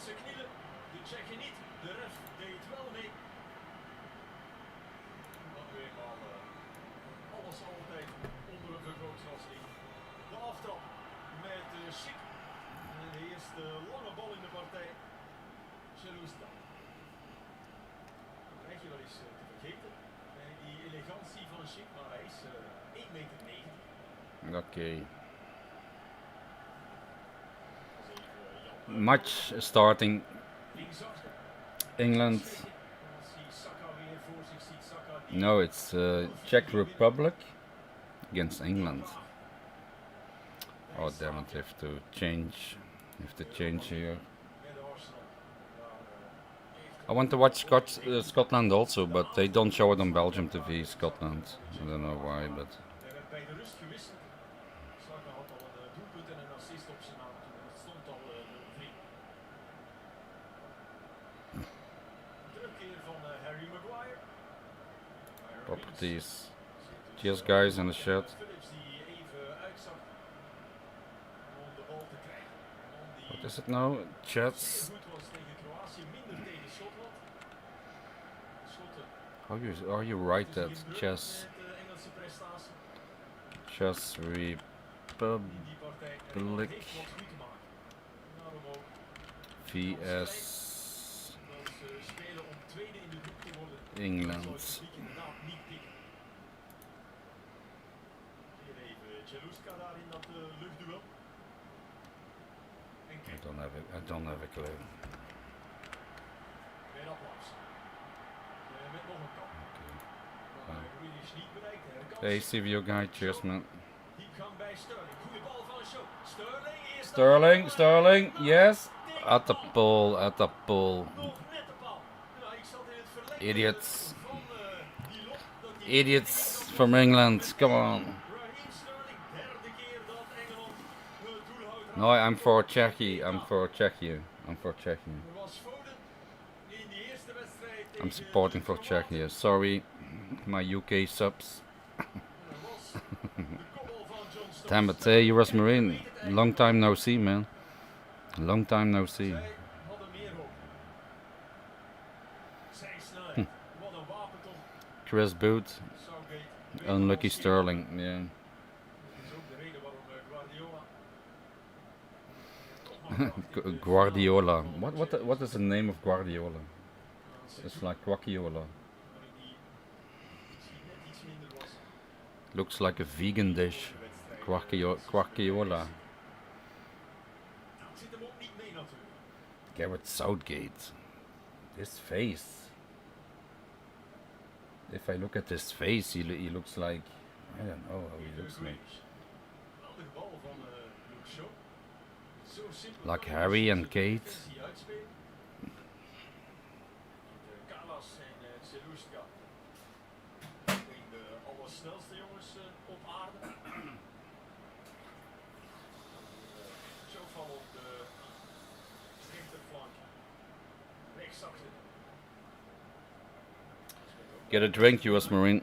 Nederlandse knielen, de Tsjechen niet. De ref deed wel mee. Dan nu eenmaal alles altijd onder een vergrootglas ligt. De aftrap met Schick. En de eerste lange bal in de partij. Cheluska. Dat krijg je wel eens te vergeten. Die elegantie van Schick, maar hij is 1,90 meter. Okay. Match starting. England. No, it's Czech Republic against England. Oh damn it! I have to change. Here. I want to watch Scotland also, but they don't show it on Belgium TV. Scotland. I don't know why, but. Properties. Cheers guys in the chat. What is it now? Chats. Are you right that chess Republic vs England. I don't have a clue. Okay. Hey, CVO guy, cheers man. Sterling, yes. At the pole. Idiots from England, come on. No, I'm for Czechia. I'm supporting for Czechia. Sorry, my UK subs. Damn it, hey, US Marine. Long time no see, man. Long time no see. Chris Boot. Unlucky Sterling, yeah. Guardiola. What is the name of Guardiola? It's like Quackiola. Looks like a vegan dish. Quackiola. Gareth Southgate. His face. If I look at his face, he looks like, I don't know how he looks like Harry and Kate. Get a drink, US Marine.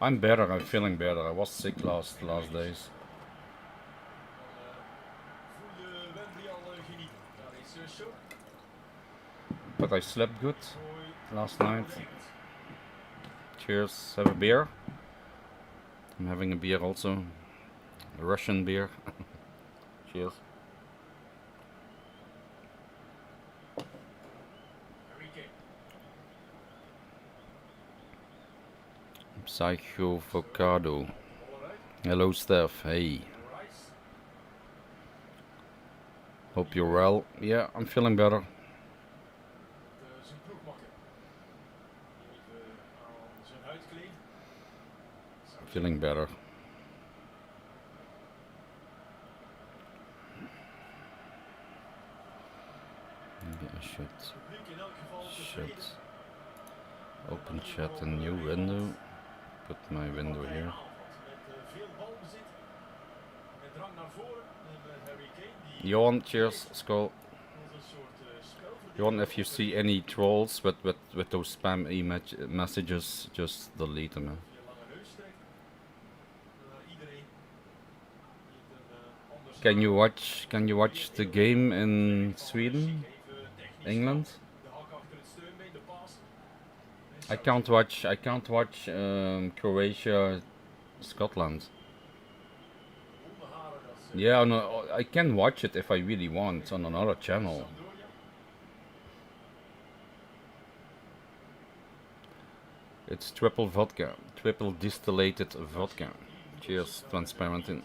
I'm better, I'm feeling better. I was sick last days. But I slept good last night. Cheers, have a beer. I'm having a beer also. A Russian beer. Cheers. Psychovocado. Hello Steff, hey. Hope you're well. Yeah, I'm feeling better. Feeling better. Maybe I should open chat a new window. Put my window here. Johan, cheers, skull. Johan, if you see any trolls with those spam messages, just delete them. Can you watch the game in Sweden, England? I can't watch Croatia, Scotland. Yeah, no, I can watch it if I really want on another channel. It's triple vodka, triple distillated vodka. Cheers, transparent in.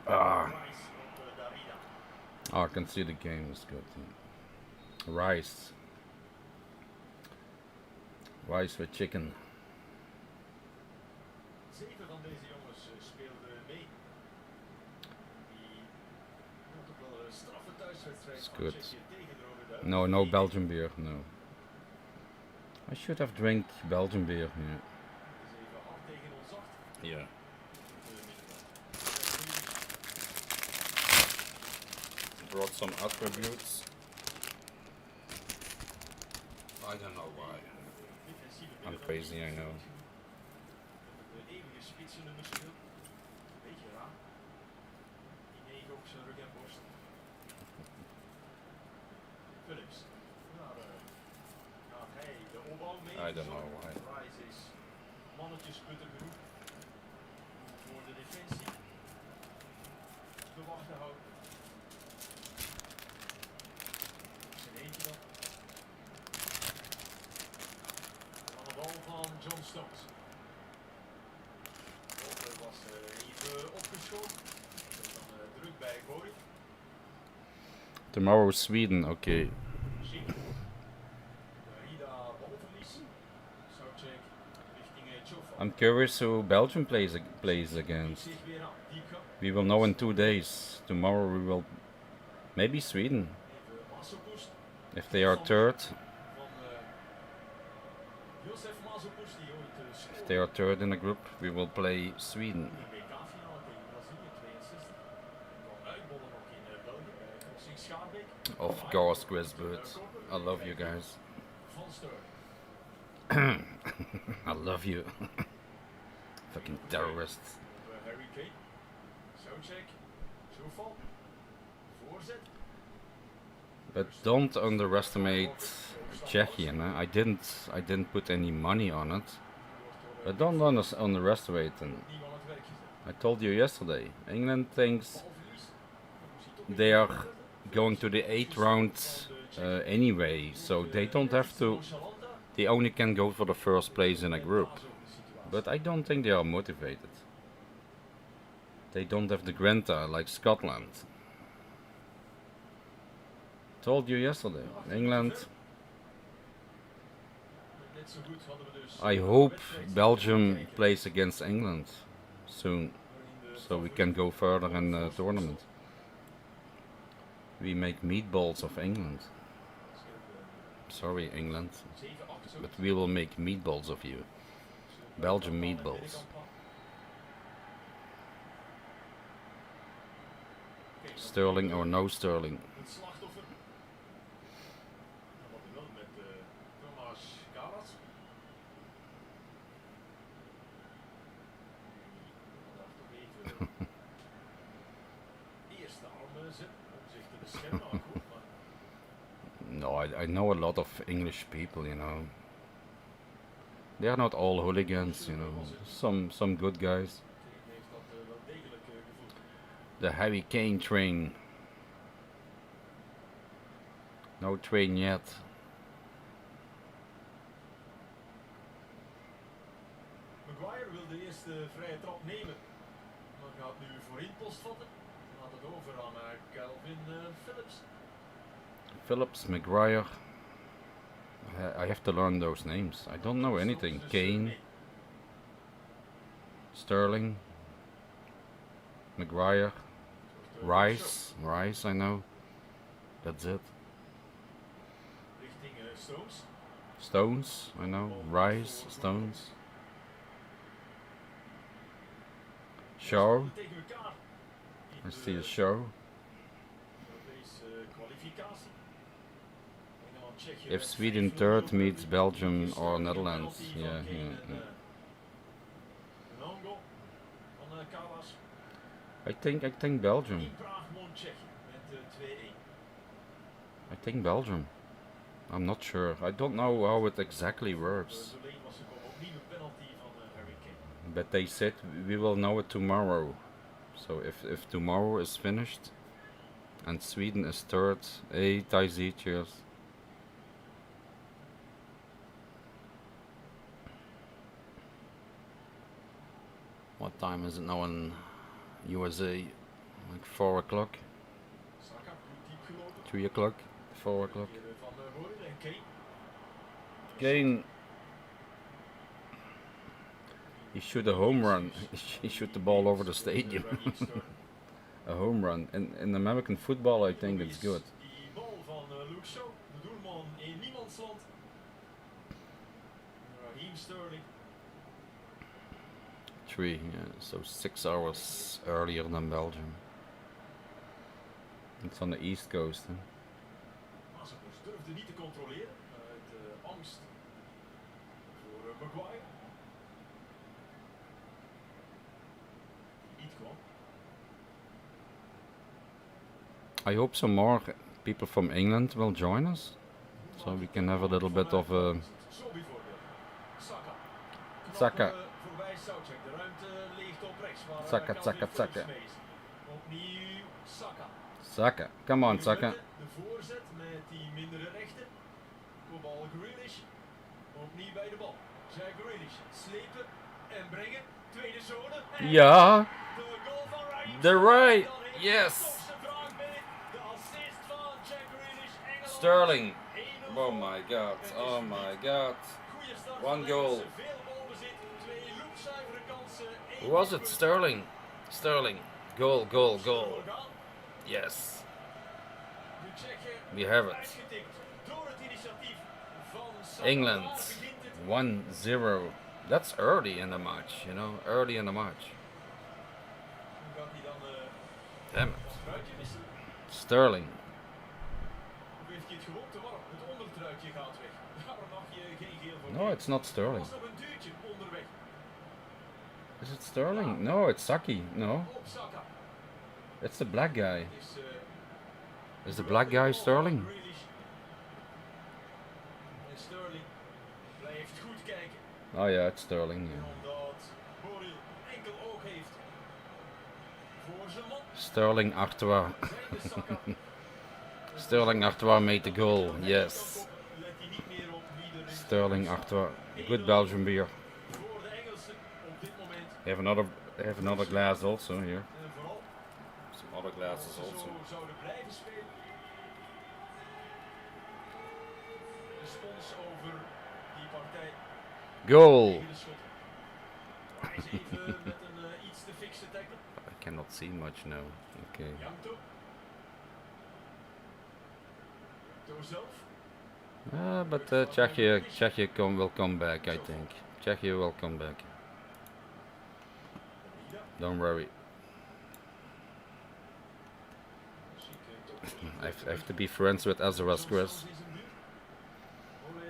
Ah. Oh, I can see the game is good. Rice. Rice with chicken. Zeven van deze jongens speelden mee. Die wel een straffe thuiswedstrijd van Tsjechië tegen de Rode Duivels. No Belgian beer, no. I should have drank Belgian beer, yeah. Het is even 8 tegen ons 8. Yeah. Brought some attributes. I don't know why. I'm crazy, I know. De eeuwige spitsennummers speelt. Beetje raar. Die 9 op zijn rug en borst. Philips. Daar gaat hij de opbouw mee. I don't know why. Rice is mannetjesputter genoeg voor de defensie. De wachten houden. Zijn eentje dan. Aan de bal van John Stones. Walter was even opgeschoten. Er dan druk bij Gooi. Tomorrow Sweden, okay. Ziek. Rida balverlies. Soucek richting Chofa. I'm curious who Belgium plays against. Zich weer aan. Diepgang. We will know in 2 days. Tomorrow we will maybe Sweden. Even Masopust. If they are third. Van Josef Masopust die ooit If scoorde. they are third in the group, we will play Sweden. In de WK-finale tegen Brazilië 62. En kwam uitbollen nog in België bij Crossing Schaarbeek. Of course, Quizbird. I love you guys. Van Steur. I love you. Fucking terrorists. Harry Kane. Soucek. Zofal. Voorzet. But don't underestimate Czechia. No? I didn't put any money on it. But don't underestimate them. Nieuw aan het werk gezet. I told you yesterday. England thinks Balverlies. they are going to the 8th round anyway, so they don't have to. They only can go for the first place in a group. But I don't think they are motivated. They don't have the grinta like Scotland. Told you yesterday. England. Net zo goed hadden we dus I hope Belgium plays against England soon, so we can go further in the tournament. We make meatballs of England. Sorry, England, but we will make meatballs of you. Belgium meatballs. Sterling or no Sterling. het slachtoffer. En wat we wel met Thomas Galas. Daar toch even eerste armen zetten om zich te beschermen. Maar goed, maar No, I know a lot of English people, you know. They are not all hooligans, you know. Some good guys. Kane heeft dat wel degelijk gevoeld. The Harry Kane train. No train yet. Maguire wil de eerste vrije trap nemen, maar gaat nu voorin post vatten. Laat het over aan Calvin Phillips. Phillips, Maguire. I have to learn those names. I don't know anything. Kane, Sterling, Maguire, Rice I know. That's it. Richting Stones. Stones, I know. Rice, Stones. Shaw, Tegen elkaar. I see a Shaw. Europese kwalificatie. Engeland, Tsjechië, If Sweden third meets Belgium or Netherlands, yeah. Een ongoal was. I think Belgium. In Praag won Tsjechië met 2-1. I think Belgium. I'm not sure. I don't know how it exactly works. Doleen was er ook opnieuw een penalty van Harry Kane. But they said we will know it tomorrow. So if tomorrow is finished and Sweden is third, TSECHIE. What time is it now in USA? Like 4 o'clock? Saka, diep gelopen. 3 o'clock? 4 o'clock? Van Roy en Kane. Kane, he shoot a home run. He shoot the ball over the stadium. A home run. In American football, I think it's good. Die bal van Luke Shaw, de doelman in niemandsland. Raheem Sterling. 3, yeah, so 6 hours earlier than Belgium. It's on the east coast. Huh? Mazepus durfde niet te controleren uit angst voor Maguire. Die niet kwam. I hope some more people from England will join us, so we can have a little bit of a... Zo bijvoorbeeld. Saka. Saka. Voorbij Soucek. De ruimte ligt op rechts. Waar Saka, Calvin Saka, Phillips Saka. mee is. Opnieuw Saka. Saka, come on Saka. De voorzet met die mindere rechter. Kopbal Grealish. Opnieuw bij de bal. Jack Grealish. Slepen en brengen. Tweede zone. En Ja, de goal van Raheem the right, Dan heeft yes. hij toch zijn vraag mee. De assist van Jack Grealish. Engeland. Sterling. 1-0. Oh my god, oh my god. Goeie start One van goal. Engelsen. Veel balbezit. 2 loopzuivere kansen. Eén Who was it? doelpunt. Sterling. Sterling. Goal, goal, goal. Orgaan. Yes. De Tsjechen We have it. uitgetikt door het initiatief van Saka. England Daar begint het. 1-0. That's early in the match, you know, early in the match. Hoe gaat hij dan Damn it. dat truitje wisselen? Sterling. Of heeft hij het gewoon te warm? Het ondertruitje gaat weg. Daar mag je geen geel voor No, geven. it's not Er Sterling. was nog een duwtje onderweg. Is it Sterling? No, it's Saki. No, Op Saka. it's the black guy. Het is Is the black guy Sterling? Grealish. En Sterling blijft goed kijken. Oh yeah, it's Sterling. En Yeah. omdat Boril enkel oog heeft voor zijn man. Sterling Artois. Zijnde Saka. Sterling Artois made the goal. Yes. Let hij niet meer op wie er is. Sterling Artois. Good Belgian beer. Voor de Engelsen op dit moment. I have another glass also here. En vooral Some other als glasses ze also. zo zouden blijven spelen. Respons over die partij Goal. tegen de Schotten. Hij is even met een iets te fikse tackle. I cannot see much now. Okay. Janto. Door zelf. But Czechia will come back, I think. Czechia will come back. Rida. Don't worry. Zieke top. I have to be friends with Azarus Chris. Soms in zijn buurt.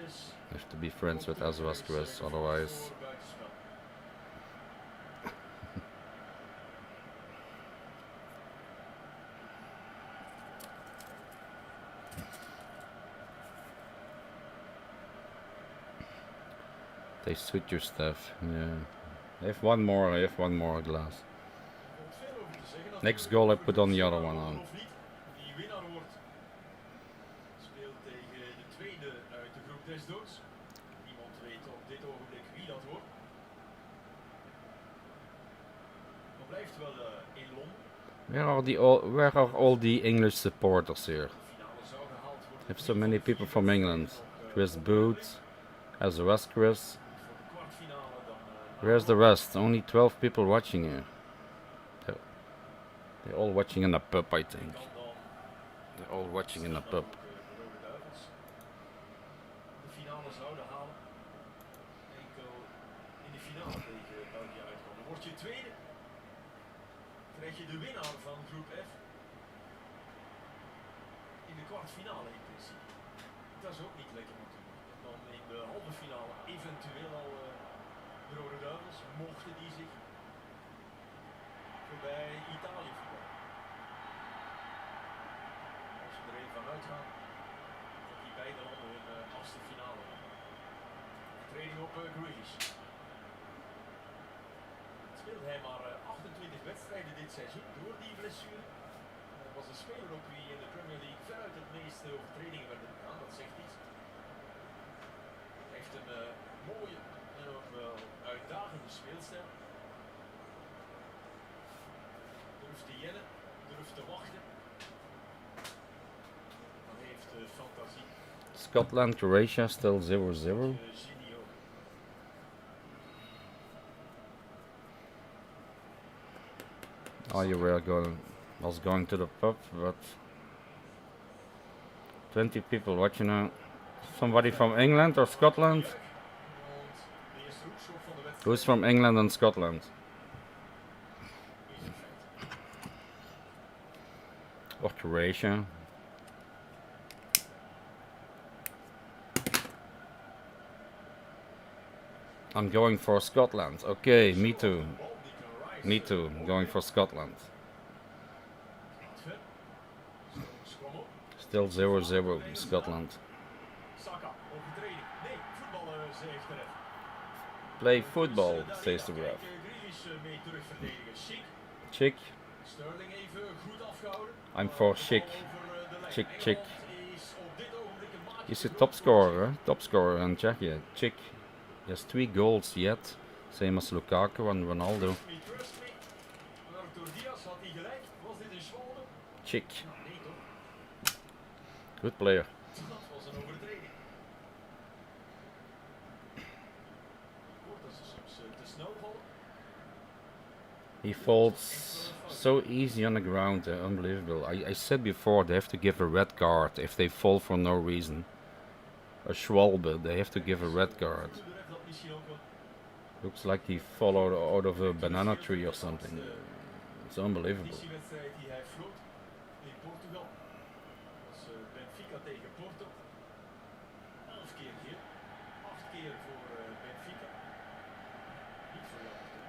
Oles. I have to be friends with Azarus Chris, otherwise. Voor buitenspel. They switch your stuff. Yeah. I have one more. I have one more glass. Er valt veel over te zeggen. Next goal I put on the other one on. Of niet, die winnaar wordt. Speelt tegen de tweede uit de groep des doods. Niemand weet op dit ogenblik wie dat wordt. Maar blijft wel in Londen. Where are all the English supporters here? De finale zou gehaald worden. I have so many people from England. Chris Booth, Azarus Chris. Voor de kwartfinale dan. Where's the rest? Only 12 people watching here. They're all watching in a pub, I think. Kan dan They're all watching in a pub. ook, de Rode Duivels de finale zouden halen. Enkel in de finale tegen België uitkomen. Word je tweede, krijg je de winnaar van groep F in de kwartfinale in principe. Dat is ook niet lekker natuurlijk. En dan in de halve finale eventueel al de Rode Duivels, mochten die zich bij Italië voetbal. Als we er even van uitgaan dat die beide landen hun achtste finale hebben. Training op Grealish. Speelde hij maar 28 wedstrijden dit seizoen door die blessure. Was een speler op wie in de Premier League veruit het meeste overtredingen werden gedaan, dat zegt iets. Hij heeft een mooie en ook wel uitdagende speelstijl. Durft te jennen, durft te wachten. Dan heeft fantasie. Scotland, Croatia still 0-0. Oh, you were was going to the pub, but 20 people watching now. Somebody from England or Scotland? Who's from England and Scotland? Or Croatia? I'm going for Scotland. Okay, me too. Me too. I'm going for Scotland. Still 0-0 Scotland. Play football, says the ref. Chick. I'm for Chick. Chick, Chick. He's a top scorer in Czechia. Chick. He has 3 goals yet, same as Lukaku and Ronaldo. Chick. Good player. He falls so easy on the ground, unbelievable. I said before, they have to give a red card if they fall for no reason. A Schwalbe, they have to give a red card. Looks like he fell out of a banana tree or something. It's unbelievable.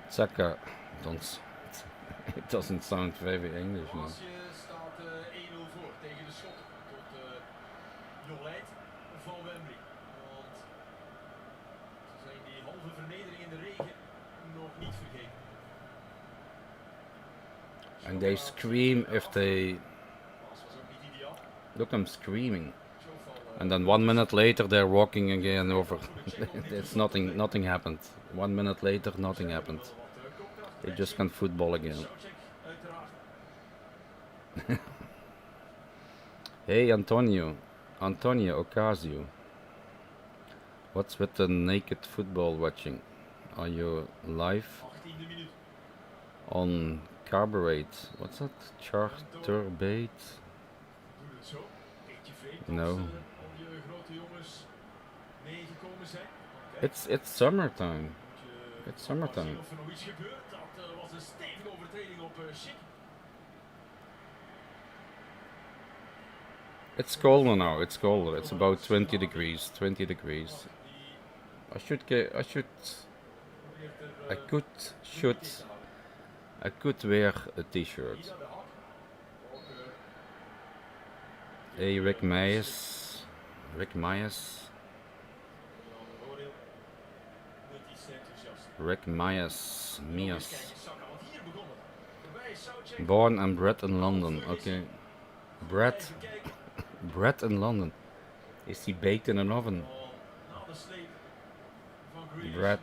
Saka, it doesn't sound very English, man. And they scream if they... Look, I'm screaming. And then 1 minute later they're walking again over. It's nothing happened. 1 minute later nothing happened. They just can football again. Hey Antonio Ocasio. What's with the naked football watching? Are you live on Carburate? What's that? Charterbait? No. It's summertime. It's summertime. It's colder now. It's colder. It's about 20 degrees. 20 degrees. I could wear a t-shirt. Hey, Rick Myers. Rick Myers. Born and bred in London. Okay. Bred in London. Is he baked in an oven? Bread.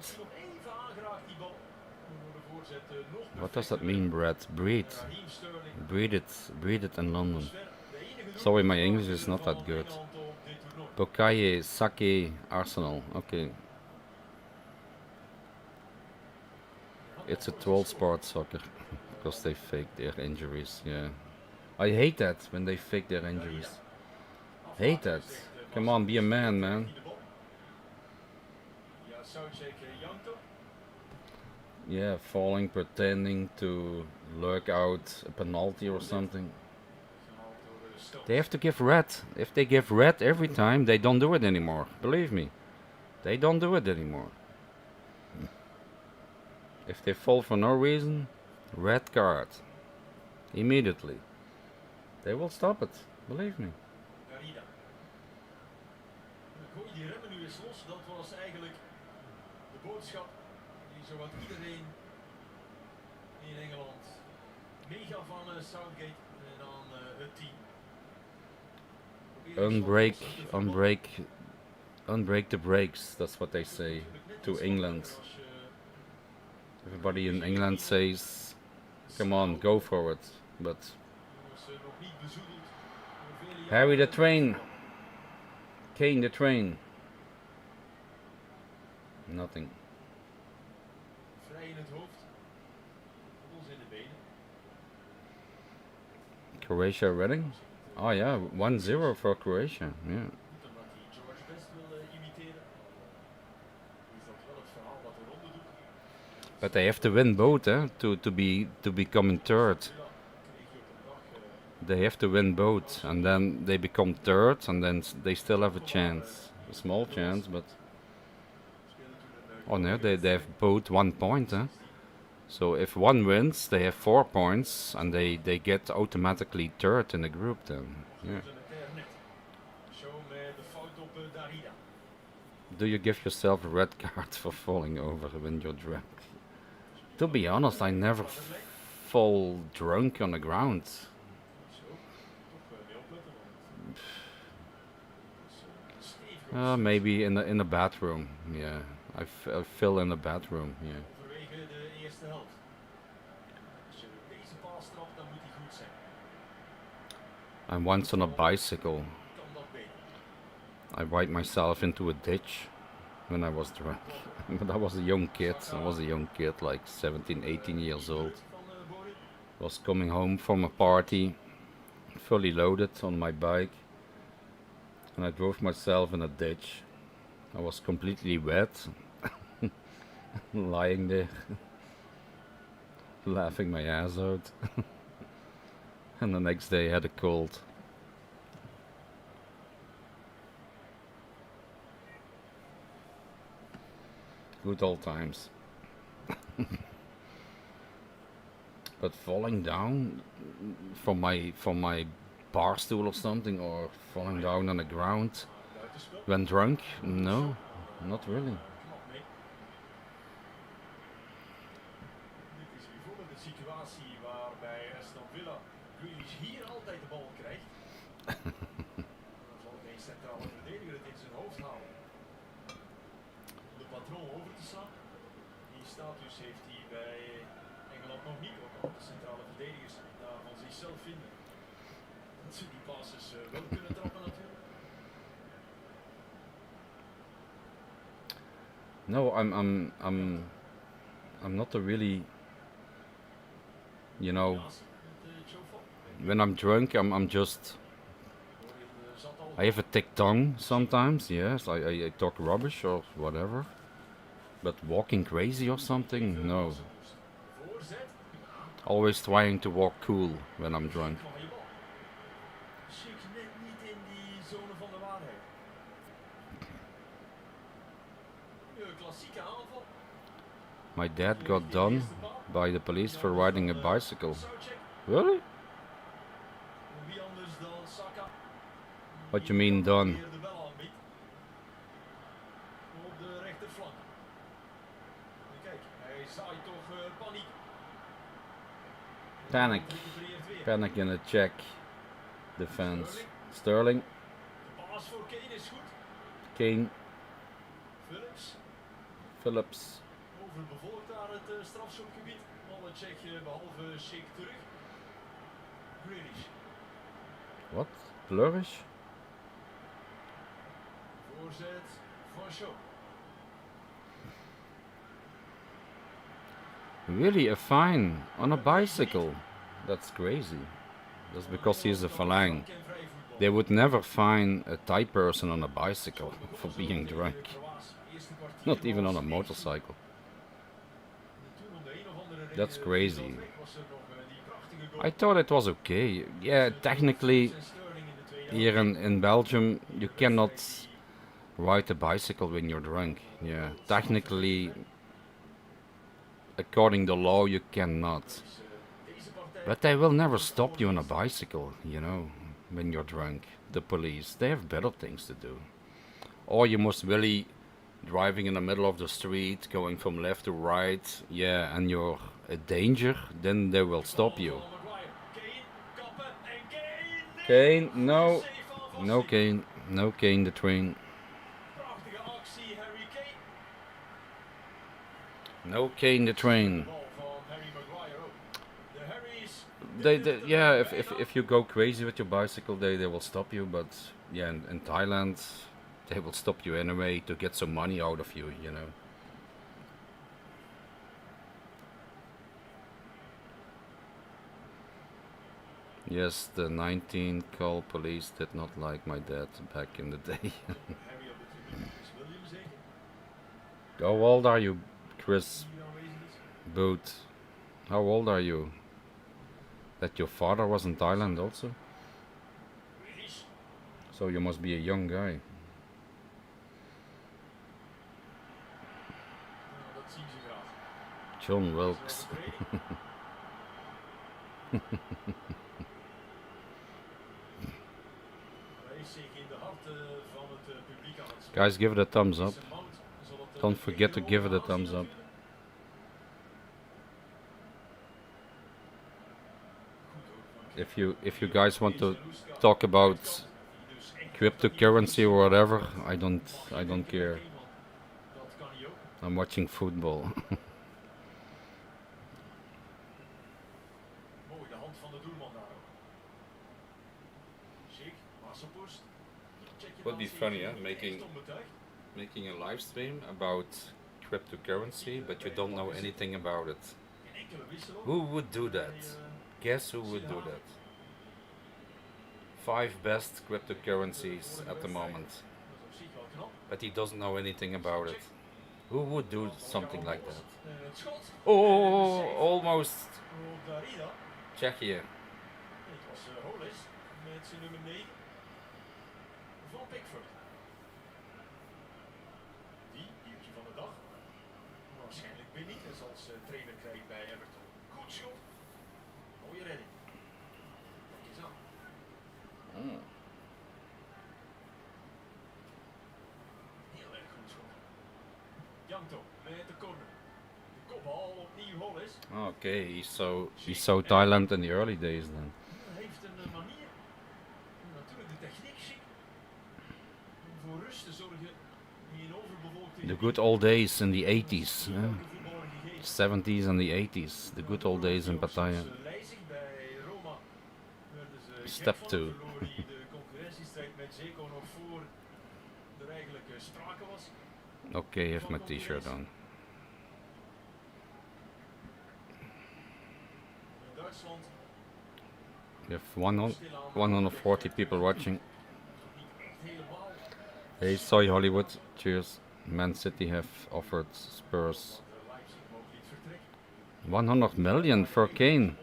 What does that mean, bread? Breed it in London. Sorry, my English is not that good. Bokaye, Sake, Arsenal. Okay. It's a 12 sport soccer. Because they fake their injuries, yeah. I hate that when they fake their injuries. Hate that. Come on, be a man, man. Yeah, falling, pretending to lurk out a penalty or something. They have to give red. If they give red every time, they don't do it anymore. Believe me. They don't do it anymore. If they fall for no reason, Red card. Immediately. They will stop it, believe me. Garida. Gooi die remmen nu eens los. Dat was eigenlijk de boodschap die zowat iedereen in Engeland meegaf van Southgate en dan het team. Unbreak the brakes, that's what they say to England. Everybody in England says, come on, go for it. But Harry the train, Kane the train, nothing. Vrij in het hoofd, ons in de benen. Croatia winning? Oh yeah, 1-0 for Croatia, yeah. Omdat hij George best wil imiteren. Is dat wel het verhaal wat de ronde doet. But they have to win both, to become in third. They have to win both, and then they become third, and then they still have a chance, a small chance, but oh no, they have both 1 point, So if one wins, they have 4 points, and they get automatically third in the group then. Yeah. Do you give yourself a red card for falling over when you're drunk? To be honest, I never fall drunk on the ground. Maybe in the bathroom. Yeah, I fell in the bathroom. Yeah. And once on a bicycle, I ride myself into a ditch when I was drunk. But I was a young kid. Like 17, 18 years old. Was coming home from a party, fully loaded on my bike, and I drove myself in a ditch. I was completely wet, lying there, laughing my ass out. And the next day I had a cold. Good old times. But falling down from my bar stool or something, or falling down on the ground when drunk? No, not really. Dit is bijvoorbeeld een situatie waarbij Aston Villa Grealish hier altijd de bal krijgt. Dan zal geen centrale verdediger het in zijn hoofd houden. Om de patroon over te slaan. Die status heeft hij bij Engeland nog niet, omdat de centrale verdedigers daar van zichzelf vinden. Dat ze die passes wel kunnen trappen natuurlijk. No, I'm not a really, you know, when I'm drunk, I'm just, I have a thick tongue sometimes, yes, I talk rubbish or whatever, but walking crazy or something, no. Always trying to walk cool when I'm drunk. My dad got done by the police for riding a bicycle. Really? What you mean done? Panic. Panic in the Czech defense. Sterling. Kane. Phillips. Overbevolkt daar het strafschopgebied. Alle Tsjechen behalve Schick terug. Grealish. What? Flourish? Voorzet van Shaw. Really a fine on a bicycle? That's crazy. That's because he's a Falang. They would never fine a Thai person on a bicycle for being drunk. Not even on a motorcycle. That's crazy. I thought it was okay. Yeah, technically, here in Belgium, you cannot ride a bicycle when you're drunk. Yeah, technically, according to law, you cannot. But they will never stop you on a bicycle, you know, when you're drunk. The police, they have better things to do. Or you must really driving in the middle of the street, going from left to right, yeah, and you're a danger, then they will stop you. Kane, no. No Kane, no Kane the train. No Kane the train. They yeah, if you go crazy with your bicycle, they will stop you. But yeah, in Thailand, they will stop you anyway to get some money out of you, you know. Yes, the 19 call police did not like my dad back in the day. How old are you, Chris Boot? How old are you? That your father was in Thailand also? So you must be a young guy. John Wilkes. Guys, give it a thumbs up. Don't forget to give it a thumbs up. If you guys want to talk about cryptocurrency or whatever, I don't care. I'm watching football. Would be funny, huh? Making a live stream about cryptocurrency, but you don't know anything about it. Who would do that? Guess who would do that? 5 best cryptocurrencies at the moment. But he doesn't know anything about it. Who would do something like that? Oh, almost. Czechia. Trainer krijgt bij Everton. Goed schot. Mooie redding. Kijk eens aan. Heel erg goed schot. Janto met de corner. De kopbal opnieuw Hollis. Okay, he saw Thailand in the early days then. Hij heeft een manier. Natuurlijk de techniek chic. Om voor rust te zorgen in een overbevolkte. The good old days in the 80s. 70s and the 80s, the good old days in Pattaya. Step 2. Okay, I have my t-shirt on. We have 140 people watching. Hey, Soy Hollywood, cheers. Man City have offered Spurs 100 million for Kane.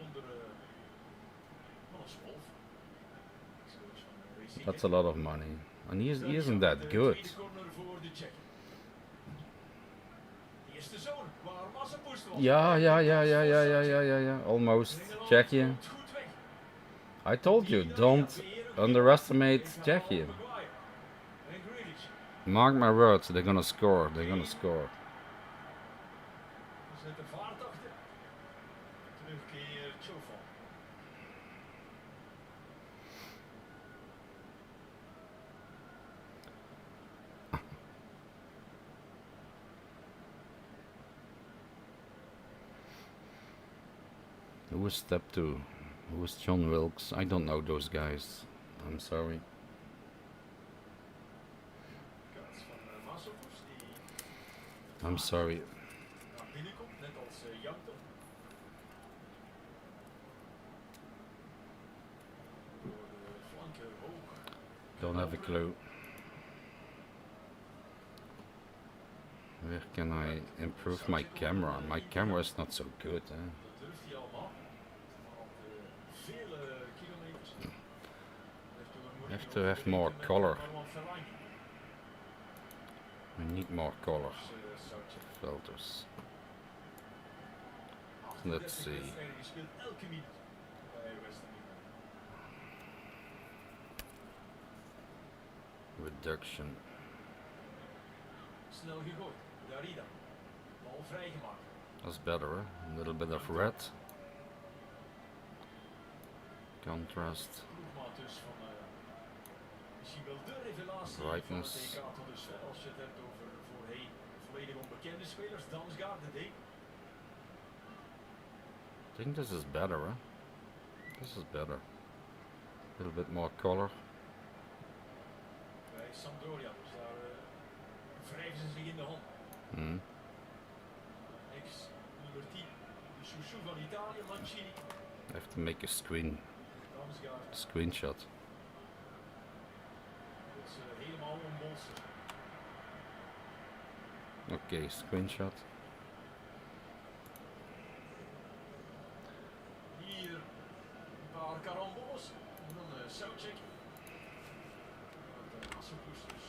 That's a lot of money. And he isn't that good. Yeah. Almost. Czechia. I told you, don't underestimate Czechia. Mark my words, they're gonna score. They're gonna score. Who was step 2? Who was John Wilkes? I don't know those guys. I'm sorry. I'm sorry. Don't have a clue. Where can I improve my camera? My camera is not so good. I have to have more color. I need more color. Filters. Let's see. Reduction. Snel gegooid. Darida. Bal vrijgemaakt. That's better, huh? A little bit of red. Contrast. Ploegmaat dus van misschien wel de revelatie Brightness. van het EK. Dus als je het hebt over voorheen volledig onbekende spelers, Damsgaard, de D. I think this is better, huh? This is better. A little bit more color. Bij Sampdoria, dus daar wrijven ze zich in de hand. Mm. Ex nummer 10, de chouchou van Italië, Mancini. I have to make a Damsgaard. screenshot. Dat is helemaal onbolster. Okay, screenshot. Hier een paar karamboles. En dan Soucek. De Assenpoes dus.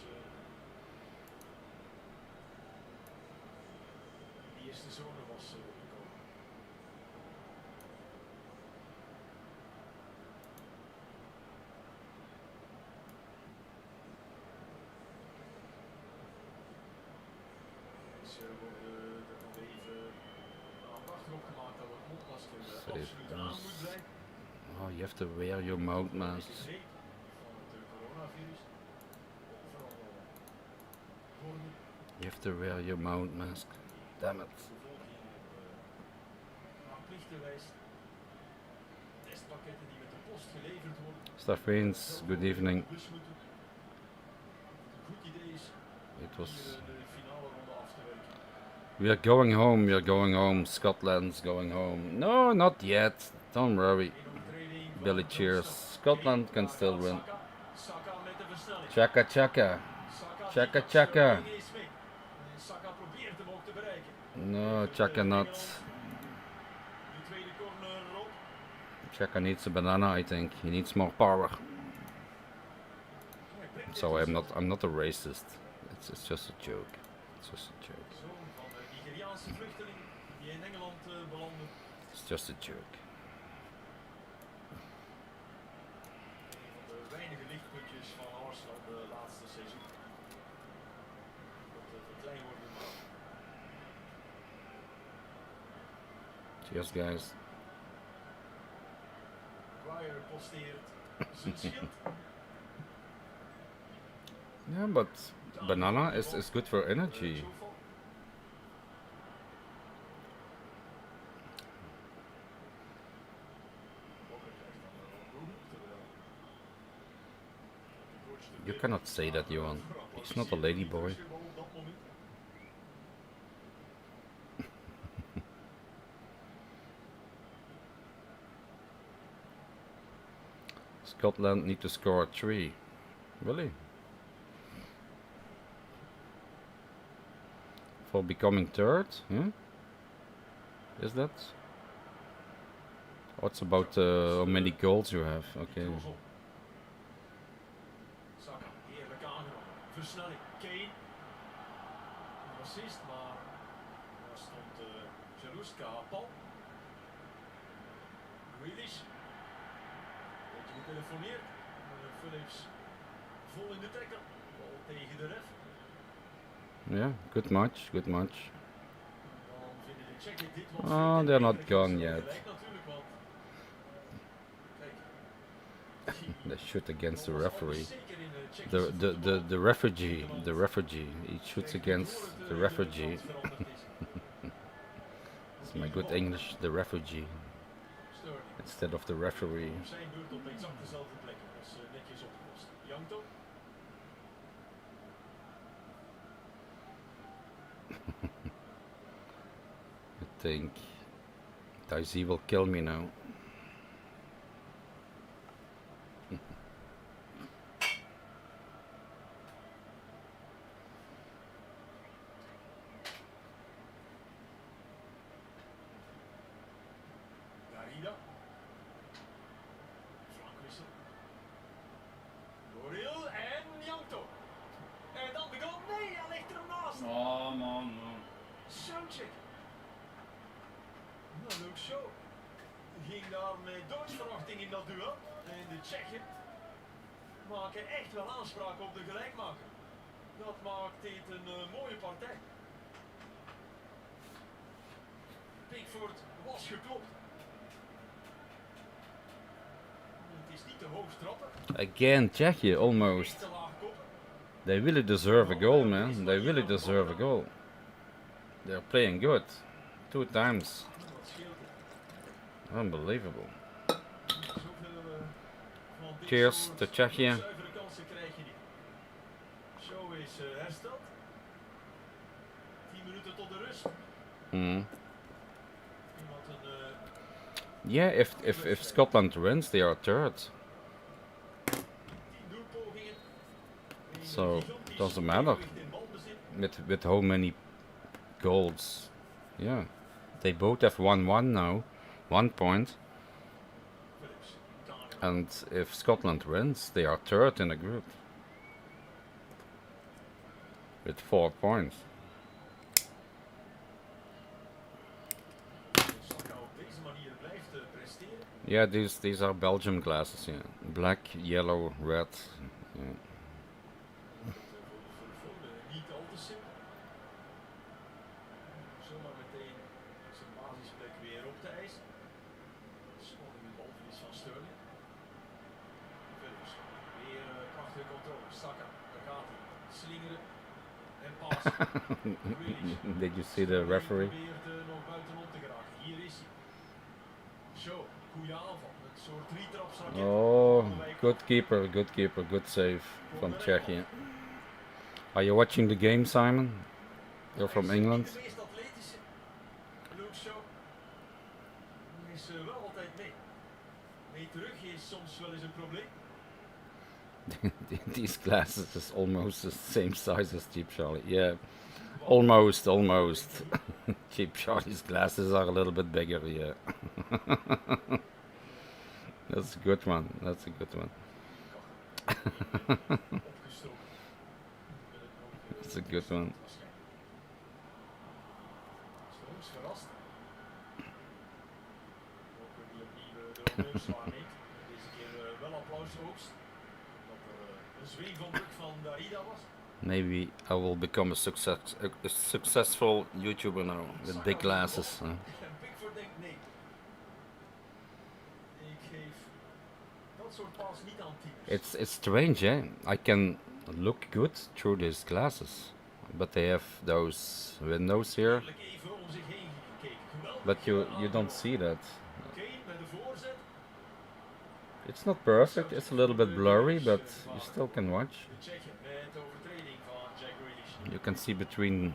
Die eerste zone was gekomen. Ze worden er nog even aandachtig op gemaakt dat het mondmasker absoluut aan moet zijn. Oh, you have to wear your mouth mask. Van het coronavirus. Vooral vormen. You have to wear your mouth mask. Damn it. Bevolking aan plichtenwijs. Testpakketten die met de post geleverd worden. Steff, good evening. Bus moeten. Een goed idee is It was. hier de finale ronde af te werken. We are going home. We are going home. Scotland's going home. No, not yet. Don't worry. In overtreding van Billy cheers. Scotland can still win. Saka. Saka met de versnelling. Chaka chaka. Saka Chaka niet chaka. Sterling is mee. En Saka probeert hem ook te bereiken. No, Chaka not. De tweede corner op. Chaka needs a banana, I think. He needs more power. So I'm not a racist. It's just a joke. It's just a joke. Zoon van de Nigeriaanse vluchteling die in Engeland belandde. It's just a joke. Een van de weinige lichtpuntjes van Arsenal de laatste seizoen. Dat verklein wordt normaal. Cheers, guys. Maguire posteert zijn schild. Yeah, but banana is good for energy. You cannot say that, Johan. He's not a ladyboy. Scotland need to score 3. Really? For becoming third? Huh? Is that? What's about how many goals you have? Okay. Saka, heerlijk aangenomen. Versnelling. Kane. Een assist, maar daar stond Jaruska pal. Grealish. Beetje getelefoneerd. Phillips vol in de tackle. Bal tegen de ref. Yeah, good match, good match. Dan vinden de Tsjechen dit wat Oh, vreemd. they're not Eigenlijk gone is het yet. gelijk natuurlijk, want kijk, They shoot against the was referee. alles zeker in de Tsjechische The refugee. He shoots against the refugee. It's my good English, the refugee, Sterling. instead of the referee. Op zijn beurt op exact dezelfde plek. Dat is netjes opgelost. Janto. I think Daisy will kill me now. Darida. Flankwissel. Goril en Janto. En dan de goal. Nee, hij ligt er naast. Oh man. Soucek. Nou, ook zo. Ging daar met doodsverwachting in dat duel. En de Tsjechen maken echt wel aanspraak op de gelijkmaker. Dat maakt dit een mooie partij. Pickford was geklopt. Het is niet te hoog trappen. Again, Czechia almost. Te laag koppen. They really deserve a goal, man. They really deserve a goal. They're playing good. 2 times. Wat scheelt het? Unbelievable. Zoveel van dit Cheers soort to Czechia. zuivere kansen krijg je niet. Zo is hersteld. 10 minuten tot de rust. Mm. Iemand een Yeah, if Scotland wins, they are third. 10 doelpogingen. So it doesn't matter with how many goals. Yeah, they both have 1-1 now, 1 point. And if Scotland wins, they are third in the group with 4 points. Yeah, these are Belgium glasses. Yeah, black, yellow, red. Yeah. Niet al te simpel. Zomaar meteen zijn basisplek weer op te eisen. Spanning in balverlies van Sterling. Philips. Weer prachtige controle. Saka, daar gaat hij. Slingeren en passen. Did you see the referee? Probeert nog buitenom te geraken. Hier is hij. Zo, goede aanval. Een soort drietrapsraket. Oh, good keeper, good save from Czechia. Are you watching the game, Simon? You're from England. De meest atletische. Luke Shaw. Is wel altijd mee. Mee terug is soms wel eens een probleem. These glasses is almost the same size as Cheap Charlie. Yeah, almost. Cheap Charlie's glasses are a little bit bigger. Yeah. That's a good one. That's a good one. That's a good one. Verrast. Ook die opnieuw de oogst waarneemt. Deze keer wel applausoogst. Dat er een zweefondruk van Darida was. Maybe I will become a successful YouTuber now with big glasses. En Pickford denkt nee. Ik geef dat soort pas niet aan types. It's strange, eh? I can look good through these glasses, but they have those windows here. Even om zich heen gekeken. Geweldig. But you don't see that. Kane met de voorzet. It's not perfect. It's a little bit blurry, but you still can watch. De Tsjechen met de overtreding van Jack Grealish. You can see between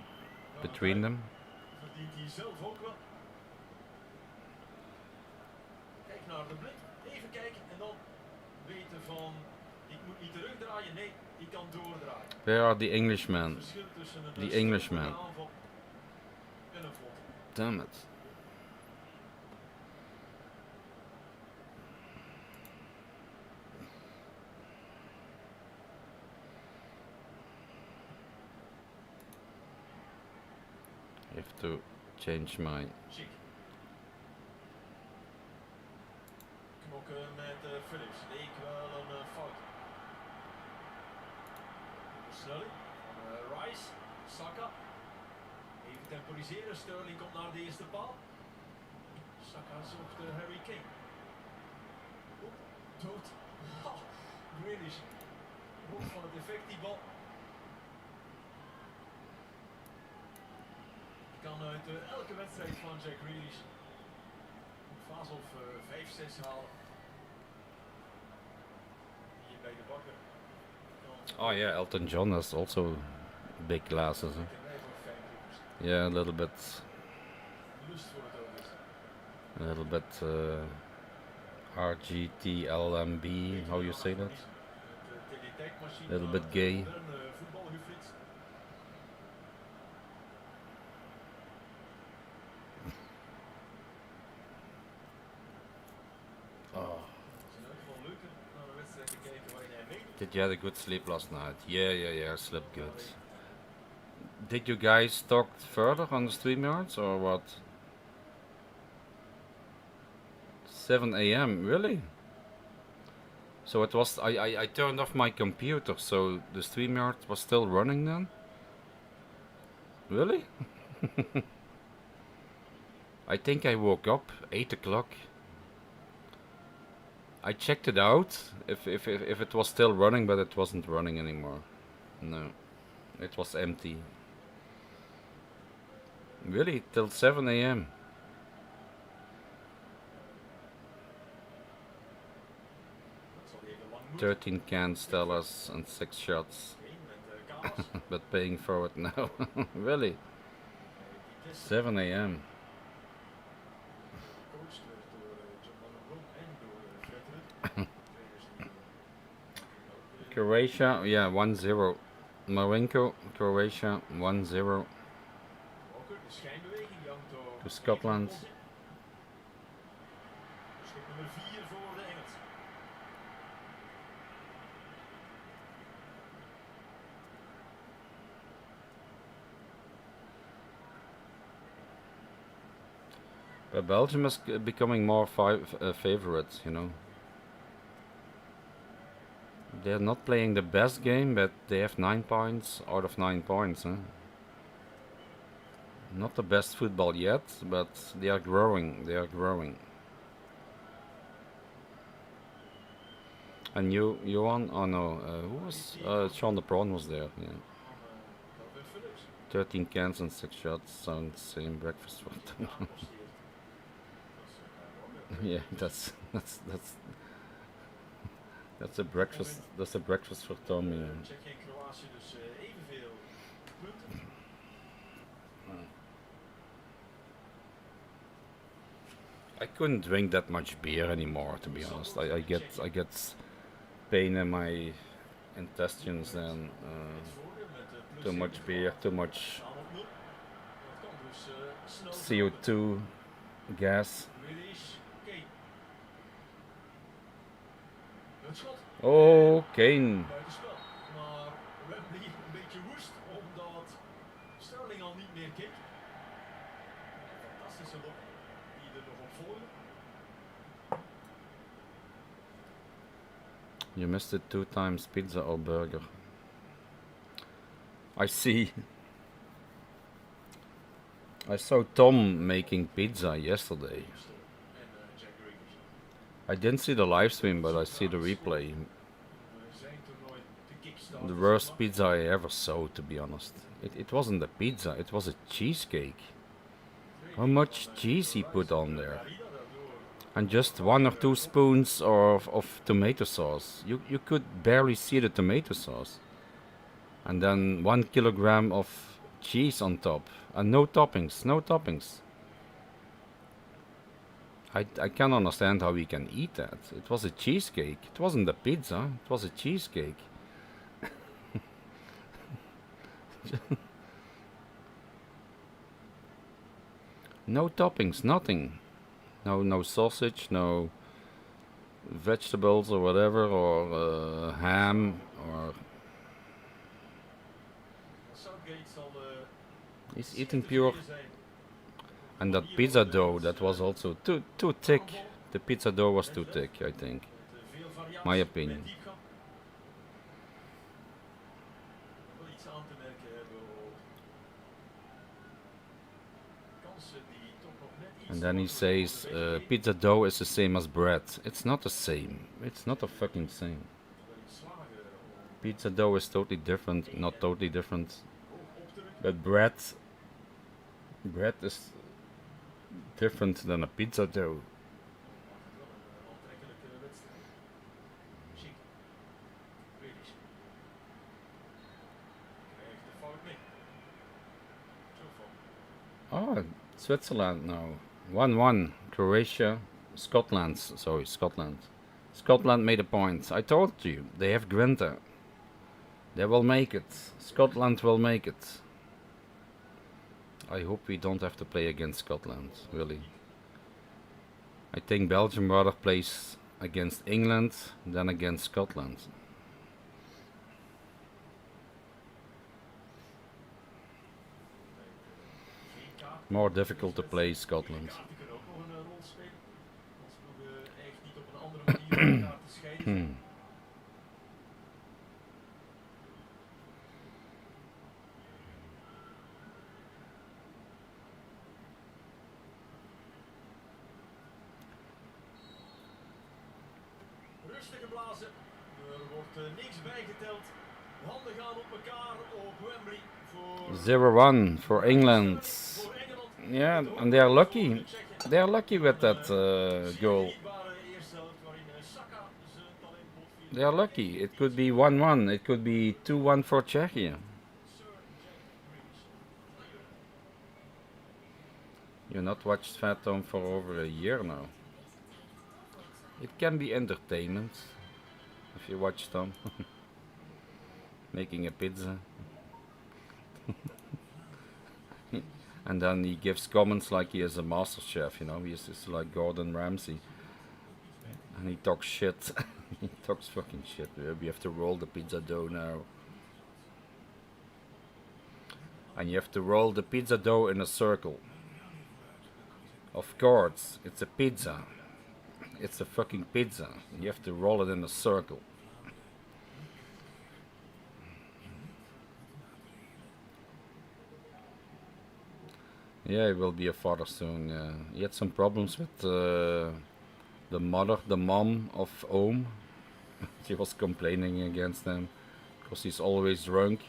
them. Verdient hij zelf ook wel. Kijk naar de blik. Even kijken en dan weten van ik moet niet terugdraaien. Nee, ik kan doordraaien. There are the Englishmen. Verschil tussen een The Englishman. aanval en een vlot. Damn it. I have to change my... Chic. Knokken met Philips. Leek wel een fout. Versnelling van Rice. Saka. Even temporiseren. Sterling komt naar de eerste paal. Saka zoekt Harry Kane. Oep, dood. Oh, Grealish. Hoog van het effect die bal. Je kan uit elke wedstrijd van Jack Grealish een fase of 5-6 halen. Hier bij de bakker. Oh yeah, Elton John has also big glasses. Huh? Yeah, a little bit RGTLMB, how you say that? A little bit gay. Oh. Did you have a good sleep last night? Yeah, I slept good. Did you guys talk further on the StreamYards or what? 7 AM, really? So it was, I turned off my computer, so the StreamYard was still running then? Really? I think I woke up 8 o'clock. I checked it out, if it was still running, but it wasn't running anymore. No, it was empty. Really? Till 7 a.m. Dat zal even lang moeten. 13 cans, Stellas, and 6 shots. Met Kalas. But paying for it now. Really? Die test 7 a.m. gecoacht werd door John van der Brom en door Fred Rutte. Croatia, yeah, 1-0. Marenko, Croatia, 1-0 Walker, de schijnbeweging, die hangt door to Scotland. Schip nummer 4 voor de Engelsen. But Belgium is becoming more favorites, you know. They're not playing the best game, but they have 9 points out of 9 points. Huh? Not the best football yet, but they are growing. They are growing. And you won? Oh no, who was? Sean de Prawn was there. Yeah. 13 cans and 6 shots. Sounds same breakfast for them. Yeah, that's a breakfast. That's a breakfast for Tommy. Yeah. Tsjechië en Kroatië dus evenveel punten. I couldn't drink that much beer anymore, to be honest. I get pain in my intestines and too much beer, too much CO2 gas. Oh, Kane. Buitenspel. Maar Wembley een beetje woest omdat Sterling al niet meer keek. Een fantastische loop die er nog op volgde. You missed it 2 times, pizza or burger. I see. I saw Tom making pizza yesterday. I didn't see the live stream, but I see the replay. The worst pizza I ever saw, to be honest. It wasn't a pizza, it was a cheesecake. How much cheese he put on there. And just 1 or 2 spoons of tomato sauce. You could barely see the tomato sauce. And then 1 kilogram of cheese on top. And no toppings, no toppings. I can't understand how we can eat that. It was a cheesecake. It wasn't a pizza, it was a cheesecake. No toppings, nothing. No sausage, no vegetables or whatever, or ham, or... He's eating pure. And that pizza dough, that was also too thick. The pizza dough was too thick, I think. My opinion. And then he says, pizza dough is the same as bread. It's not the same. It's not the fucking same. Pizza dough is totally different. Not totally different. But bread is different than a pizza dough. Oh, Switzerland now. 1-1. Croatia, Scotland. Sorry, Scotland. Scotland made a point. I told you, they have Gwente. They will make it. Scotland will make it. I hope we don't have to play against Scotland, really. I think Belgium rather plays against England than against Scotland. More difficult to play Scotland. laatste geblazen. Er wordt niks bijgeteld. De handen gaan op elkaar op Wembley voor 0-1 for England. voor Engeland. Yeah, and they are lucky. They are lucky with that goal. They are lucky. It could be 1-1. It could be 2-1 for Czechia. You not watched Fat Tom for over a year now. It can be entertainment if you watch Tom making a pizza. And then he gives comments like he is a master chef, you know, he's just like Gordon Ramsay. And he talks shit. He talks fucking shit. We have to roll the pizza dough now. And you have to roll the pizza dough in a circle. Of course, it's a pizza. It's a fucking pizza. You have to roll it in a circle. Yeah, he will be a father soon. He had some problems with the mom of Oom. She was complaining against him because he's always drunk.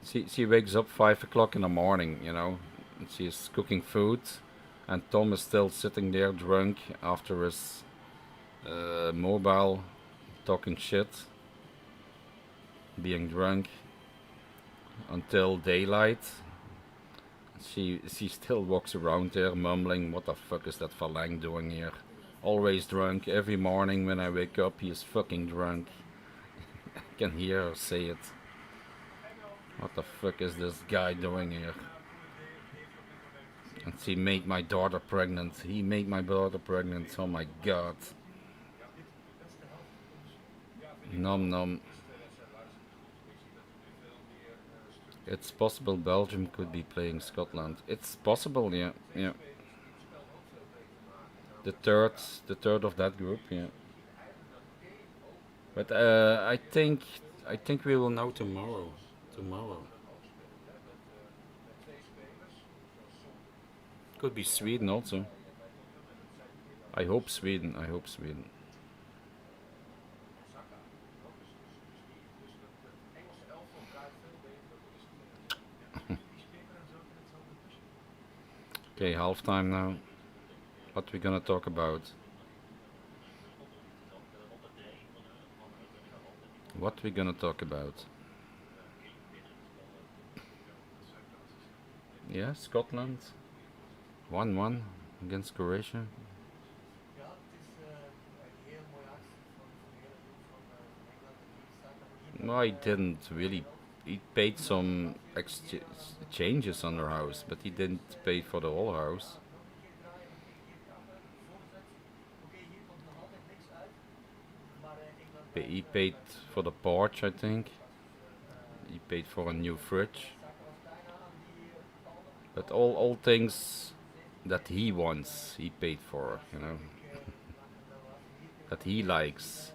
She wakes up 5 o'clock in the morning, you know, and she's cooking food, and Tom is still sitting there drunk after his mobile, talking shit, being drunk until daylight. She still walks around there mumbling, what the fuck is that Falang doing here? Always drunk. Every morning when I wake up he is fucking drunk. I can hear her say it. What the fuck is this guy doing here? And she made my daughter pregnant. He made my daughter pregnant. Oh my god. Nom nom. It's possible Belgium could be playing Scotland. It's possible, yeah, yeah. The third of that group, yeah. But I think we will know tomorrow. Could be Sweden also. I hope Sweden. Okay, halftime now. What we gonna talk about? Yeah, Scotland 1-1 against Croatia. No, I didn't really. He paid some exchanges on their house, but he didn't pay for the whole house. He paid for the porch, I think. He paid for a new fridge. But all things that he wants, he paid for, you know. That he likes.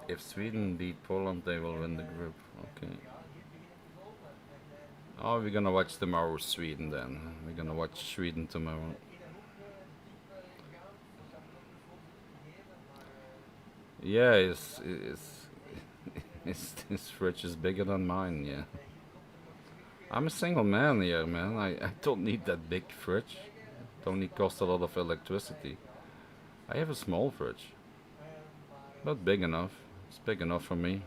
If Sweden beat Poland, they will win the group. Okay. Oh, we're gonna watch tomorrow Sweden then. We're gonna watch Sweden tomorrow. Yeah, his fridge is bigger than mine, yeah. I'm a single man here, man. I don't need that big fridge. It only costs a lot of electricity. I have a small fridge. Not big enough. It's big enough for me.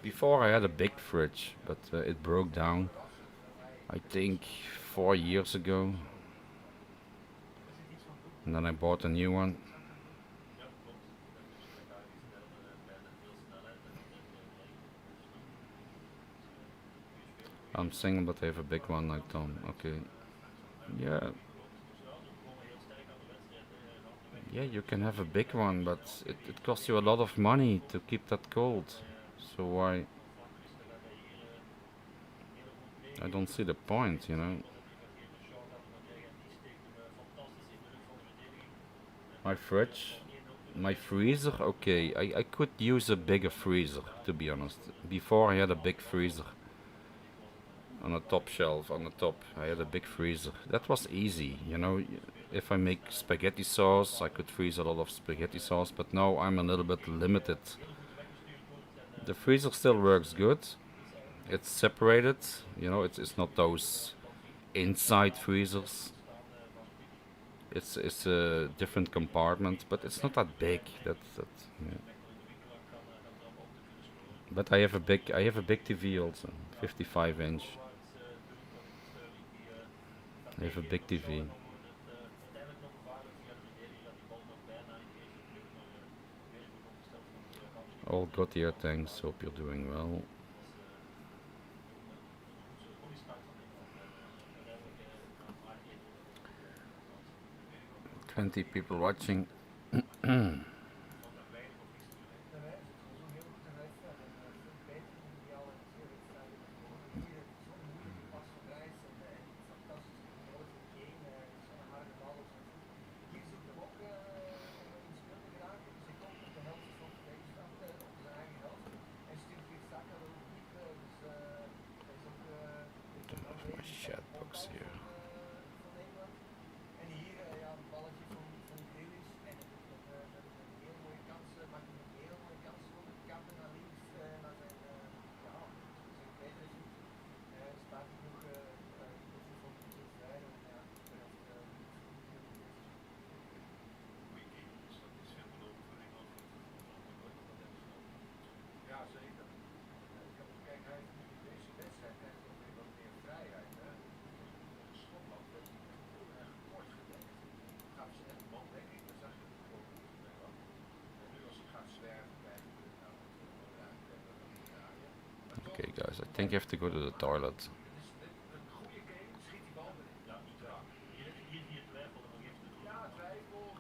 Before I had a big fridge, but it broke down, I think 4 years ago. And then I bought a new one. I'm single, but I have a big one like Tom. Okay. Yeah. Yeah, you can have a big one, but it costs you a lot of money to keep that cold. So why? I don't see the point, you know. My fridge, my freezer, okay, I could use a bigger freezer, to be honest. Before I had a big freezer, on a top shelf, on the top. I had a big freezer. That was easy, you know. If I make spaghetti sauce, I could freeze a lot of spaghetti sauce, but now I'm a little bit limited. The freezer still works good. It's separated, you know. It's not those inside freezers. It's a different compartment, but it's not that big. Yeah. But I have a big TV also, 55 inch. I have a big TV. All good here, thanks. Hope you're doing well. 20 people watching. My chat box here. Okay, guys, I think I have to go to the toilet.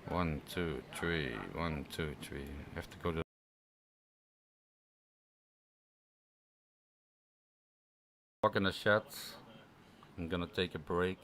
1, 2, 3. 1, 2, 3. I have to go to. Talk in the chat. I'm gonna take a break.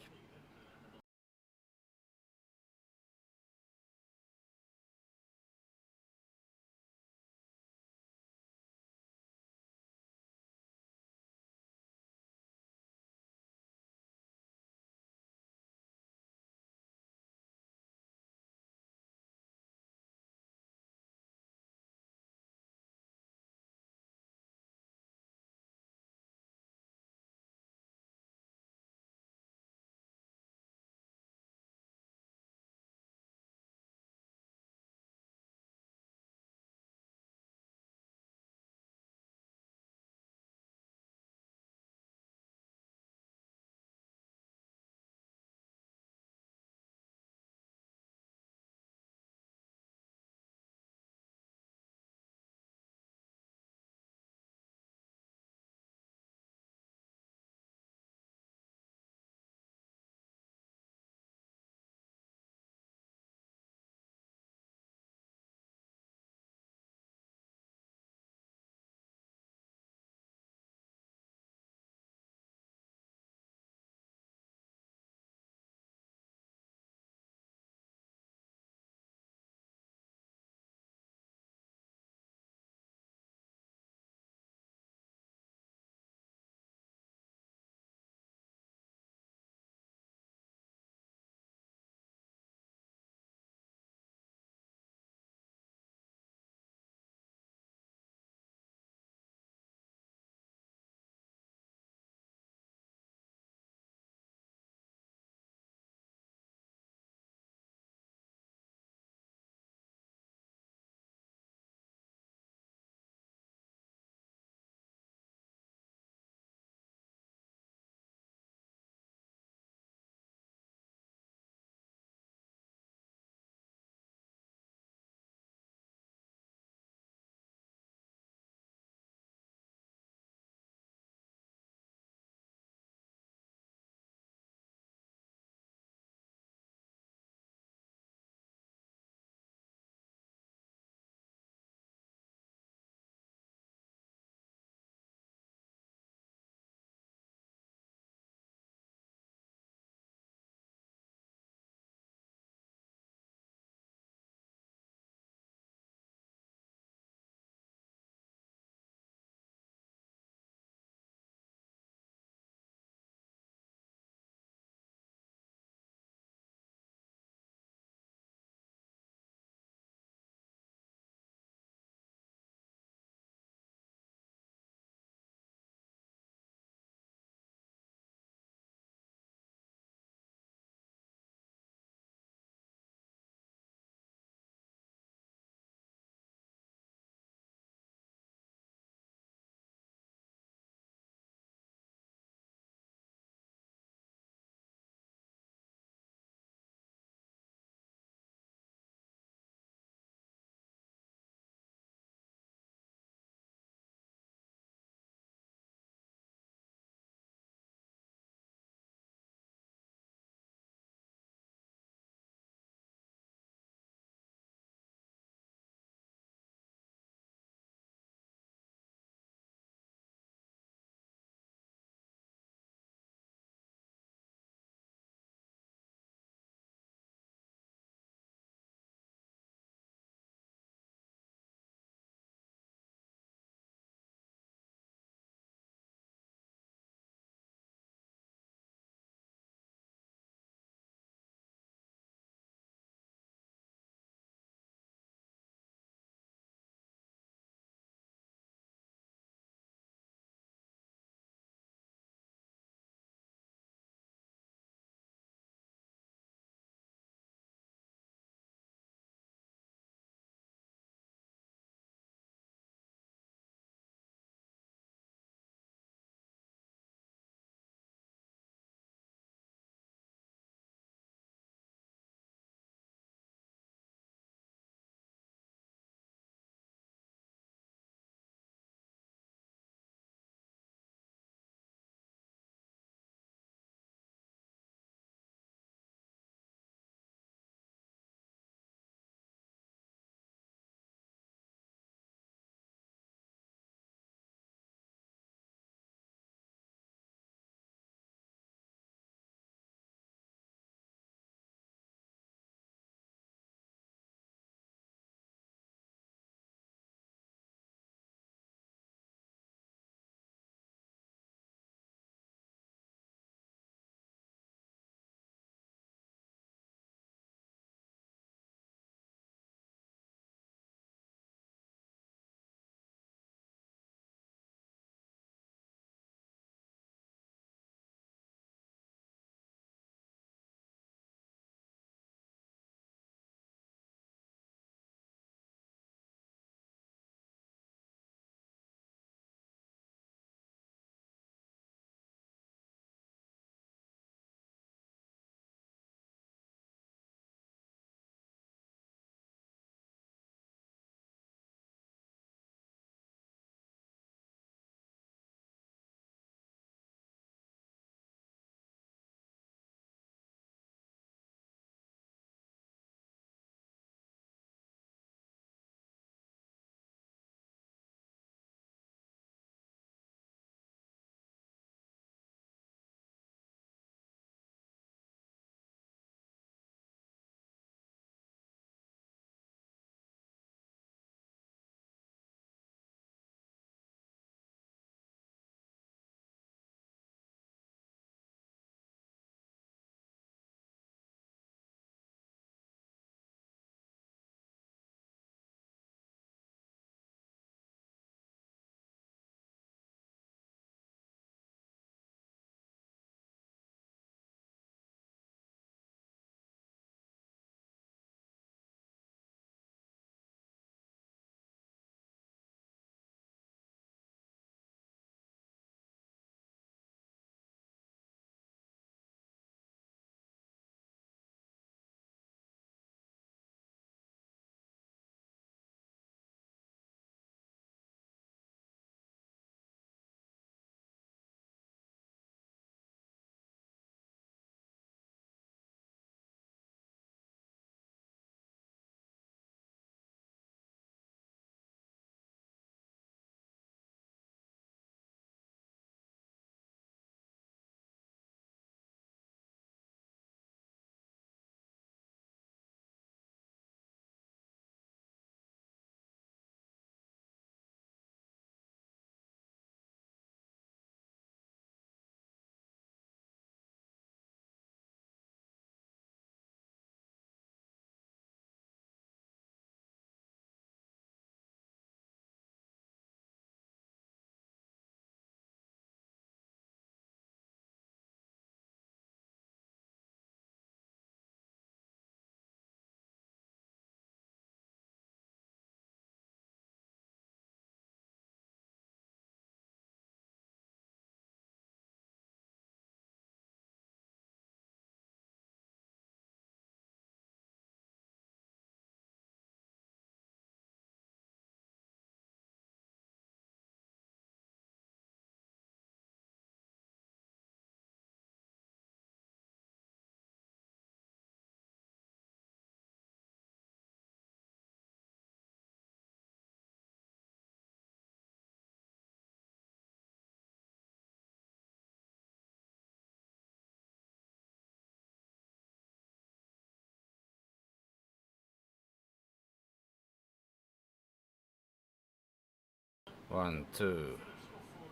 1, 2,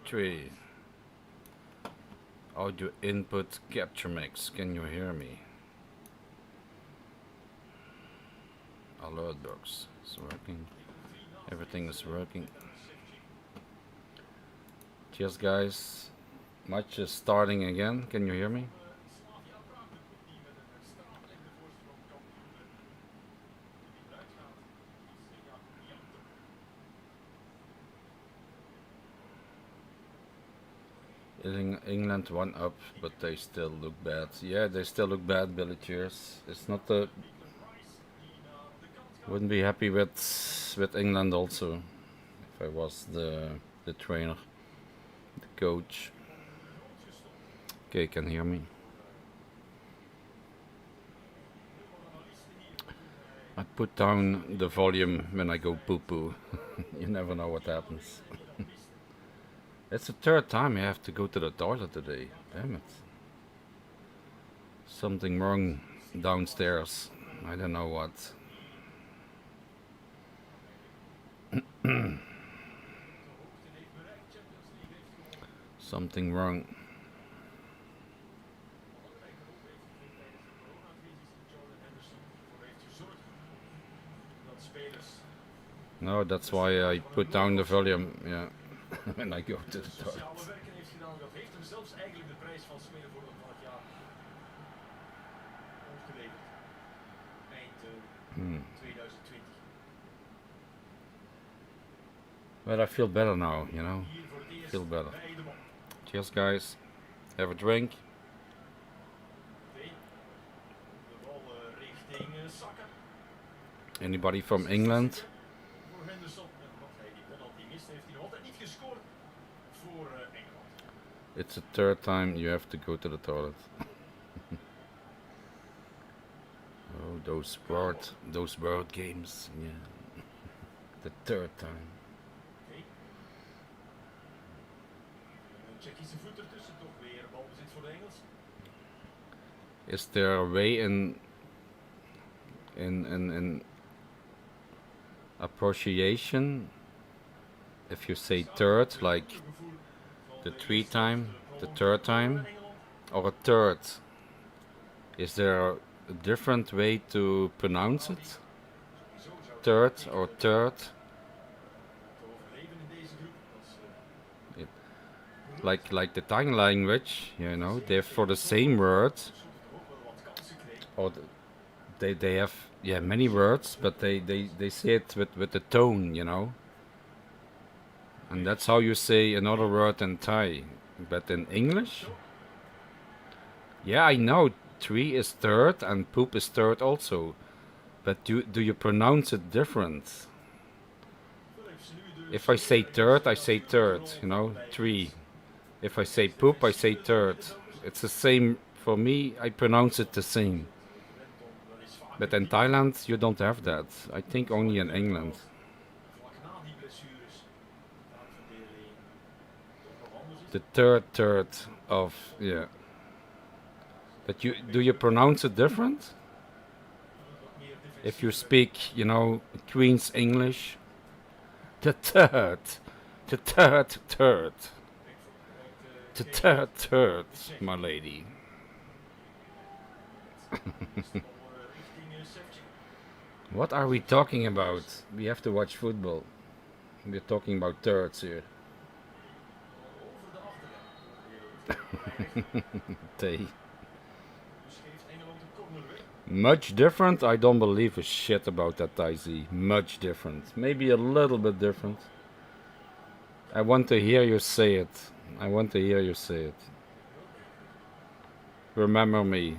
3. Audio input capture mix. Can you hear me? Alert box is working. Everything is working. Cheers, guys. Match is starting again. Can you hear me? England 1 up, but they still look bad. Yeah, they still look bad, Billy. Cheers. It's not the... Wouldn't be happy with England also, if I was the trainer, the coach. Okay, can hear me. I put down the volume when I go poo-poo. You never know what happens. It's the third time I have to go to the toilet today. Damn it. Something wrong downstairs. I don't know what. Something wrong. No, that's why I put down the volume. Yeah. When I go to the toilet. But I feel better now, you know. Feel better. Cheers, guys. Have a drink. Anybody from England? It's the third time you have to go to the toilet. Oh, those board games, yeah. The third time. Is there a way in appreciation if you say third, like the third time, or a third? Is there a different way to pronounce it? Third or third? Like the Thai language, you know, they have for the same word, or they have, yeah, many words, but they say it with the tone, you know. And that's how you say another word in Thai. But in English, yeah, I know tree is third and poop is third also. But do you pronounce it different? If I say third, I say third, you know, tree. If I say poop, I say third. It's the same, for me, I pronounce it the same. But in Thailand, you don't have that. I think only in England. The third of, yeah. But do you pronounce it different? If you speak, you know, Queen's English, the third, my lady. What are we talking about? We have to watch football. We're talking about thirds here. They. Much different? I don't believe a shit about that, Daisy. Much different. Maybe a little bit different. I want to hear you say it. I want to hear you say it. Remember me.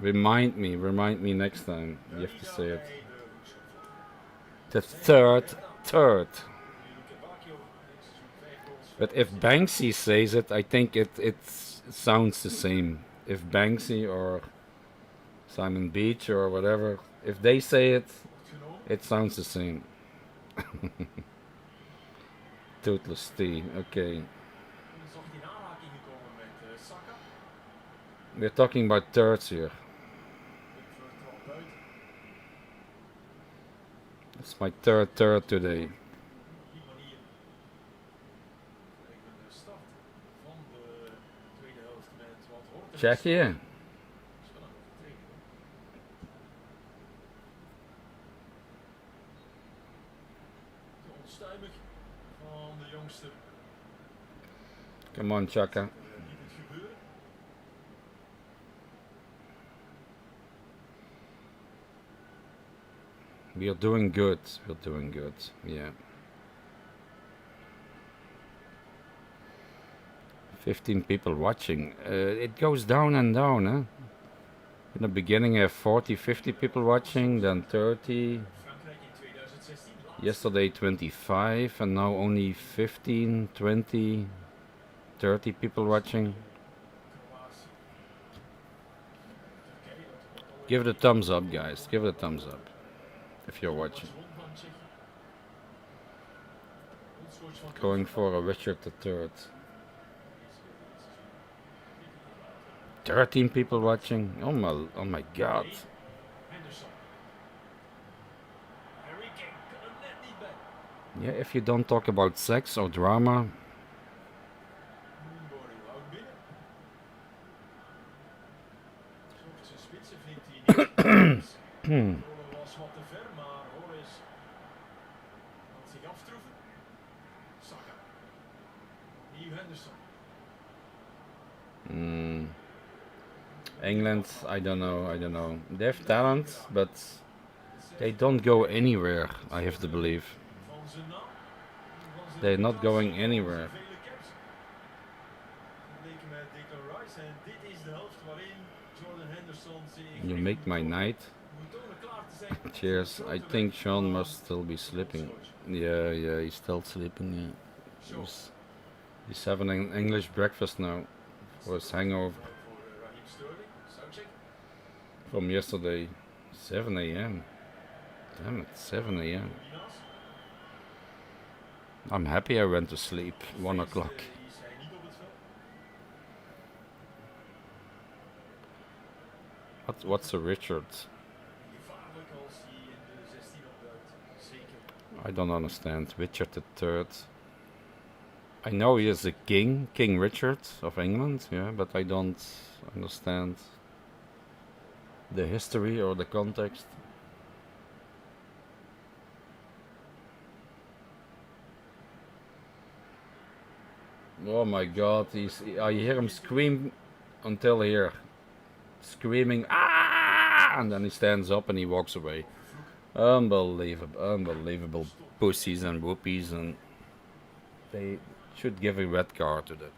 Remind me next time. You have to say it. The third. But if Banksy says it, I think it sounds the same. If Banksy or Simon Beach or whatever, if they say it, it sounds the same. Toothless tea, okay. We're talking about thirds here. It's my third today. Czechia. Onstuimig van de jongste. Come on, Chaka. Niet het gebeuren. We are doing good. We're doing good. Yeah. 15 people watching. It goes down and down, huh? In the beginning I have 40, 50 people watching, then 30. Frankrijk in 2016. Yesterday 25, and now only 15, 20, 30 people watching. Give it a thumbs up, guys. Give it a thumbs up if you're watching. Going for a Richard III. 13 people watching. Oh my god. Yeah, if you don't talk about sex or drama. England, I don't know. They have talent, but they don't go anywhere, I have to believe. They're not going anywhere. You make my night. Cheers. I think Sean must still be sleeping. Yeah, he's still sleeping. Yeah. He's having an English breakfast now for his hangover from yesterday, 7 a.m. Damn it, 7 a.m. I'm happy I went to sleep 1 o'clock. What's a Richard? I don't understand. Richard III. I know he is a king, King Richard of England, yeah, but I don't understand the history or the context. Oh my god, I hear him scream until here. Screaming, ah! And then he stands up and he walks away. Unbelievable pussies and whoopies, and they should give a red card to that.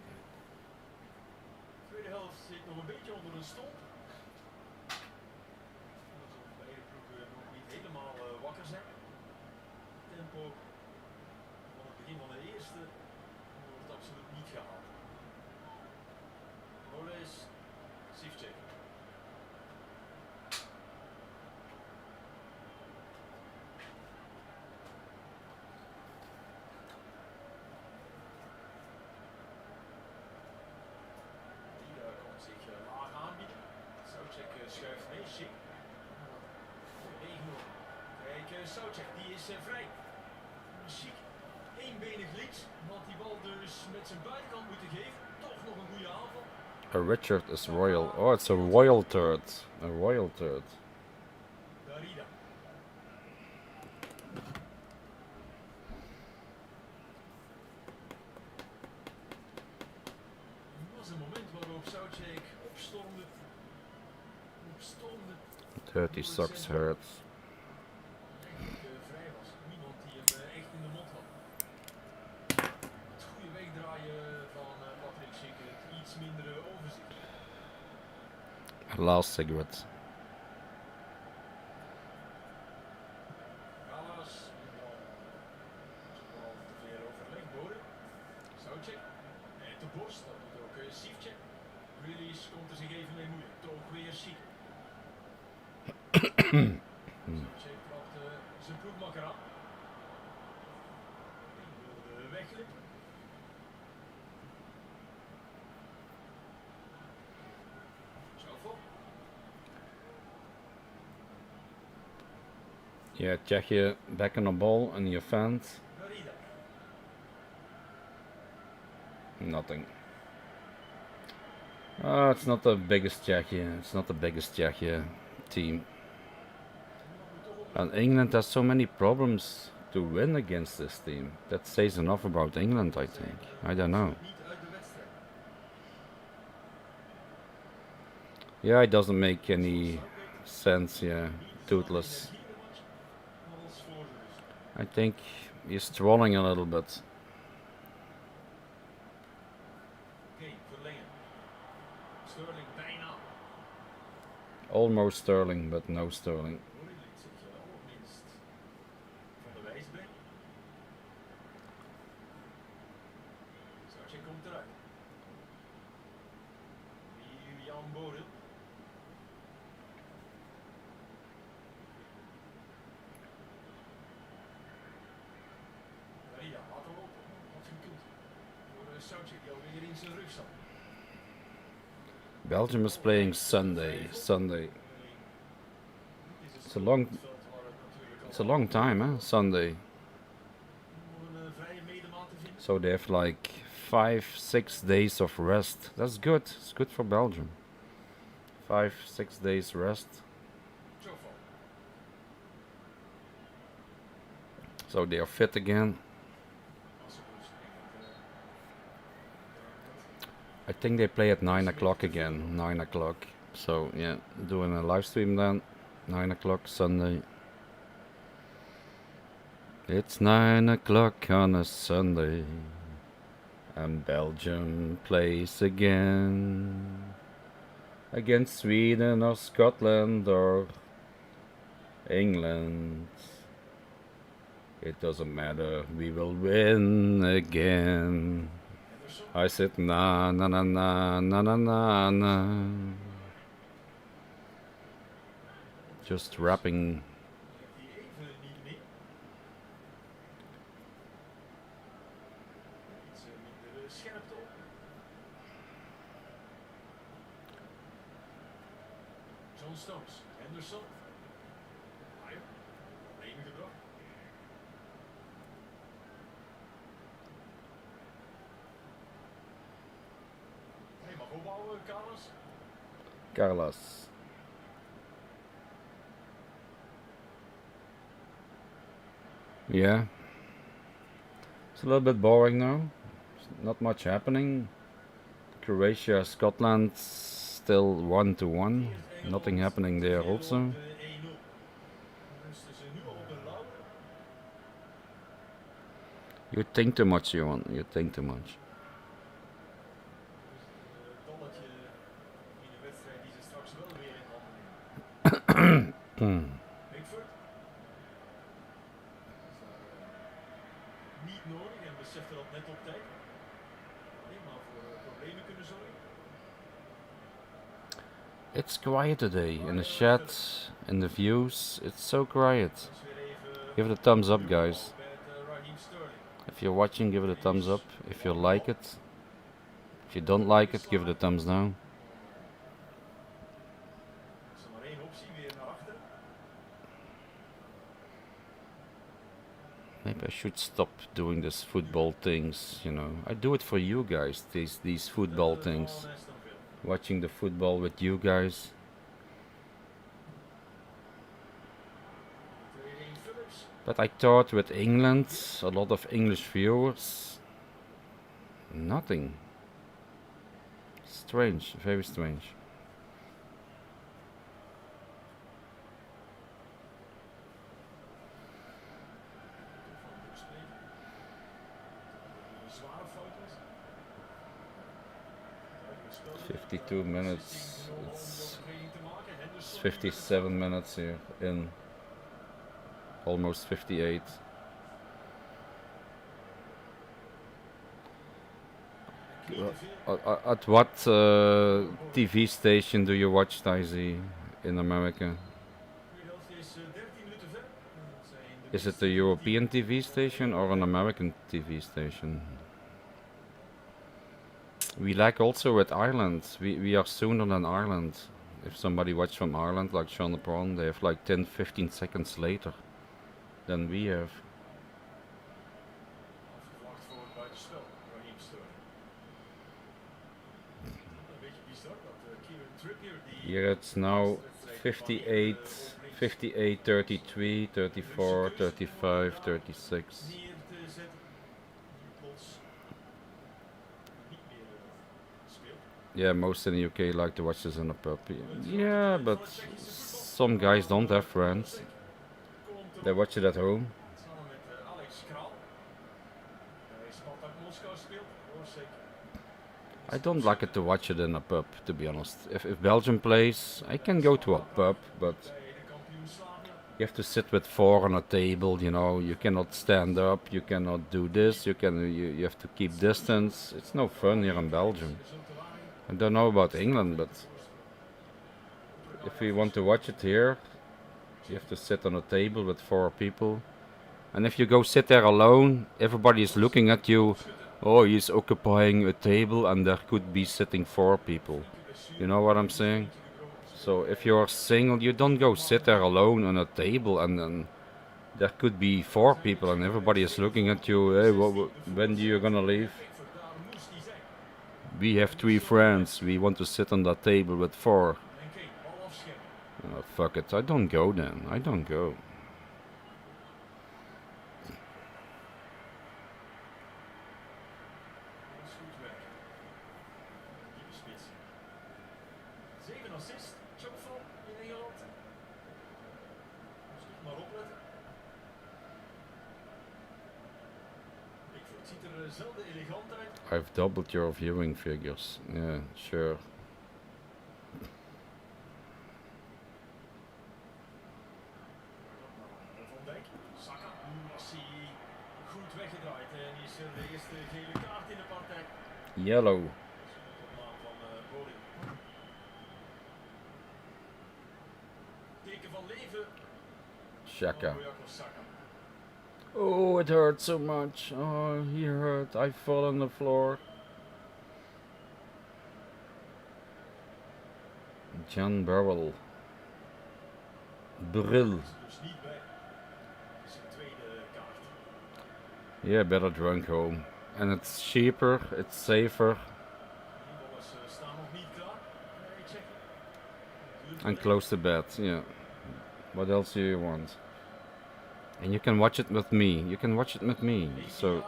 Soutjek, die is vrij. Chic, eenbenig links, had die bal dus met zijn buitenkant moeten geven. Toch nog een goede aanval. A Richard is royal. Oh, it's a royal third. A royal third. Darida. Er was een moment waarop Soutjek opstormde. 30 socks hurts. Last cigarette. Soutjek. De borst, dat doet ook Steff. Release komt er zich even mee moeien. Toch weer ziek. Soutjek trapt zijn ploegmakker aan. Die wilde wegglippen. Yeah, Czechia back on the ball in the offense. Nothing. It's not the biggest Czechia. It's not the biggest Czechia team. And England has so many problems to win against this team. That says enough about England, I think. I don't know. Yeah, it doesn't make any sense, yeah. Toothless. I think he's trolling a little bit. Almost Sterling, but no Sterling. Belgium is playing Sunday. It's a long time, huh? Sunday. So they have like 5-6 days of rest. That's good. It's good for Belgium. 5-6 days rest. So they are fit again. I think they play at 9 o'clock again. 9 o'clock. So yeah, doing a live stream then. 9 o'clock Sunday. It's 9 o'clock on a Sunday. And Belgium plays again. Against Sweden or Scotland or England. It doesn't matter, we will win again. I said na na na na na na na na. Just rapping. Carlos. Yeah. It's a little bit boring now. Not much happening. Croatia, Scotland still 1-1. Nothing happening there also. You think too much, Johan. You think too much. It's quiet today in the chat, in the views. It's so quiet. Give it a thumbs up, guys. If you're watching, give it a thumbs up. If you like it. If you don't like it, give it a thumbs down. Maybe I should stop doing this football things, you know. I do it for you guys, these football things. Watching the football with you guys. But I thought with England, a lot of English viewers, nothing. Strange, very strange. .52 minutes. It's 57 minutes here in. Almost 58. At what TV station do you watch TSECHIE in America? Is it a European TV station or an American TV station? We like also with Ireland. We are sooner than Ireland. If somebody watches from Ireland, like Sean Prawn, they have like 10-15 seconds later than we have. Here it's now 58, 58, 33, 34, 35, 36. Yeah, most in the UK like to watch this in a pub. Yeah, but some guys don't have friends. They watch it at home. I don't like it to watch it in a pub, to be honest. If Belgium plays, I can go to a pub, but you have to sit with four on a table, you know, you cannot stand up, you cannot do this, you have to keep distance. It's no fun here in Belgium. I don't know about England, but if you want to watch it here, you have to sit on a table with four people. And if you go sit there alone, everybody is looking at you. Oh, he's occupying a table and there could be sitting four people. You know what I'm saying? So if you're single, you don't go sit there alone on a table and then there could be four people and everybody is looking at you. Hey, when are you gonna leave? We have three friends. We want to sit on that table with four. Oh, fuck it. I don't go then. I don't go. I've doubled your viewing figures. Yeah, sure. Yellow. Shaka. Oh, it hurt so much. Oh, he hurt. I fall on the floor. John Burrell. Brill. Yeah, better drunk home. And it's cheaper, it's safer. And close to bed, yeah. What else do you want? And you can watch it with me. You can watch it with me. So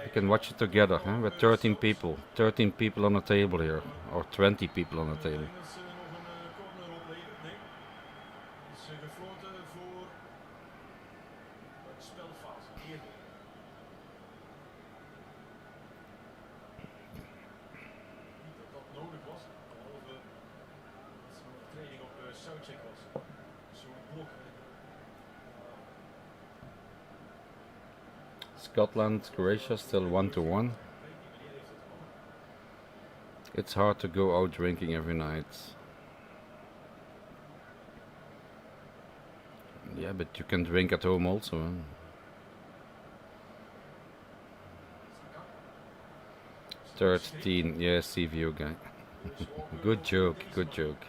you can watch it together, huh? With 13 people. 13 people on a table here. Or 20 people on a table. Scotland, Croatia still 1-1. It's hard to go out drinking every night. Yeah, but you can drink at home also. Huh? Third team, yeah, sea view guy. Good joke, good joke.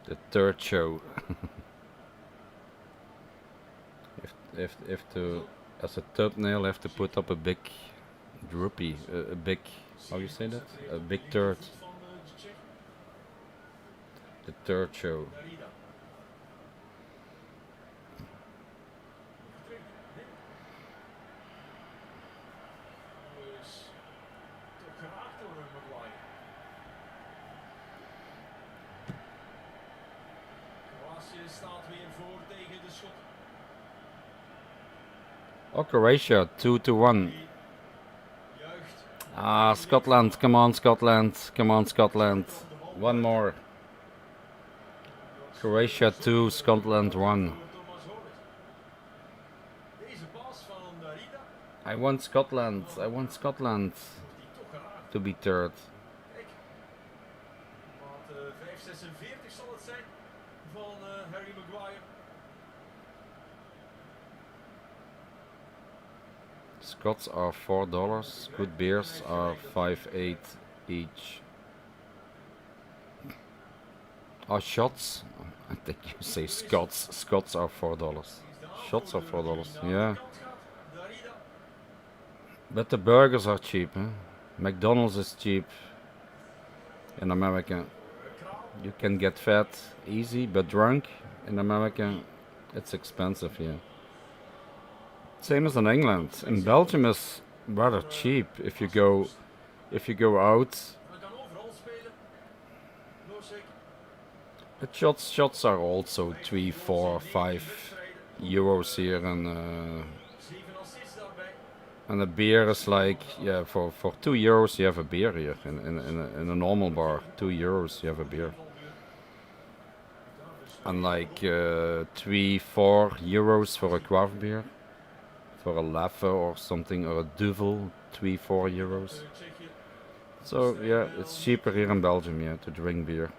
The third show. if to, as a thumbnail, have to put up a big droopy, a big, how you say that? A big third. The third show. Oh, Croatia, 2-1. Ah, Scotland, come on Scotland, come on Scotland. One more. Croatia 2, Scotland 1. I want Scotland to be third. Scots are $4. Good beers are 5.8 each. are shots. I think you say Scots. Scots are $4. Shots are $4. Yeah. But the burgers are cheap. Huh? McDonald's is cheap in America. You can get fat easy, but drunk in America, it's expensive here. Same as in England. In Belgium is rather cheap if you go out. But shots are also 3, 4, 5 euros here, and a beer is like, yeah, for 2 euros you have a beer here in a normal bar. 2 euros you have a beer. And like 3, 4 euros for a craft beer, for a Leffe or something, or a Duvel, 3, 4 euros. So yeah, it's cheaper here in Belgium, yeah, to drink beer.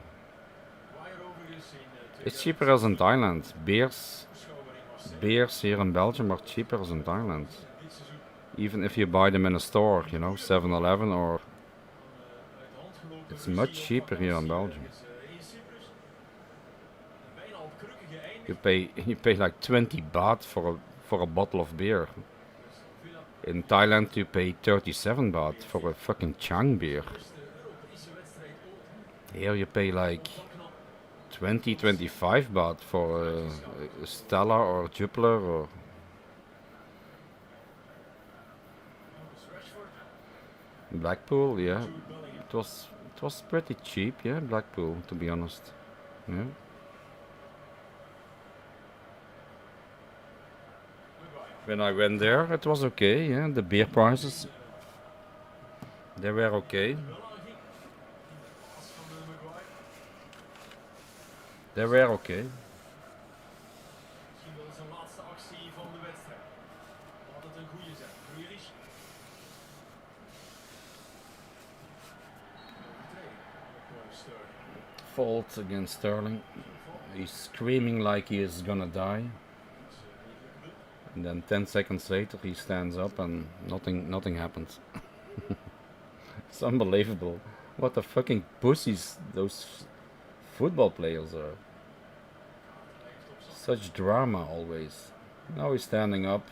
It's cheaper as in Thailand. Beers here in Belgium are cheaper as in Thailand. Even if you buy them in a store, you know, 7-Eleven, or it's much cheaper here in Belgium. You pay like 20 baht for a bottle of beer. In Thailand you pay 37 baht for a fucking Chang beer. Here you pay like 20-25 baht for a Stella or Jupiler or. Blackpool, yeah, it was pretty cheap, yeah, Blackpool, to be honest, yeah. When I went there, it was okay, yeah, the beer prices, they were okay. They were okay. Fault against Sterling. He's screaming like he is gonna die. And then 10 seconds later he stands up and nothing happens. It's unbelievable. What the fucking pussies those football players are. Such drama always. Now he's standing up.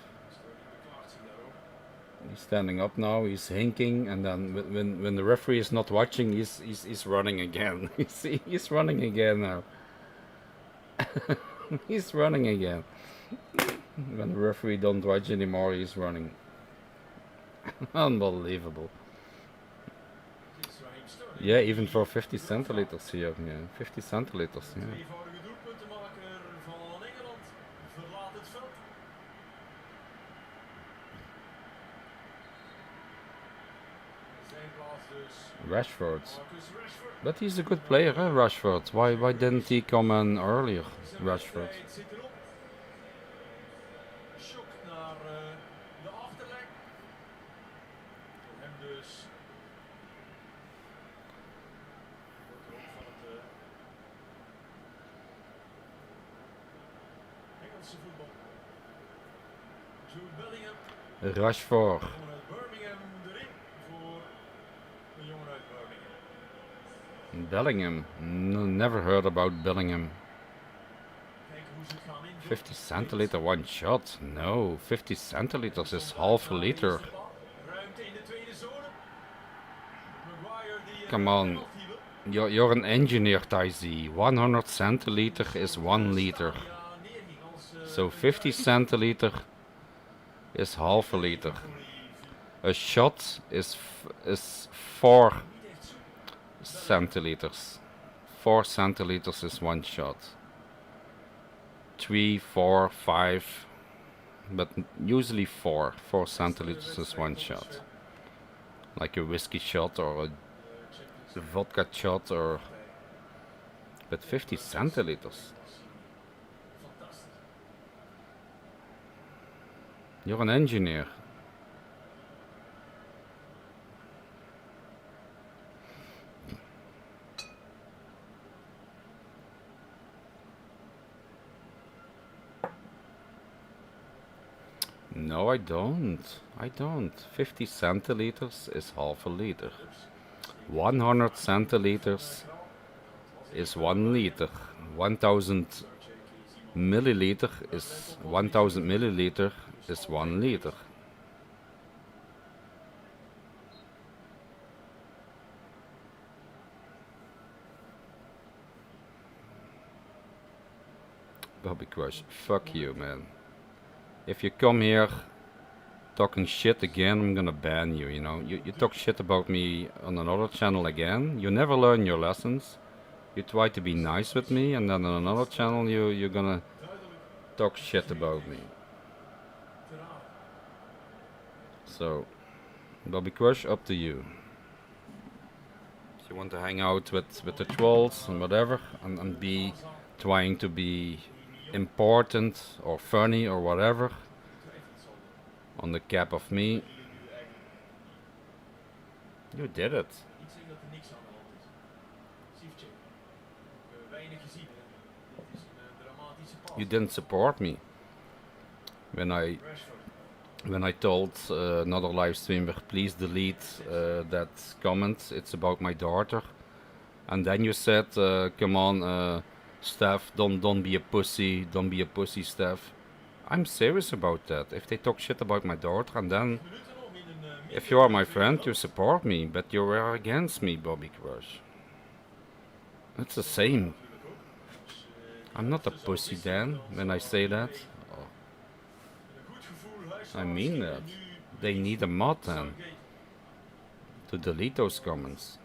He's standing up now, he's hinking, and then when the referee is not watching, he's running again. You see, he's running again now. He's running again. When the referee don't watch anymore, he's running. Unbelievable. Yeah, even for 50 centiliters here. Yeah, 50 centiliters. Yeah. Rashford. But he's a good player, huh, Rashford. Why didn't he come in earlier, Rashford? Rashford. Bellingham. No, never heard about Bellingham. 50 centiliter one shot? No, 50 centiliters is half a liter. Come on, you're an engineer, Taisi. 100 centiliter is 1 liter. So 50 centiliter is half a liter. A shot is 4 centiliters. 4 centiliters is 1 shot. 3, 4, 5, but usually 4 centiliters is 1 shot. Like a whiskey shot or a vodka shot, or. But 50 centiliters. You're an engineer. No, I don't. 50 centiliters is half a liter. 100 centiliters is 1 liter. 1000 milliliter is 1000 milliliter is 1 liter. Bobby Crush, fuck you, man. If you come here talking shit again, I'm gonna ban you, you know. You talk shit about me on another channel again, you never learn your lessons. You try to be nice with me, and then on another channel you're gonna talk shit about me. So, Bobby Crush, up to you. If you want to hang out with the trolls and whatever, and be trying to be important or funny or whatever on the cap of me, you did it. You didn't support me when I told another live streamer, please delete that comment, it's about my daughter, and then you said, come on, Steff, don't be a pussy, Steff. I'm serious about that. If they talk shit about my daughter, and then if you are my friend, you support me, but you were against me, Bobby Crush. It's the same. I'm not a pussy then, when I say that. Oh. I mean that. They need a mod then, to delete those comments.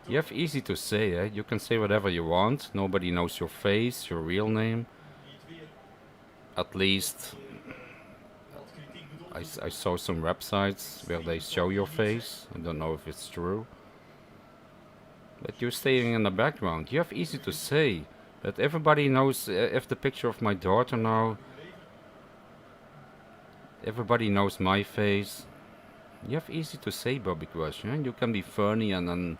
You have easy to say, eh? You can say whatever you want, nobody knows your face, your real name. At least I saw some websites where they show your face. I don't know if it's true. But you're staying in the background. You have easy to say, but everybody knows. If the picture of my daughter now, everybody knows my face. You have easy to say, Bobby Crush. Yeah? You can be funny and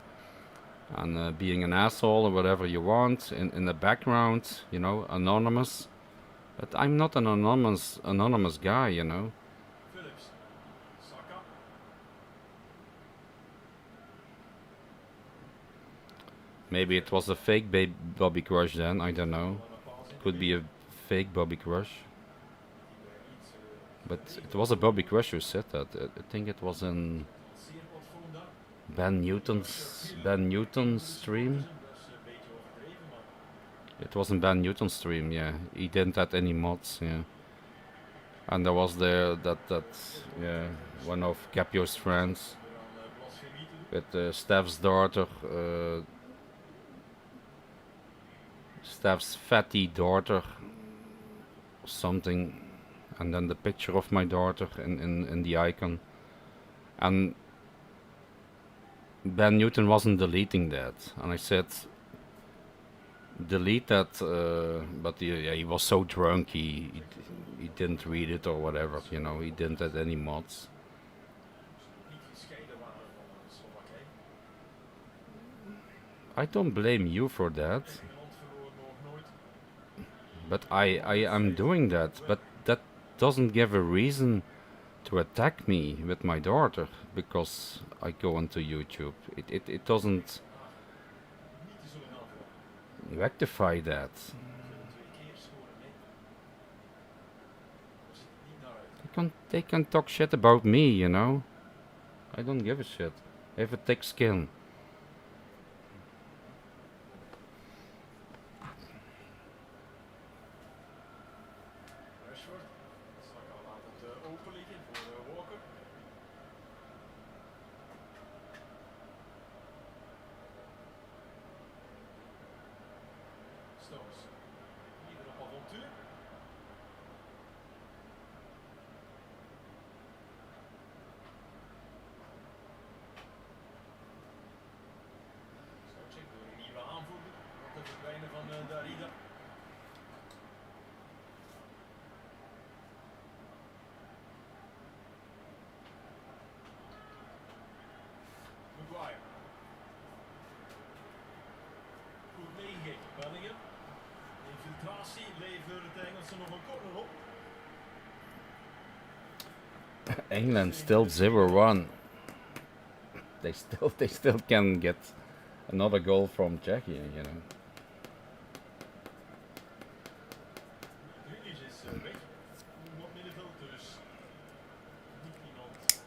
being an asshole or whatever you want in the background, you know, anonymous. But I'm not an anonymous guy, you know. Maybe it was a fake Bobby Crush then, I don't know. Could be a fake Bobby Crush. But it was a Bobby Crush who said that. I think it was in Ben Newton's stream. It wasn't Ben Newton's stream, yeah. He didn't add any mods, yeah. And there was that one of Capio's friends with Steff's daughter, Steff's fatty daughter, something, and then the picture of my daughter in the icon. And Ben Newton wasn't deleting that, and I said, delete that, but he was so drunk he didn't read it or whatever, you know, he didn't add any mods. I don't blame you for that, but I am doing that, but that doesn't give a reason to attack me with my daughter because I go onto YouTube. It doesn't rectify that. They can talk shit about me, you know. I don't give a shit. I have a thick skin. England still 0-1. they still can get another goal from Czechia, you know. Grealish is weg. Op middenveld dus niet iemand.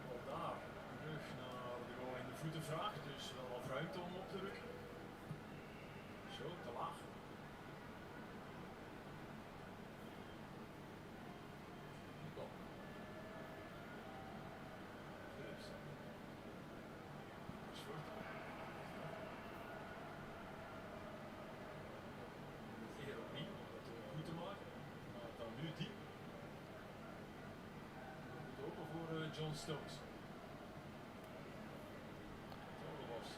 Al daar terug naar de goal in de voeten vraagt, dus wel wat ruimte om op te rukken. Zo, te laag. Bal. Hier opnieuw om dat goed te maken. Maar dan nu diep. Goed open voor John Stones. Zo, dat was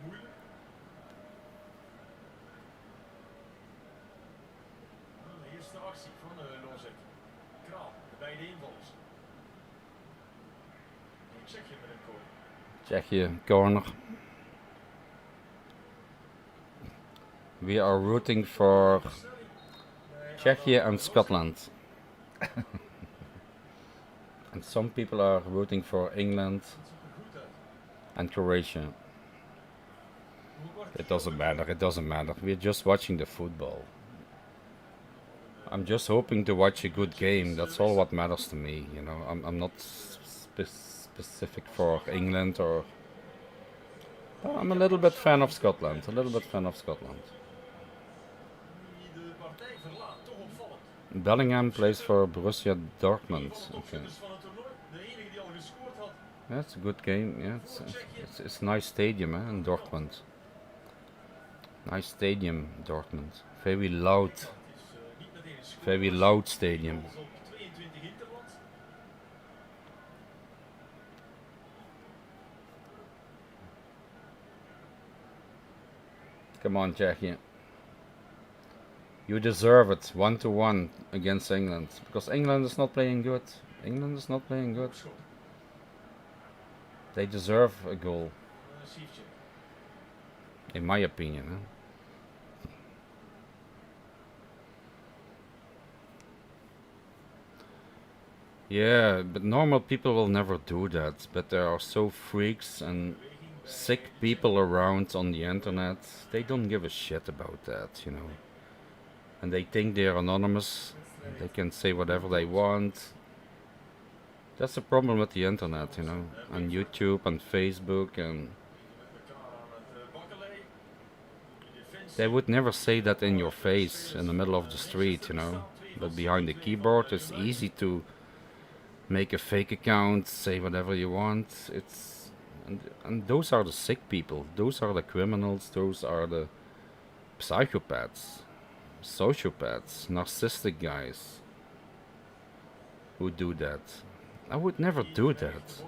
moeilijk. De eerste actie van Lozek. Kraal, de beide invallers. En Tsjechië met een goal. Czechia corner. We are rooting for Czechia and Scotland. And some people are rooting for England and Croatia. It doesn't matter, it doesn't matter. We're just watching the football. I'm just hoping to watch a good game. That's all what matters to me, you know. I'm not specific for England or... Well, I'm a little bit fan of Scotland, Bellingham plays for Borussia Dortmund. Okay. Yeah, it's a good game. Yeah, it's a nice stadium, in Dortmund. Nice stadium, Dortmund. Very loud stadium. Come on, Czechia. You deserve it. 1-1 against England. Because England is not playing good. They deserve a goal. In my opinion. Huh? Yeah, but normal people will never do that. But there are so freaks and sick people around on the internet. They don't give a shit about that, you know. And they think they're anonymous. They can say whatever they want. That's the problem with the internet, you know. And YouTube and Facebook, and they would never say that in your face in the middle of the street, you know. But behind the keyboard it's easy to make a fake account, say whatever you want. And those are the sick people. Those are the criminals. Those are the psychopaths, sociopaths, narcissistic guys who do that. I would never do that.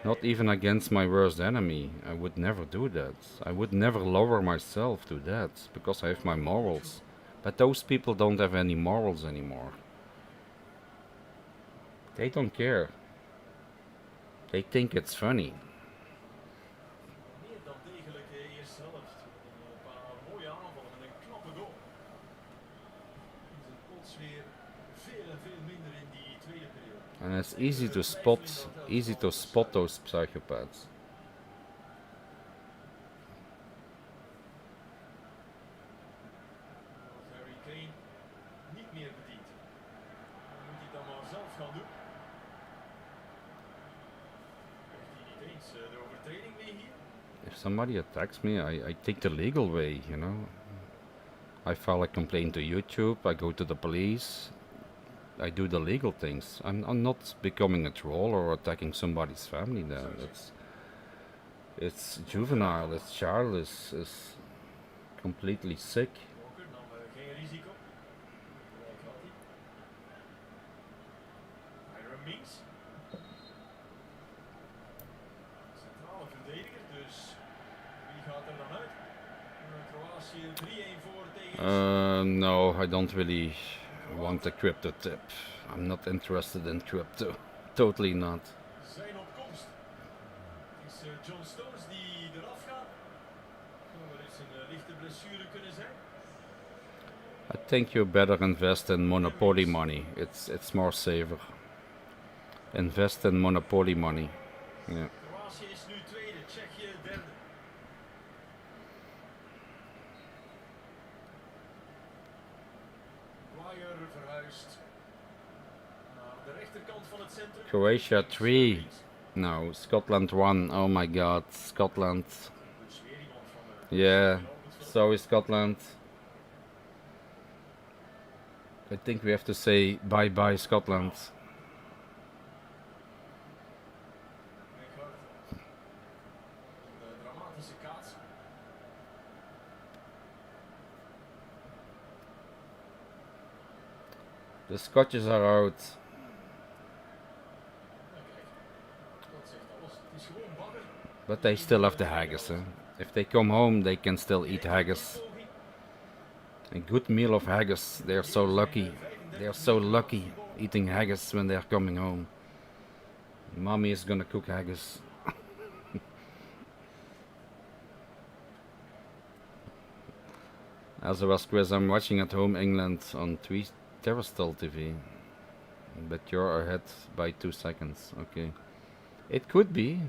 Not even against my worst enemy. I would never do that. I would never lower myself to that, because I have my morals. But those people don't have any morals anymore. They don't care. They think it's funny. And it's easy to spot those psychopaths. If somebody attacks me, I take the legal way, you know. I file a complaint to YouTube, I go to the police, I do the legal things. I'm not becoming a troll or attacking somebody's family then. It's juvenile, it's childish, it's completely sick. No, I don't really want a crypto tip. I'm not interested in crypto. Totally not. John Stones die eraf gaat. Er is een lichte blessure kunnen zijn. I think you better invest in Monopoly money. It's more safer. invest in monopoly money. Yeah. Kroatië is nu tweede, Tsjechië derde. Wire verhuist naar de rechterkant van het centrum. Croatia 3. No, Scotland 1. Oh my god, Scotland. Dus weer iemand van Yeah, sorry Scotland. I think we have to say bye-bye Scotland. Een dramatische kaats. The Scotches are out. Ja, kijk, dat zegt alles. Het is gewoon bagger. But they still have the haggis. If they come home, they can still eat haggis. A good meal of haggis. They are so lucky. They are so lucky eating haggis when they are coming home. Mommy is gonna cook haggis. As I was Chris, I'm watching at home England on terrestrial TV. But you're ahead by 2 seconds. Okay. It could be.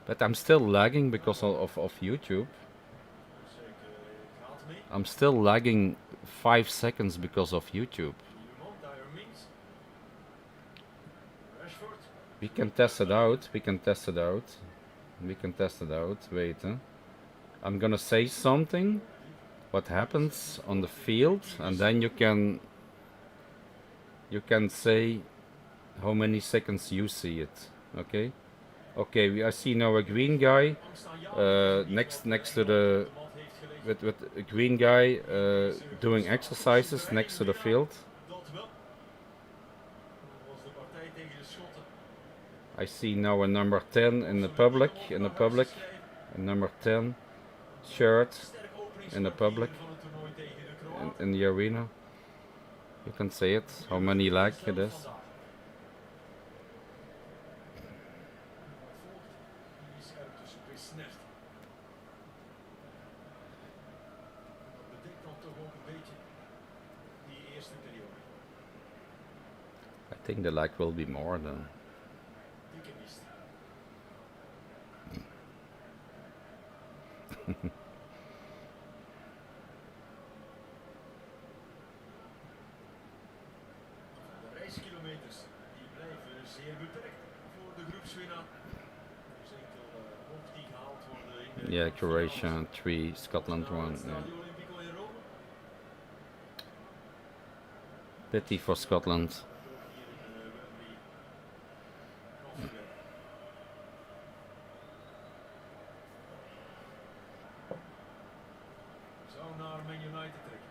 But I'm still lagging because of YouTube. I'm still lagging 5 seconds because of YouTube. We can test it out. We can test it out. We can test it out. Wait, I'm gonna say something. What happens on the field, and then you can say how many seconds you see it. Okay. Okay. I see now a green guy next to the with a green guy doing exercises next to the field. I see now a number 10 in the public, a number 10 shirt in the public, in the arena. You can say it, how many lag it is. I think the lag will be more than. De reiskilometers die blijven zeer beperkt voor de groepswinnaar. Er is enkel hoop die gehaald worden in de Yeah, Croatia 3, Scotland 1. Yeah. Stadio Olimpico in Rome. Pity for Scotland. Zou naar Man United trekken.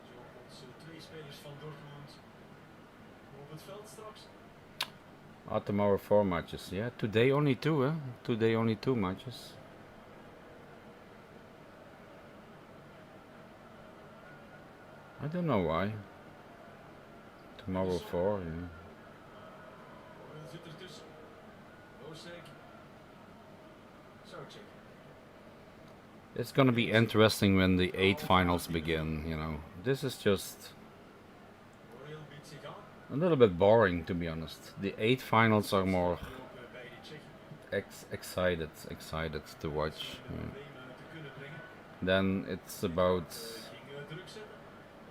Zo onze twee spelers van Dortmund op het veld straks. Tomorrow 4 matches. Yeah, today only 2, huh? Today only 2 matches. I don't know why. Tomorrow 4, yeah. Zit er tussen. Bozek. Soucek. It's gonna be interesting when the 8 finals begin, you know. This is just Boreel biedt zich aan. a little bit boring, to be honest. The 8 finals are more Ook bij de Tsjechen excited to watch. Yeah. problemen te kunnen brengen. Then it's about Ging druk zetten.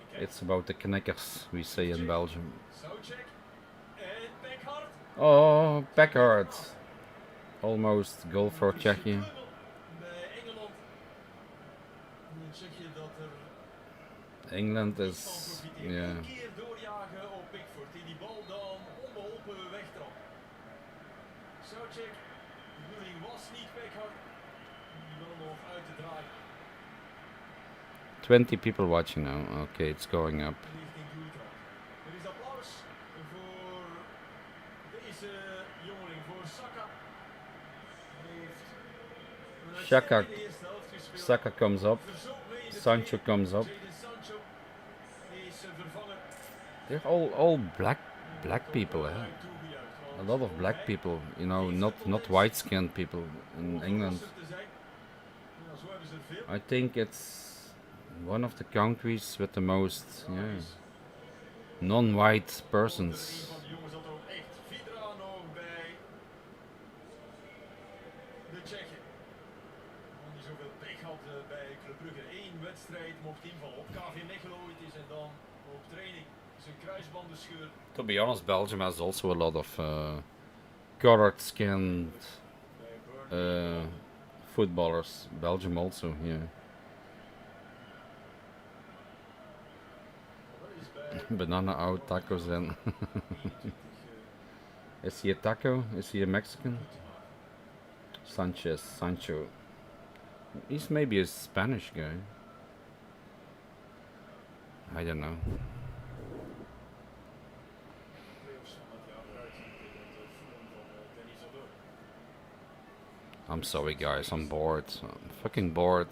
En kijk, it's about the knackers, we say in Belgium. Soucek. En Beckhard. Oh, Packard. Almost goal for Czechia. Bij Engeland. Nu zeg je dat er England van is, profiteert. yeah. Een keer doorjagen op Pickford die die bal dan onbeholpen wegtrapt. Soucek, de bedoeling was niet Beckhard. Die wil nog uit te draaien. 20 people watching now. Okay, it's going up. Richting doeltrap. Er is applaus voor deze jongeling, voor Saka. Hij heeft een Xhaka. uitstekende eerste helft gespeeld. Saka comes up. Verzot mee in de Sancho tweede. comes up. Jadon Sancho is vervangen. They're all black people, eh? A lot of black people, you know, not white-skinned people in England. I think it's one of the countries with the most, yeah, non-white Een persons. van de jongens dat ook echt Vidra nog bij de Tsjechen. Want die zoveel pech had bij Club Brugge. 1 wedstrijd mocht invallen. Op KV Mechelen ooit is en dan op training zijn kruisbanden scheurt. To be honest, Belgium has also a lot of colored-skinned footballers. Belgium also, yeah. Banana out, tacos in. Is he a taco? Is he a Mexican? Sancho. He's maybe a Spanish guy. I don't know. I'm sorry guys, I'm bored. I'm fucking bored.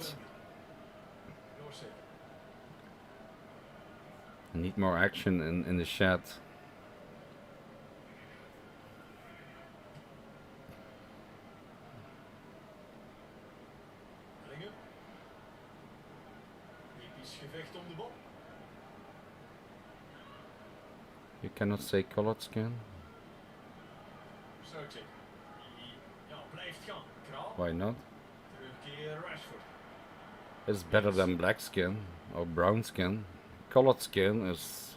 I need more action in the chat. You cannot say colored skin? Why not? It's better than black skin or brown skin. Colored skin is...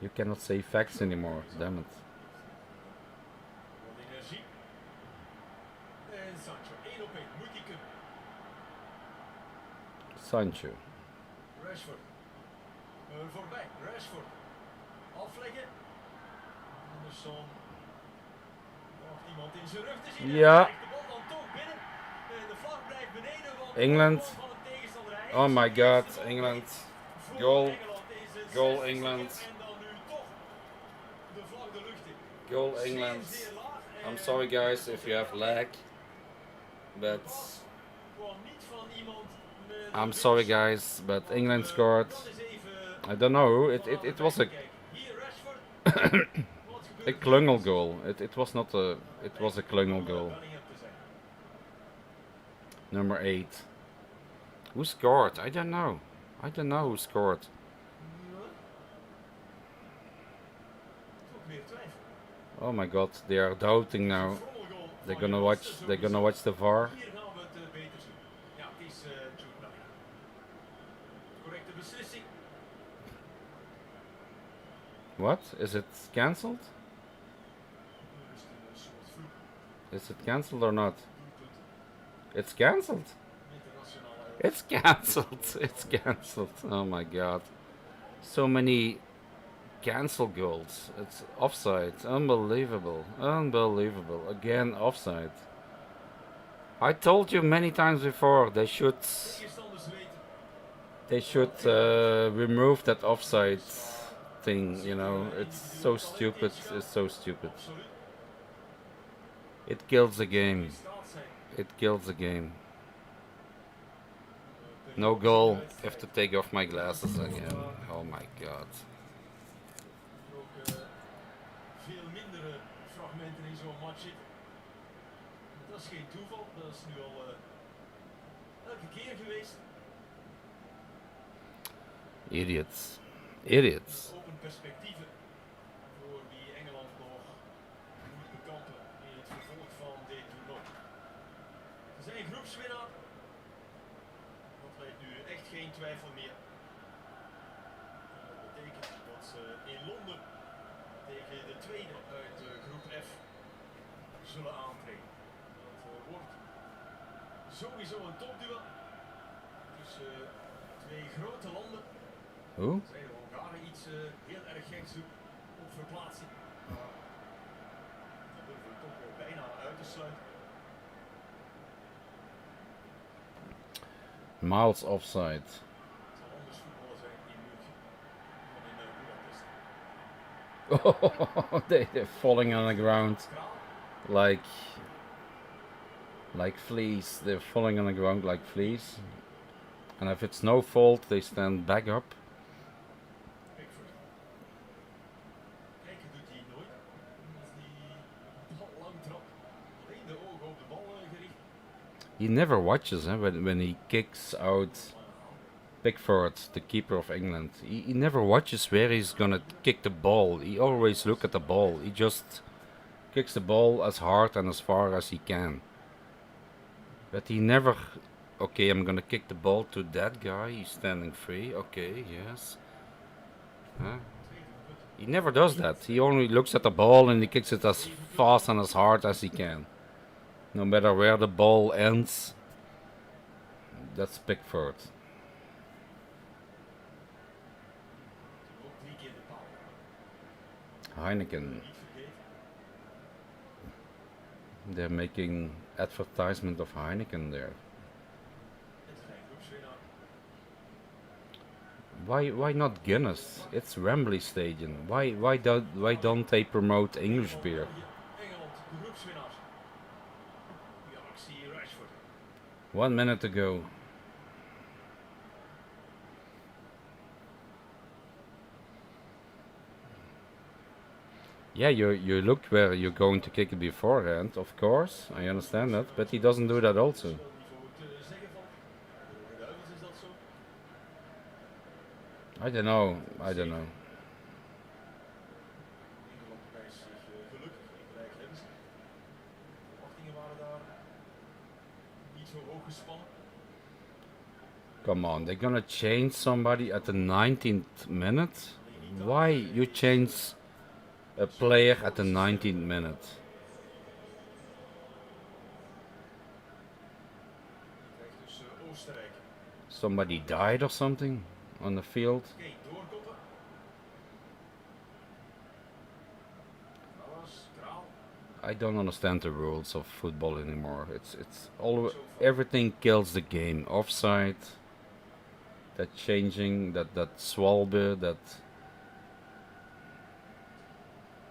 You cannot say facts anymore, damn it. Sancho. Rashford. Voorbij. Rashford. Afleggen. Anderson. Nog iemand in zijn rug te zien. Ja. De bal dan toch binnen. De vlag blijft beneden. England. Oh my god, England. Goal. Goal England. Goal England. I'm sorry guys if you have lag. But... I'm sorry guys, but England scored. I don't know, it was a klungel goal. It was not a, it was a klungel goal. Number 8. Who scored? I don't know. I don't know who scored. Oh my god, they are doubting now. They're gonna watch the VAR. What? Is it cancelled? Is it cancelled or not? It's cancelled. It's cancelled. It's cancelled. Oh my god. So many cancel goals. It's offside. Unbelievable. Unbelievable. Again offside. I told you many times before they should remove that offside thing, you know. It's so stupid. It's so stupid. It kills the game. It kills the game. No goal. I have to take off my glasses again. Oh my god. Veel mindere fragmenten in zo'n match zitten. Dat is geen toeval. Dat is nu al elke keer geweest. Idiots. Idiots. Open perspectieven voor wie Engeland nog moet bekampen in het vervolg van dit toernooi. Ze zijn groepswinnaar. Dat leidt nu echt geen twijfel meer. Dat betekent dat ze in Londen tegen de tweede uit groep F zullen aantreden. Dat wordt sowieso een topduel tussen twee grote landen. Hoe? Zijn de Hongaren iets heel erg geks doen op verplaatsing. Dat durven we toch wel bijna uit te sluiten. Miles offside. Het zal anders voetballen zijn in München dan in Budapest. Oh, they're falling on the ground like fleas. They're falling on the ground like fleas. And if it's no fault, they stand back up. Kijken doet hij nooit. Als die bal lang trapt. Alleen de ogen op de bal gericht. He never watches when he kicks out Pickford, the keeper of England, he never watches where he's gonna kick the ball. He always look at the ball. He just kicks the ball as hard and as far as he can. But he never, okay, I'm gonna kick the ball to that guy. He's standing free. Okay, yes. Huh? He never does that. He only looks at the ball and he kicks it as fast and as hard as he can. No matter where the ball ends. That's Pickford. Heineken. They're making advertisement of Heineken there. Why not Guinness? It's Wembley Stadium. Why don't they promote English beer? 1 minute to go. Yeah, you look where you're going to kick it beforehand, of course. I understand that, but he doesn't do that also. I don't know. Come on, they're gonna change somebody at the 19th minute? Why you change a player at the 19th minute? Somebody died or something on the field? I don't understand the rules of football anymore. It's all, everything kills the game. Offside, that changing, that swalbe, that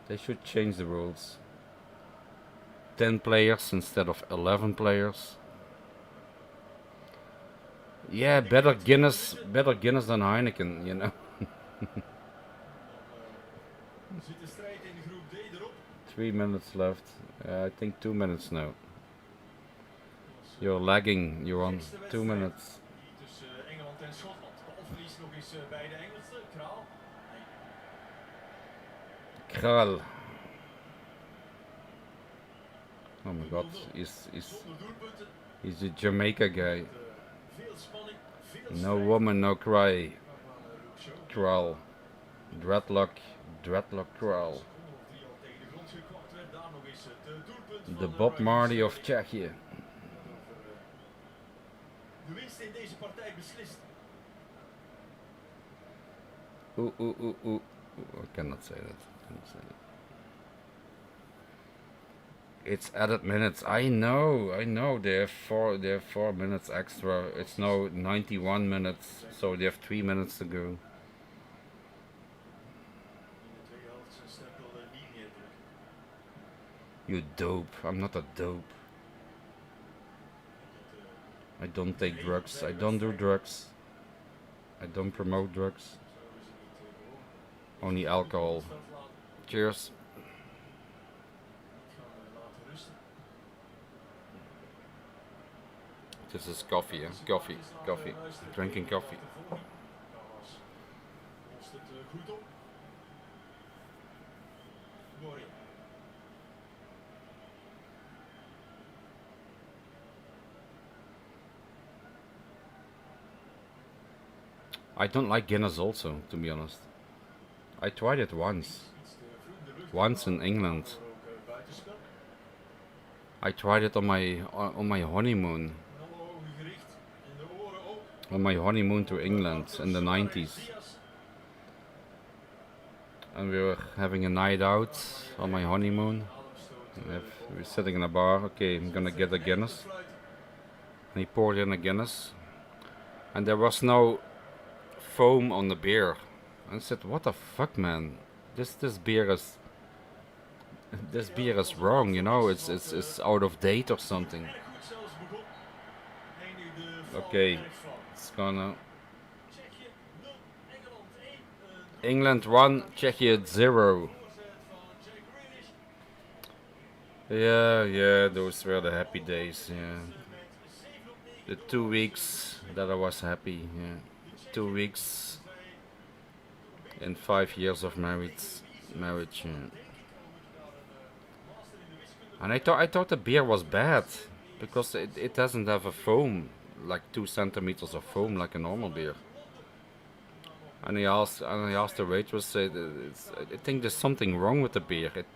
they should change the rules. 10 players instead of 11 players. Yeah, better Guinness than Heineken, you know. 3 minutes left. I think 2 minutes now. You're lagging. You're on 2 minutes. Kral. Oh my God, he's a Jamaica guy. No woman, no cry. Kral. Dreadlock Kral. The Bob Marley of Czechia. Ooh. I cannot say that. It's added minutes. I know. They have 4 minutes extra. It's now 91 minutes, so they have 3 minutes to go. You dope. I'm not a dope. I don't take drugs. I don't do drugs. I don't promote drugs. Only alcohol. Cheers. This is coffee, eh? Coffee. Drinking coffee. I don't like Guinness also, to be honest. I tried it once in England. I tried it on my honeymoon. On my honeymoon to England in the 90s. And we were having a night out on my honeymoon. We were sitting in a bar. Okay, I'm gonna get a Guinness. And he poured in a Guinness. And there was no foam on the beer. And I said, what the fuck, man? This beer is wrong, you know. It's out of date or something. Okay, it's gonna. England 1, Czechia 0. Yeah, those were the happy days. Yeah, the 2 weeks that I was happy. Yeah, 2 weeks in 5 years of marriage. And I thought the beer was bad because it doesn't have a foam, like 2 centimeters of foam like a normal beer. And I asked the waitress, I think there's something wrong with the beer. It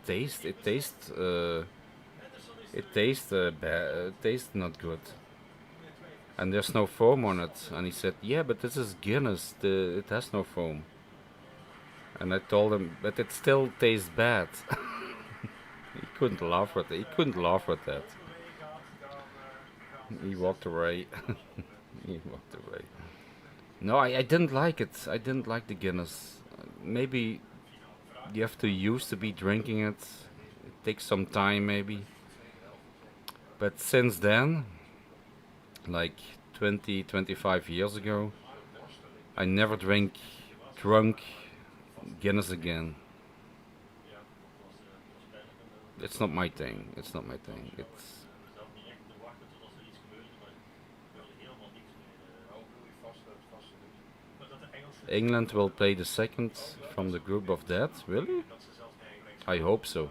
tastes not good. And there's no foam on it. And he said, yeah, but this is Guinness. It has no foam. And I told him, but it still tastes bad. He couldn't laugh at that. He walked away. No, I didn't like it. I didn't like the Guinness. Maybe you have to used to be drinking it. It takes some time maybe. But since then, like 25 years ago, I never drunk Guinness again. It's not my thing. It's England will play the second from the group of that. Really? I hope so.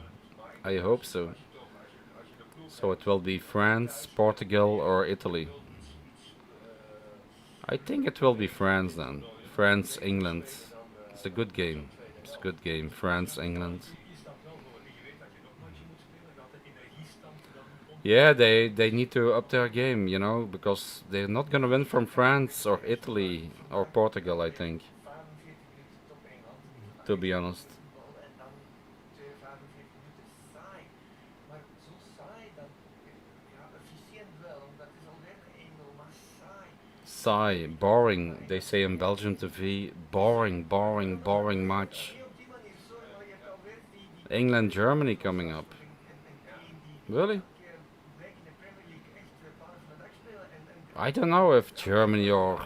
So it will be France, Portugal or Italy. I think it will be France then. France, England. It's a good game. France, England. Yeah, they need to up their game, you know, because they're not gonna win from France or Italy or Portugal, I think. To be honest. Saai, boring. They say in Belgium TV, boring match. England, Germany coming up. Really? I don't know if Germany or...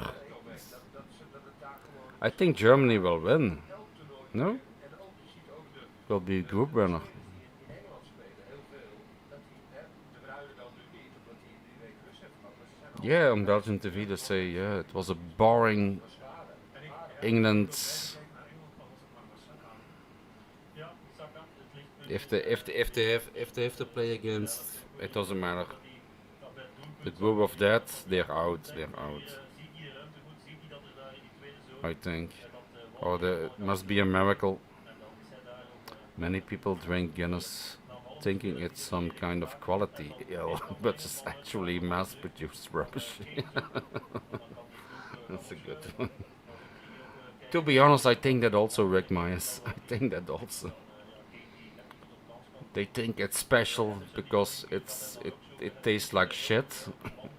I think Germany will win. No? Will be group winner. Yeah, on Belgian TV they say, yeah, it was a boring England. If they have to play against, it doesn't matter. The group of that, they're out. I think. Or there must be a miracle. Many people drink Guinness thinking it's some kind of quality ale, but it's actually mass-produced rubbish. That's a good one. To be honest, I think that also, Rick Myers. I think that also. They think it's special because it tastes like shit.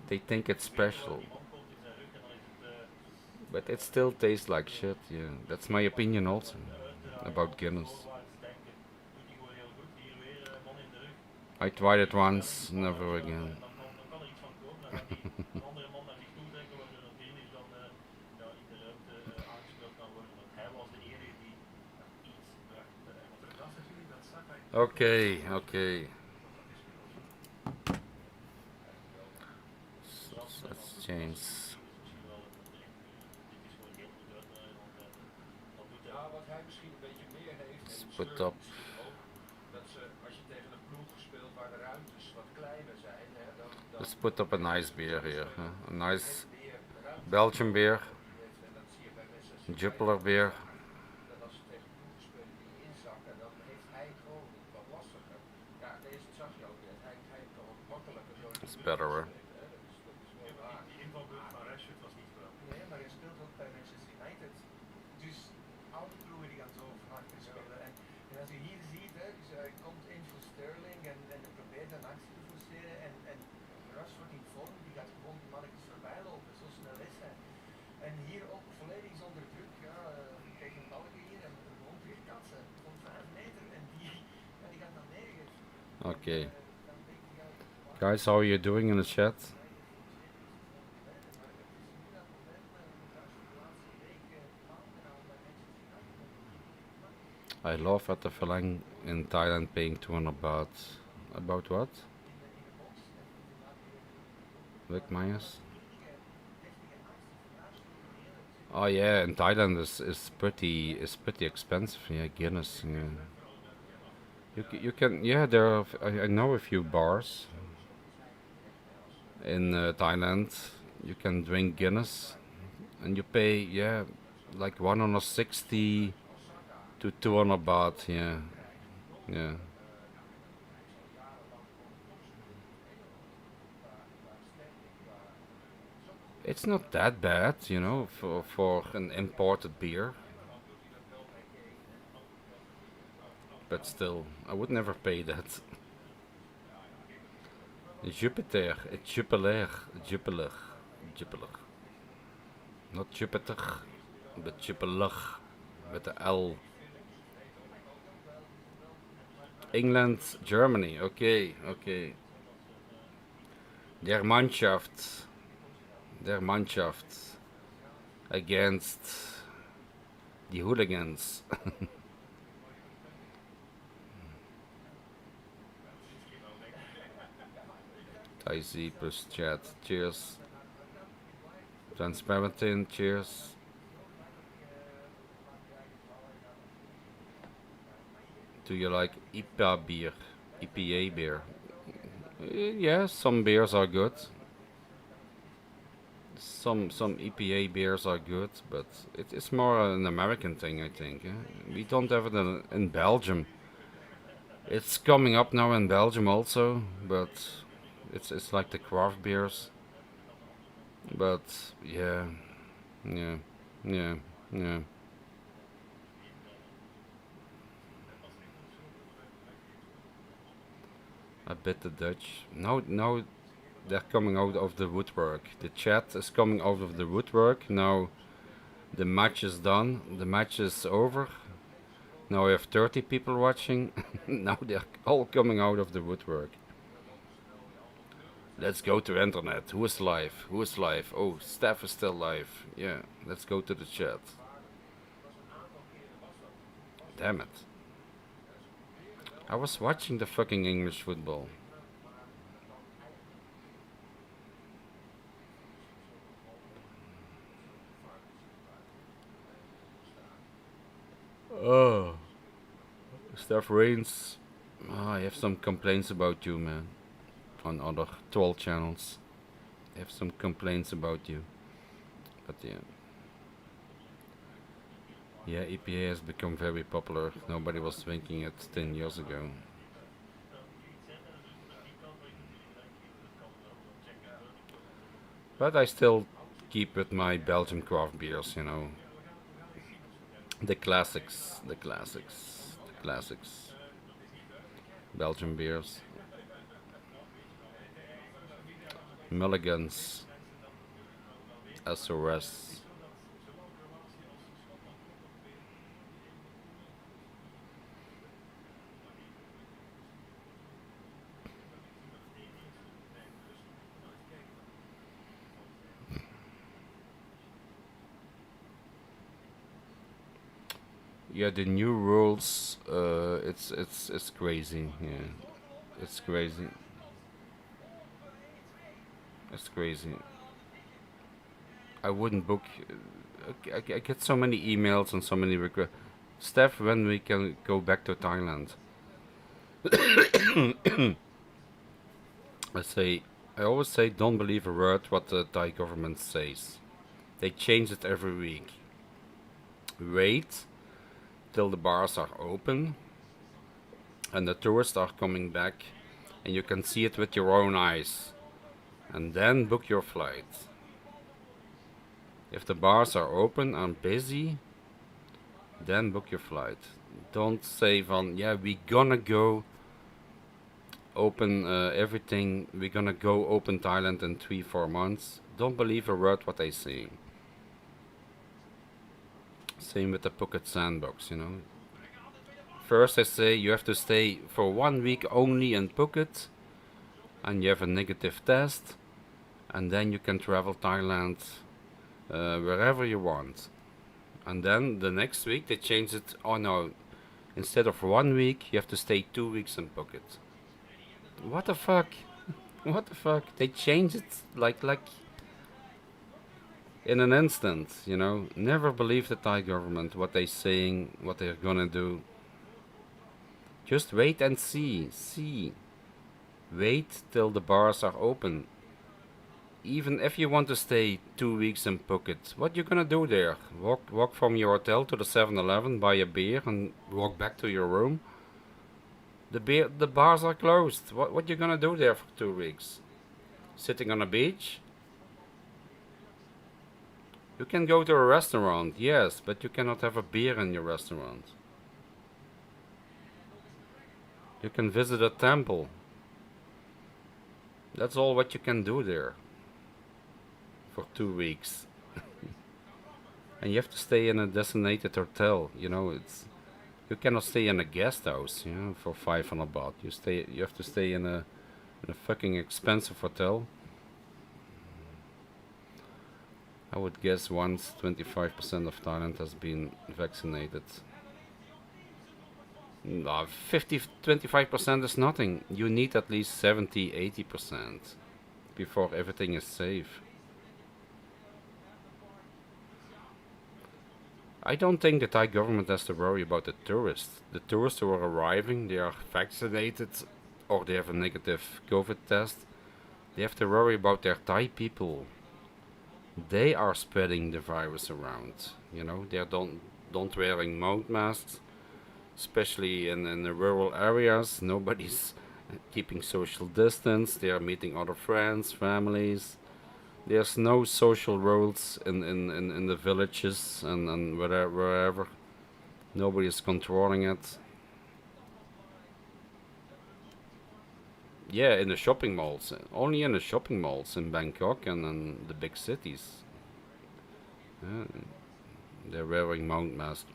They think it's special. But it still tastes like shit, yeah. That's my opinion also about Guinness. I tried it once, never again. Okay. So let's change. Let's put up. Let's put up a nice beer here. Huh? A nice Belgian beer. Jupiler beer. It's better, huh? Okay. Guys, how are you doing in the chat? I love at the Phalang in Thailand paying 200 baht. About what? Rick Myers? Oh yeah, and Thailand is pretty expensive. Yeah, Guinness. Yeah, you can yeah there are I know a few bars in Thailand. You can drink Guinness and you pay yeah like 160 to 200 baht. Yeah, yeah. It's not that bad, you know, for an imported beer. But still, I would never pay that. Jupiter, Jupiler, Jupiler, Jupiler. Not Jupiter, but Jupiler with the L. England, Germany. Okay, okay. Der Mannschaft, der Mannschaft against the hooligans. IC plus chat. Cheers. Transparentin, cheers. Do you like IPA beer? IPA beer? Yeah, some beers are good. Some EPA beers are good, but it's more an American thing, I think. Yeah? We don't have it in Belgium. It's coming up now in Belgium also, but it's like the craft beers. But yeah, yeah, yeah, yeah. I bet the Dutch. Now they're coming out of the woodwork. The chat is coming out of the woodwork. Now the match is done. The match is over. Now we have 30 people watching. Now they're all coming out of the woodwork. Let's go to internet. Who is live? Who is live? Oh, Steff is still live. Yeah, let's go to the chat. Damn it. I was watching the fucking English football. Oh, Steff Reigns. Oh, I have some complaints about you, man. On other troll channels. I have some complaints about you. But yeah. Yeah, EPA has become very popular. Nobody was drinking it 10 years ago. But I still keep with my Belgian craft beers, you know. The classics, the classics, the classics. Belgian beers. Mulligans. SOS. Yeah, the new rules. It's crazy. Yeah, it's crazy. It's crazy. I wouldn't book. I get so many emails and so many requests. Steff, when we can go back to Thailand? I always say, don't believe a word what the Thai government says. They change it every week. Wait till the bars are open and the tourists are coming back and you can see it with your own eyes. And then book your flight. If the bars are open and busy, then book your flight. Don't say van, yeah, we gonna go open everything, we're gonna go open Thailand in 3-4 months. Don't believe a word what they say. Same with the Phuket sandbox, you know. First I say you have to stay for 1 week only in Phuket and you have a negative test, and then you can travel Thailand wherever you want. And then the next week they change it. Oh no, instead of 1 week you have to stay 2 weeks in Phuket. What the fuck? What the fuck? They changed it like in an instant, you know. Never believe the Thai government, what they're saying, what they're gonna do. Just wait and see. Wait till the bars are open. Even if you want to stay 2 weeks in Phuket, what you gonna do there? Walk from your hotel to the 7-Eleven, buy a beer, and walk back to your room? The bars are closed. What you gonna do there for 2 weeks? Sitting on a beach? You can go to a restaurant, yes, but you cannot have a beer in your restaurant. You can visit a temple. That's all what you can do there for 2 weeks. And you have to stay in a designated hotel, you know. You cannot stay in a guest house, you know, for 500 baht. You have to stay in a fucking expensive hotel. I would guess once 25% of Thailand has been vaccinated. No, 25% is nothing. You need at least 70-80% before everything is safe. I don't think the Thai government has to worry about the tourists. The tourists who are arriving, they are vaccinated or they have a negative COVID test. They have to worry about their Thai people. They are spreading the virus around. You know, they don't wearing mouth masks, especially in the rural areas. Nobody's keeping social distance. They are meeting other friends, families. There's no social rules in the villages and wherever. Nobody is controlling it. Yeah, in the shopping malls. Only in the shopping malls in Bangkok and in the big cities. They're wearing mouth masks.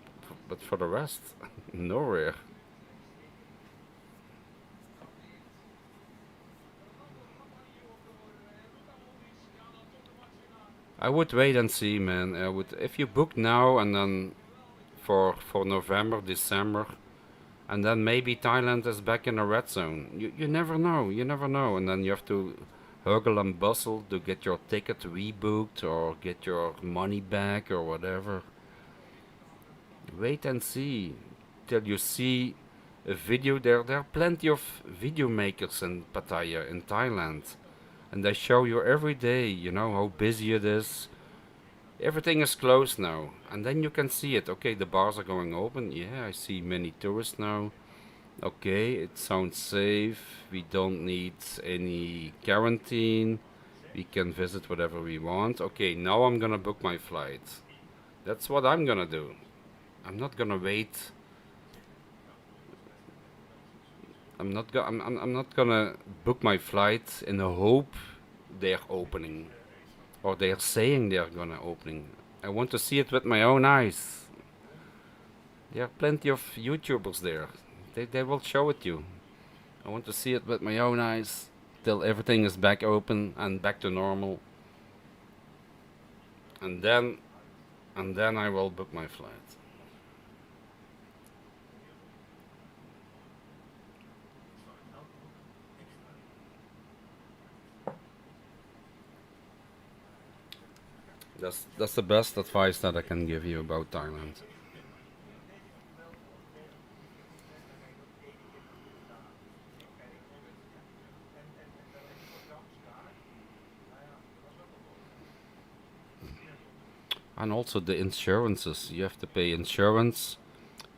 But for the rest, nowhere. I would wait and see, man. If you book now and then for November, December, and then maybe Thailand is back in a red zone. You never know. You never know. And then you have to hurgle and bustle to get your ticket rebooked or get your money back or whatever. Wait and see till you see a video. There are plenty of video makers in Pattaya in Thailand, and they show you every day, you know, how busy it is. Everything is closed now, and then you can see it. Okay, the bars are going open. Yeah, I see many tourists now. Okay, it sounds safe. We don't need any quarantine. We can visit whatever we want. Okay, now I'm gonna book my flight. That's what I'm gonna do. I'm not gonna wait. I'm not gonna book my flight in the hope they're opening. Or they're saying they're gonna opening. I want to see it with my own eyes. There are plenty of YouTubers there. They will show it you. I want to see it with my own eyes till everything is back open and back to normal. And then I will book my flight. That's the best advice that I can give you about Thailand. And also the insurances. You have to pay insurance.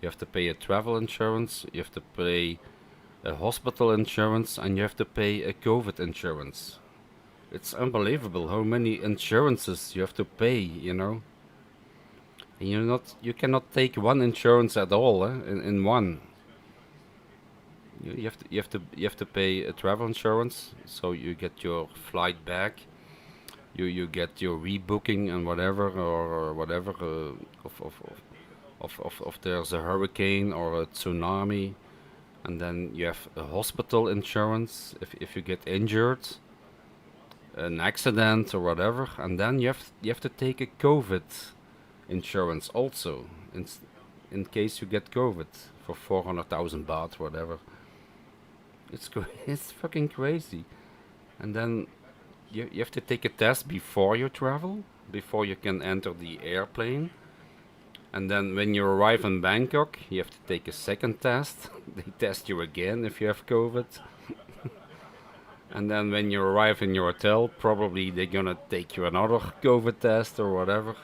You have to pay a travel insurance. You have to pay a hospital insurance, and you have to pay a COVID insurance. It's unbelievable how many insurances you have to pay, you know. And you cannot take one insurance at all, in one. You have to pay a travel insurance, so you get your flight back. You get your rebooking and whatever or whatever of there's a hurricane or a tsunami, and then you have a hospital insurance if you get injured, an accident or whatever, and then you have to take a COVID insurance also in case you get COVID for 400,000 baht, whatever. It's fucking crazy. And then you have to take a test before you travel, before you can enter the airplane. And then when you arrive in Bangkok, you have to take a second test. They test you again if you have COVID. And then when you arrive in your hotel, probably they're gonna take you another COVID test or whatever.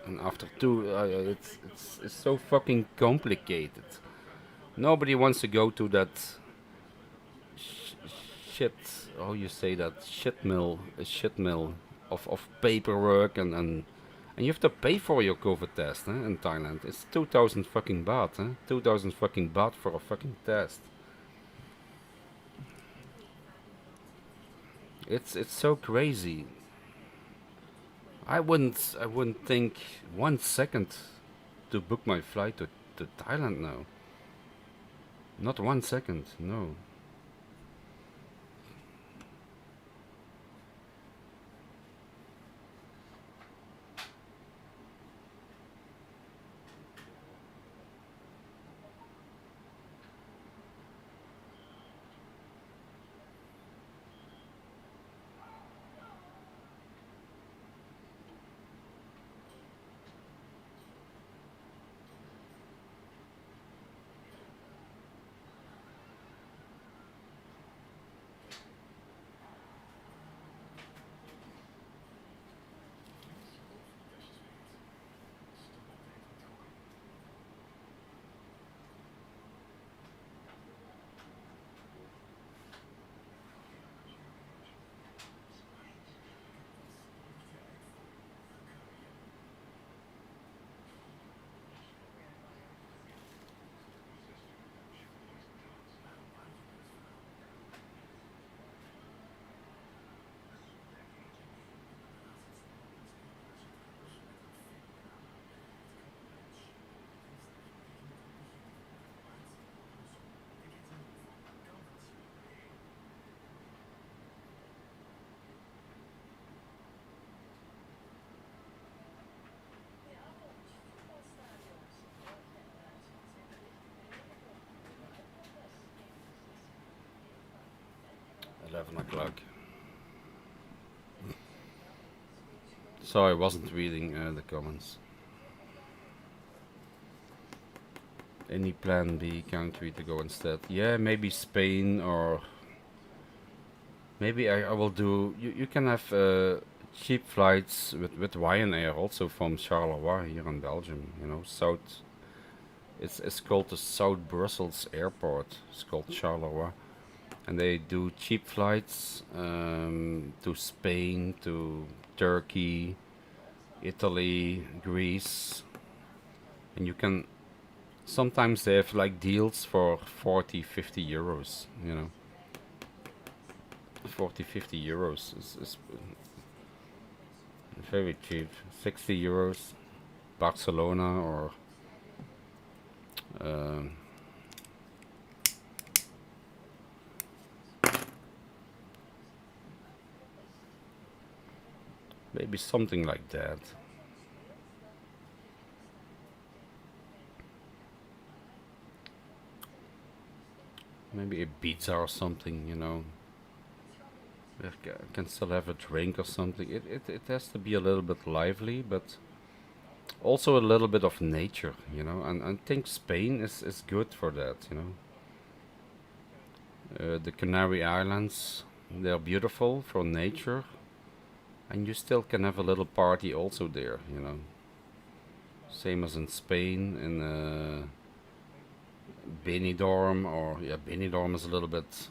And after two, it's so fucking complicated. Nobody wants to go to that sh- shit. How you say that? Shit mill of paperwork and you have to pay for your COVID test in Thailand. It's 2,000 fucking baht. 2,000 fucking baht for a fucking test. It's so crazy. I wouldn't think 1 second to book my flight to Thailand now. Not 1 second, no. 11 o'clock. So I wasn't reading the comments. Any plan B country to go instead? Yeah, maybe Spain, or maybe I will do. You can have cheap flights with Ryanair also from Charleroi here in Belgium. You know, South. It's called the South Brussels Airport. It's called Charleroi, and they do cheap flights to Spain, to Turkey, Italy, Greece, and you can. Sometimes they have like deals for 40-50 euros, you know. 40-50 euros is very cheap. 60 euros, Barcelona, or maybe something like that. Maybe a pizza or something, you know. We can still have a drink or something. It has to be a little bit lively, but also a little bit of nature, you know. And I think Spain is good for that, you know. The Canary Islands, they're beautiful for nature, and you still can have a little party also there, you know. Same as in Spain, in Benidorm, or yeah, Benidorm is a little bit,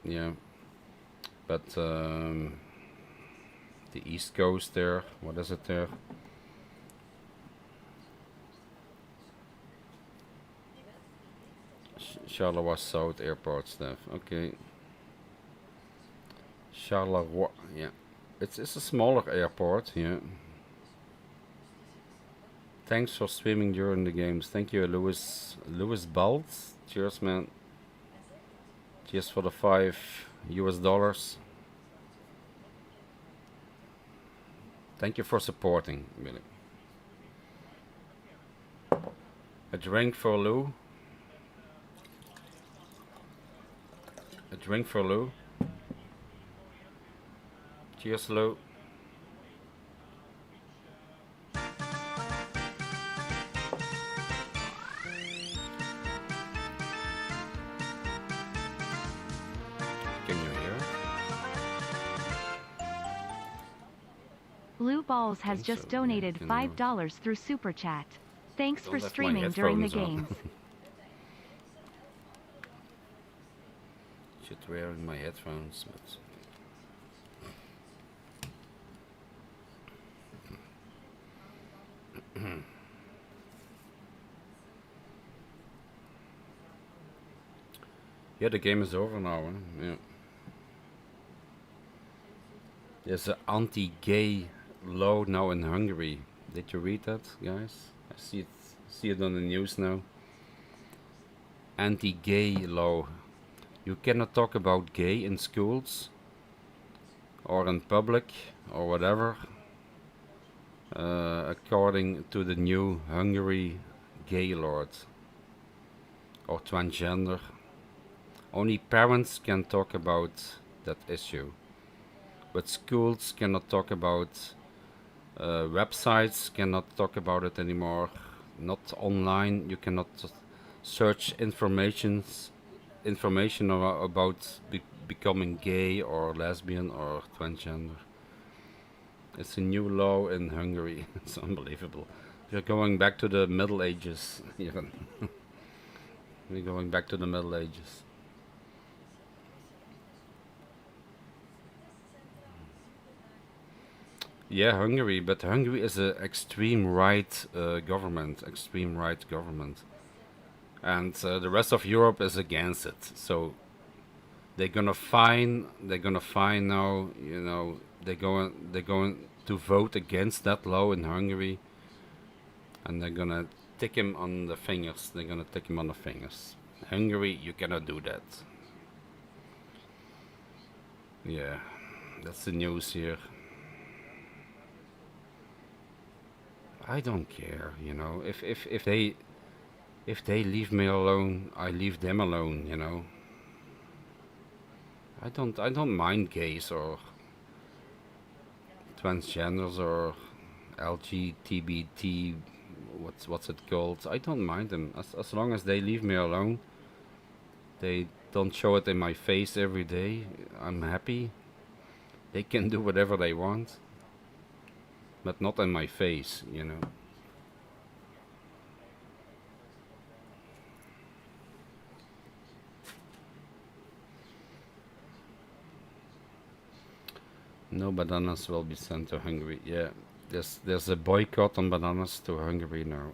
yeah, but the East Coast there, what is it there? Charleroi South Airport, Steff. Okay. Charleroi, yeah. It's a smaller airport, yeah. Thanks for streaming during the games. Thank you, Louis Baltz. Cheers, man. Cheers for the $5. Thank you for supporting, really. A drink for Lou. A drink for Lou. Cheers, Lou. Can you hear? Blue Balls has Think just so, yeah, donated can $5 through Super Chat. Thanks Don't for have my streaming during the headphones on. games. Should wear my headphones, but yeah, the game is over now. Huh? Yeah. There's an anti-gay law now in Hungary. Did you read that, guys? I see it on the news now. Anti-gay law. You cannot talk about gay in schools or in public or whatever. According to the new Hungary gay law or transgender, only parents can talk about that issue. But schools cannot talk about, websites cannot talk about it anymore. Not online, you cannot search information about becoming gay or lesbian or transgender. It's a new law in Hungary. It's unbelievable. We're going back to the Middle Ages, even. We're going back to the Middle Ages. Yeah, Hungary, but Hungary is an extreme right government, and the rest of Europe is against it. So they're gonna fine now. You know, they're going to vote against that law in Hungary, and they're gonna tick him on the fingers. They're gonna tick him on the fingers. Hungary, you cannot do that. Yeah, that's the news here. I don't care, you know. If they leave me alone, I leave them alone, you know. I don't mind gays or transgenders or LGBT, what's it called? I don't mind them as long as they leave me alone. They don't show it in my face every day. I'm happy. They can do whatever they want, but not in my face, you know. No bananas will be sent to Hungary. Yeah, there's a boycott on bananas to Hungary now.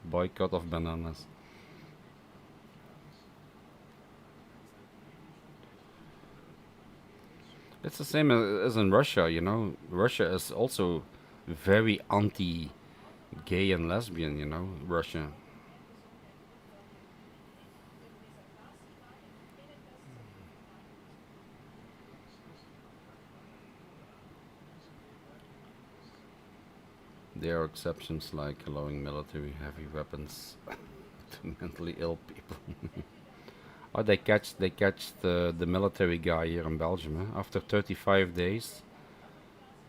Boycott of bananas. It's the same as in Russia, you know. Russia is also very anti-gay and lesbian, you know. Russia. There are exceptions like allowing military heavy weapons to mentally ill people. Oh, they catch the military guy here in Belgium. Eh? After 35 days,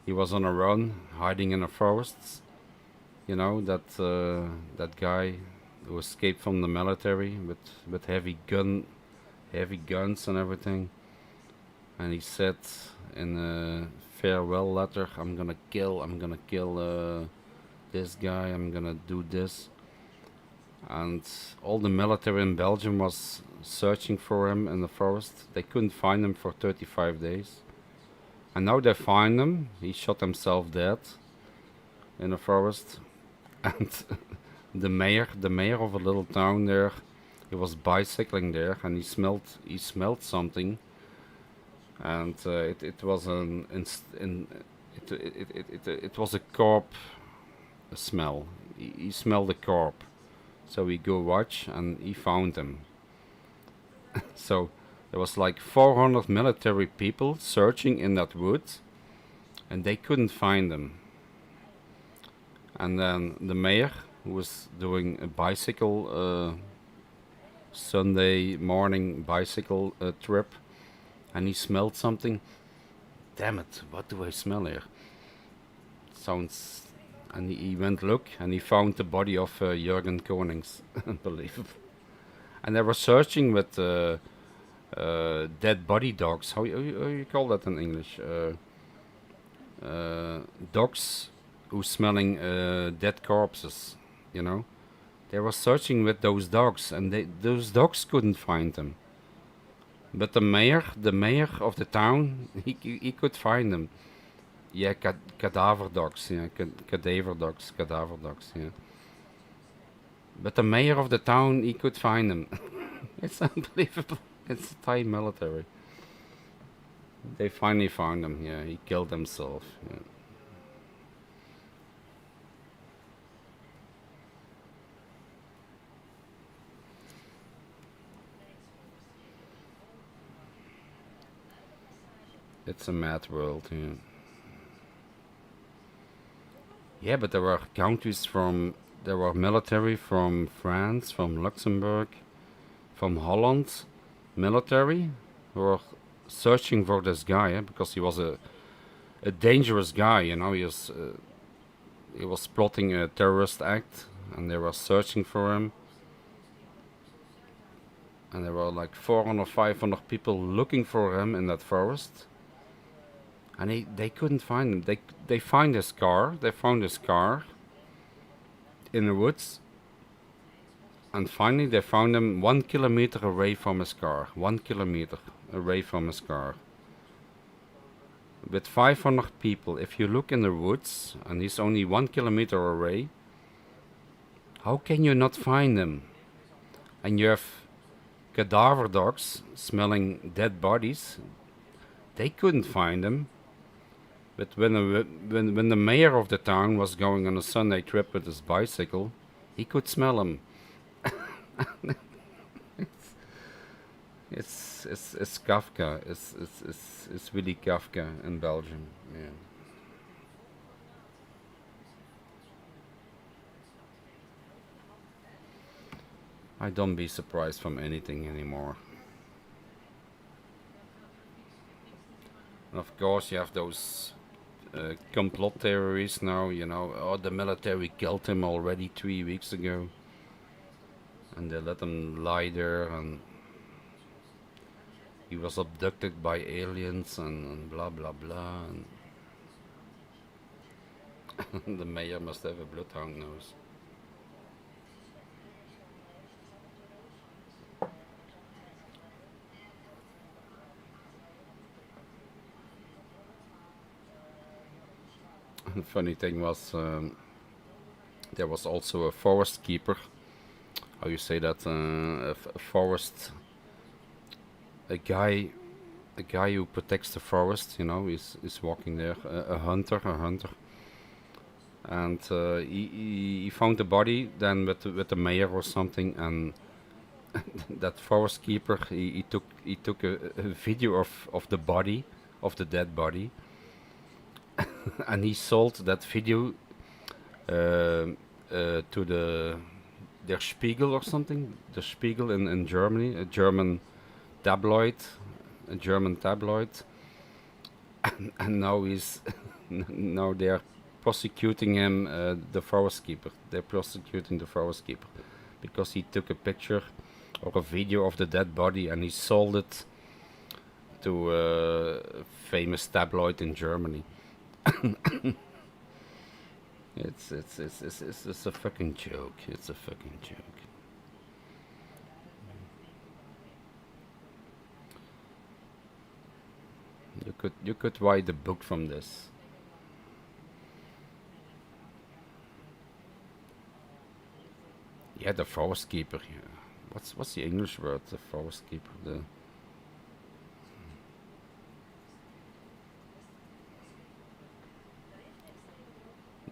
he was on a run, hiding in the forests. You know that guy who escaped from the military with heavy guns and everything. And he said in a farewell letter, I'm gonna kill this guy. I'm gonna do this. And all the military in Belgium was searching for him in the forest. They couldn't find him for 35 days. And now they find him. He shot himself dead in the forest. And the mayor of a little town there, he was bicycling there and he smelled something. And it was it was a corpse smell. He smelled a corpse. So we go watch and he found him. So there was like 400 military people searching in that wood and they couldn't find him. And then the mayor, who was doing a bicycle Sunday morning bicycle trip, and he smelled something. Damn it, what do I smell here? Sounds... And he went look, and he found the body of Jürgen Konings. Unbelievable. And they were searching with dead body dogs. How you call that in English? Dogs who smelling dead corpses, you know. They were searching with those dogs, and those dogs couldn't find them. But the mayor of the town, he could find them. Yeah, cadaver dogs, yeah, cadaver dogs, yeah. But the mayor of the town, he could find them. It's unbelievable. It's the Thai military. They finally found him, yeah, he killed himself, yeah. It's a mad world, yeah. Yeah, but there were there were military from France, from Luxembourg, from Holland, military, who were searching for this guy, because he was a dangerous guy, you know. He was plotting a terrorist act, and they were searching for him. And there were like 400, 500 people looking for him in that forest. And they couldn't find him. They found his car. They found his car in the woods. And finally they found him 1 kilometer away from his car. 1 kilometer away from his car. With 500 people, if you look in the woods and he's only 1 kilometer away, how can you not find him? And you have cadaver dogs smelling dead bodies. They couldn't find him. But when the mayor of the town was going on a Sunday trip with his bicycle, he could smell him. It's Kafka. It's really Kafka in Belgium. Yeah. I don't be surprised from anything anymore. And of course, you have those complot theories now, you know. Oh, the military killed him already 3 weeks ago. And they let him lie there, and he was abducted by aliens, and blah blah blah. And the mayor must have a bloodhound nose. The funny thing was, there was also a forest keeper. How you say that? A forest. A guy who protects the forest. You know, is walking there. A hunter. And he found the body then with the mayor or something, and that forest keeper he took a video of the body, of the dead body. And he sold that video to Der Spiegel or something. Der Spiegel in Germany, a German tabloid. And now now they're prosecuting him, the forest keeper. They're prosecuting the forest keeper because he took a picture or a video of the dead body and he sold it to a famous tabloid in Germany. It's a fucking joke. It's a fucking joke. You could write a book from this. Yeah, the forest keeper. Yeah. What's the English word? The forest keeper.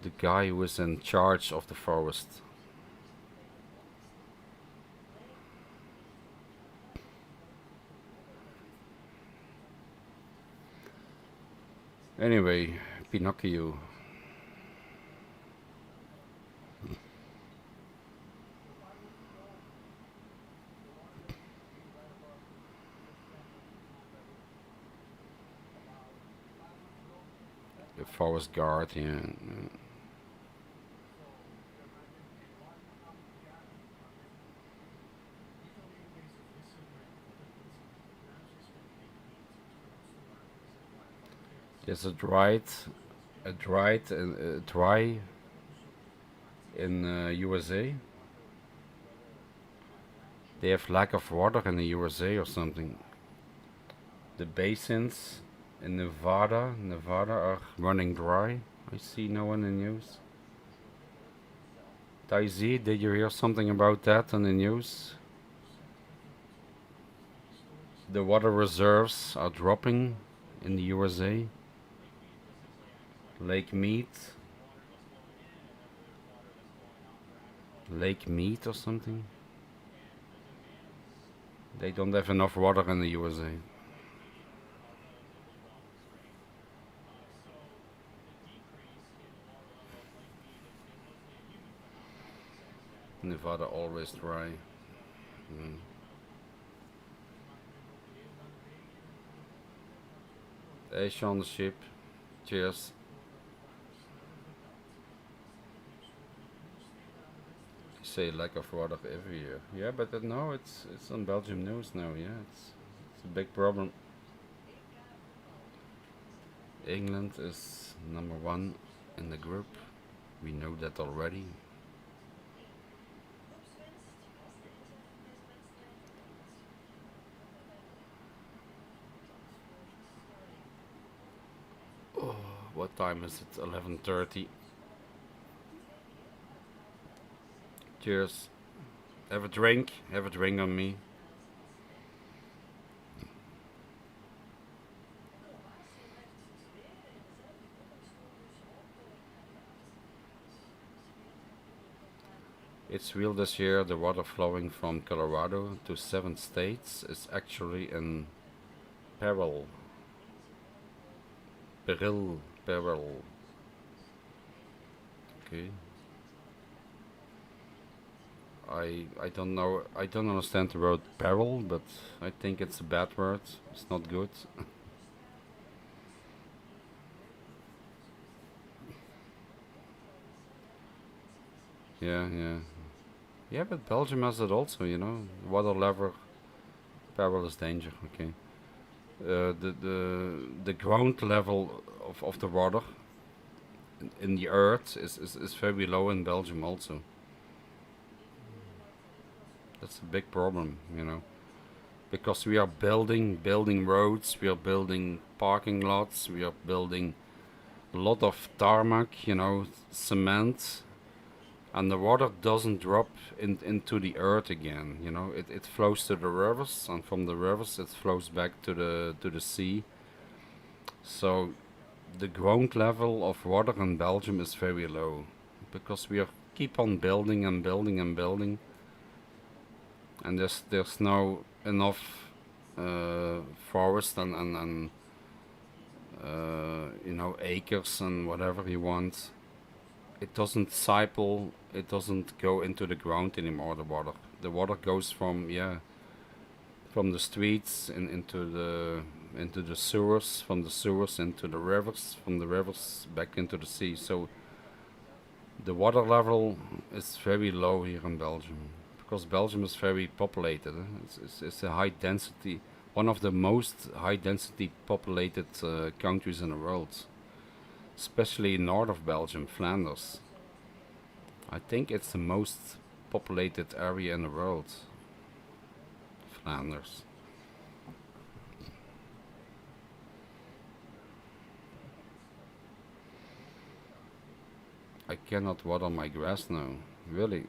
The guy who is in charge of the forest. Anyway, Pinocchio. The forest guard, yeah. There's a dry in USA. They have lack of water in the USA or something. The basins in Nevada are running dry. I see now in the news. Daisy, did you hear something about that on the news? The water reserves are dropping in the USA. Lake Mead or something. They don't have enough water in the USA. Nevada always dry. Hey Sean the Sheep, cheers. Say lack of water every year. Yeah, but no, it's on Belgium news now. Yeah, it's a big problem. England is #1 in the group. We know that already. Oh, what time is it? 11:30. Cheers. Have a drink on me. It's real this year. The water flowing from Colorado to 7 states is actually in peril. Peril. Okay. I don't know. I don't understand the word peril, but I think it's a bad word. It's not good. Yeah, but Belgium has it also, you know. Water level, peril is danger. Okay. The ground level of the water in the earth is very low in Belgium also. That's a big problem, you know, because we are building roads, we are building parking lots, we are building a lot of tarmac, you know, cement, and the water doesn't drop into the earth again, you know. It flows to the rivers, and from the rivers it flows back to the sea. So the ground level of water in Belgium is very low, because we are keep on building and building and building. And there's now enough forest and you know, acres and whatever you want. It doesn't cycle. It doesn't go into the ground anymore. The water goes from the streets into the sewers, from the sewers into the rivers, from the rivers back into the sea. So the water level is very low here in Belgium. Because Belgium is very populated. It's a high density, one of the most high density populated countries in the world. Especially north of Belgium, Flanders. I think it's the most populated area in the world. Flanders. I cannot water my grass now, really.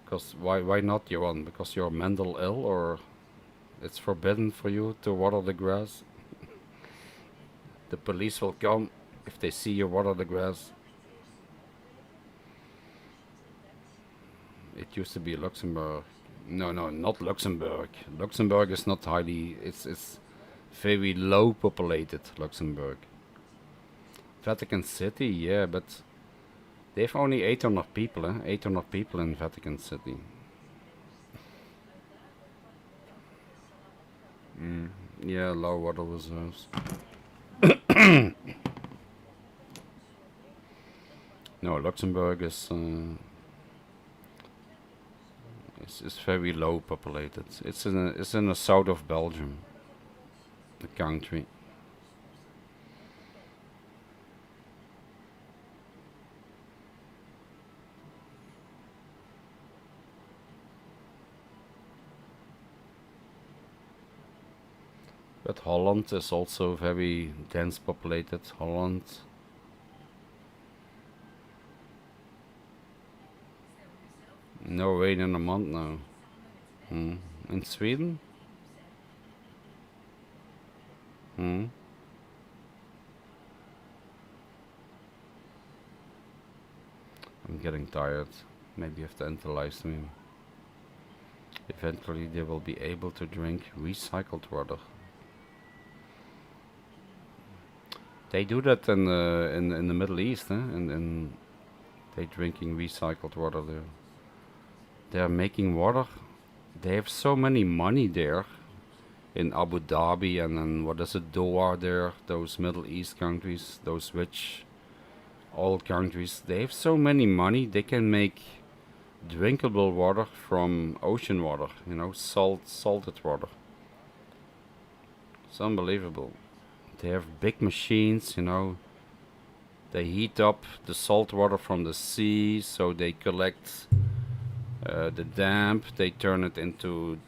Because why not, Johan? Because you're mental ill, or it's forbidden for you to water the grass? The police will come if they see you water the grass. It used to be Luxembourg. No, not Luxembourg. Luxembourg is not highly. It's very low populated, Luxembourg. Vatican City, yeah, but they have only 800 people, 800 people in Vatican City. Yeah, low water reserves. No, Luxembourg is very low populated. It's in the south of Belgium, the country. But Holland is also very dense populated. Holland. No rain in a month now. In Sweden? I'm getting tired. Maybe have to end the live stream. Eventually they will be able to drink recycled water. They do that in the Middle East, and they drinking recycled water there. They are making water. They have so many money there in Abu Dhabi and then what is it, Doha there, those Middle East countries, those rich oil countries. They have so many money, they can make drinkable water from ocean water, you know, salted water. It's unbelievable. They have big machines, you know. They heat up the salt water from the sea, so they collect the damp, they turn it into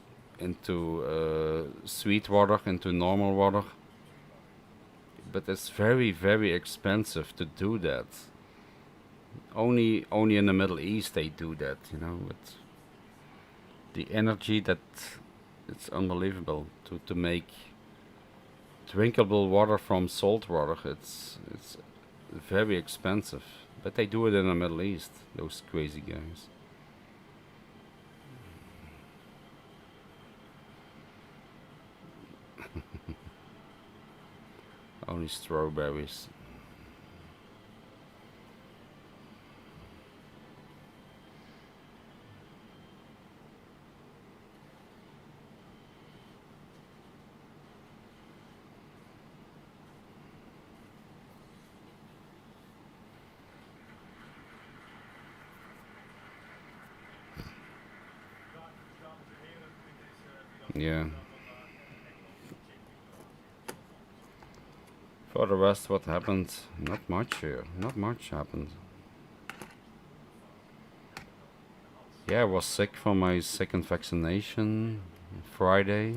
sweet water, into normal water. But it's very, very expensive to do that. Only in the Middle East they do that, you know. With the energy that it's unbelievable to make drinkable water from salt water. It's very expensive, but they do it in the Middle East. Those crazy guys. Only strawberries. Yeah. For the rest, what happened? Not much here. Not much happened. Yeah, I was sick for my second vaccination Friday.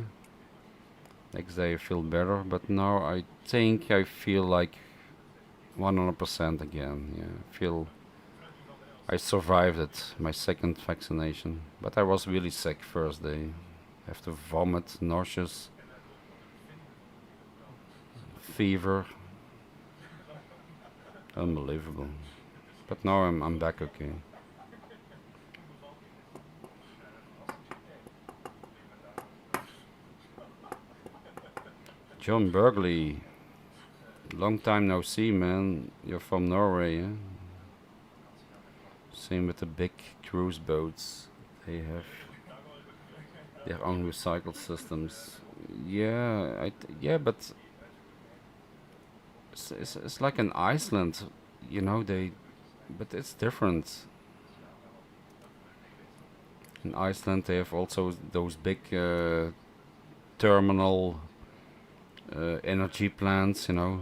Next day I feel better, but now I think I feel like 100% again. Yeah, I survived it, my second vaccination. But I was really sick first day. I have to vomit, nauseous, fever. Unbelievable. But now I'm back okay. John Burgley, long time no see, man. You're from Norway, eh? Same with the big cruise boats. They have their own recycled systems. Yeah, yeah, but it's like in Iceland, you know. But it's different. In Iceland, they have also those big terminal energy plants, you know,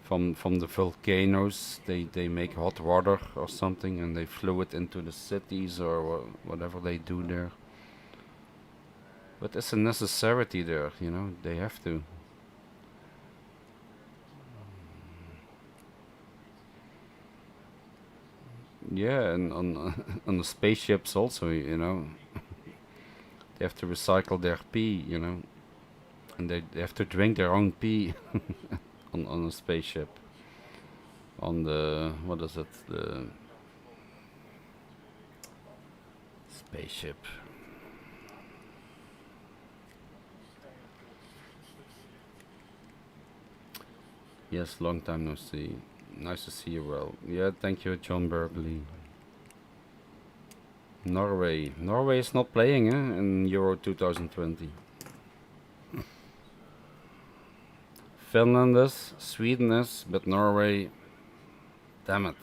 from the volcanoes. They make hot water or something, and they flew it into the cities or whatever they do there. But it's a necessity there, you know. They have to. Yeah, and on the spaceships also, you know. They have to recycle their pee, you know. And they have to drink their own pee on a spaceship. On the, what is it, the spaceship. Yes, long time no see. Nice to see you well. Yeah, thank you, John Burgley. Norway. Norway is not playing in Euro 2020. Finland is, Sweden is, but Norway, damn it.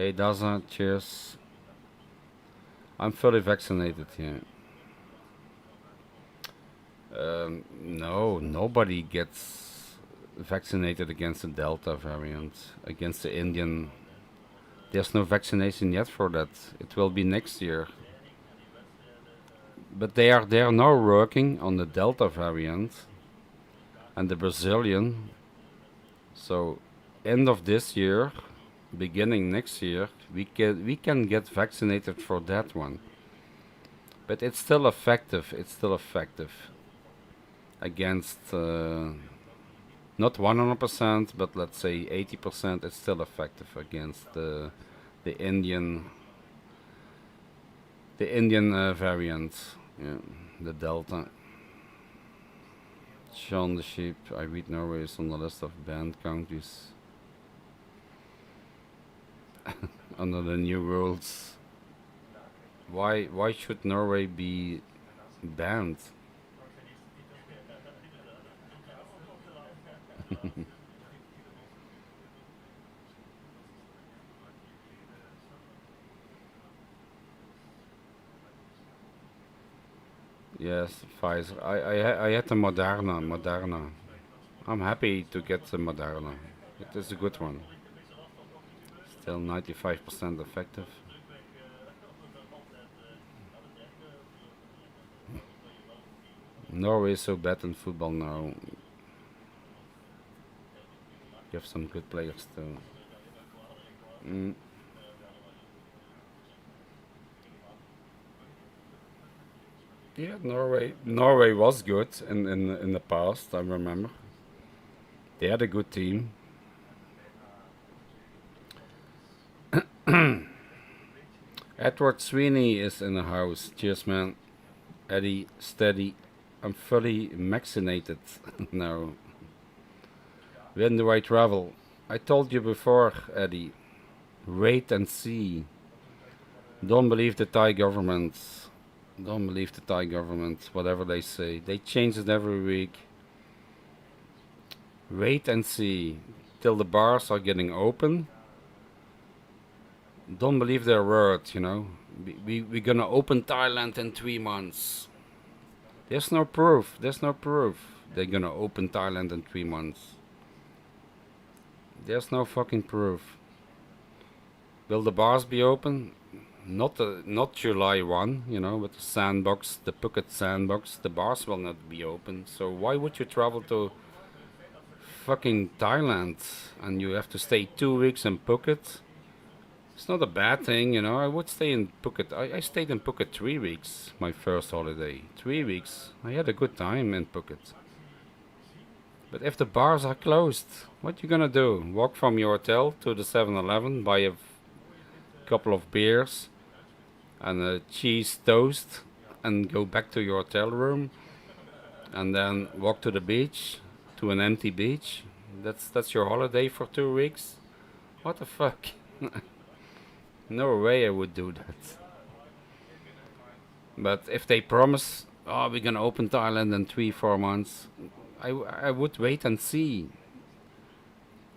Hey Daza, cheers. I'm fully vaccinated here. No, nobody gets vaccinated against the Delta variant, against the Indian. There's no vaccination yet for that. It will be next year. But they are now working on the Delta variant and the Brazilian. So end of this year, beginning next year, we can get vaccinated for that one. But it's still effective. It's still effective against not 100%, but let's say 80%. It's still effective against the Indian variant. Yeah, the Delta. Sean the Sheep, I read Norway is on the list of banned countries under the new rules. Why should Norway be banned? Yes, Pfizer. I had the Moderna. I'm happy to get the Moderna. It is a good one. Still 95% effective. Norway is so bad in football now. You have some good players too. Yeah, Norway was good in the past, I remember. They had a good team. Edward Sweeney is in the house. Cheers, man. Eddie, steady. I'm fully vaccinated now. When do I travel? I told you before, Eddie. Wait and see. Don't believe the Thai government. Don't believe the Thai government, whatever they say. They change it every week. Wait and see till the bars are getting open. Don't believe their word, you know. We're gonna open Thailand in 3 months. There's no proof. There's no proof they're gonna open Thailand in 3 months. There's no fucking proof. Will the bars be open? Not July 1, you know, with the sandbox, the Phuket sandbox. The bars will not be open. So why would you travel to fucking Thailand and you have to stay 2 weeks in Phuket? It's not a bad thing, you know. I would stay in Phuket. I stayed in Phuket 3 weeks, my first holiday. 3 weeks. I had a good time in Phuket. But if the bars are closed, what you gonna do? Walk from your hotel to the 7-Eleven, buy a couple of beers and a cheese toast and go back to your hotel room and then walk to the beach, to an empty beach? That's your holiday for 2 weeks? What the fuck? No way I would do that. But if they promise, oh, we're gonna open Thailand in 3-4 months, I would wait and see.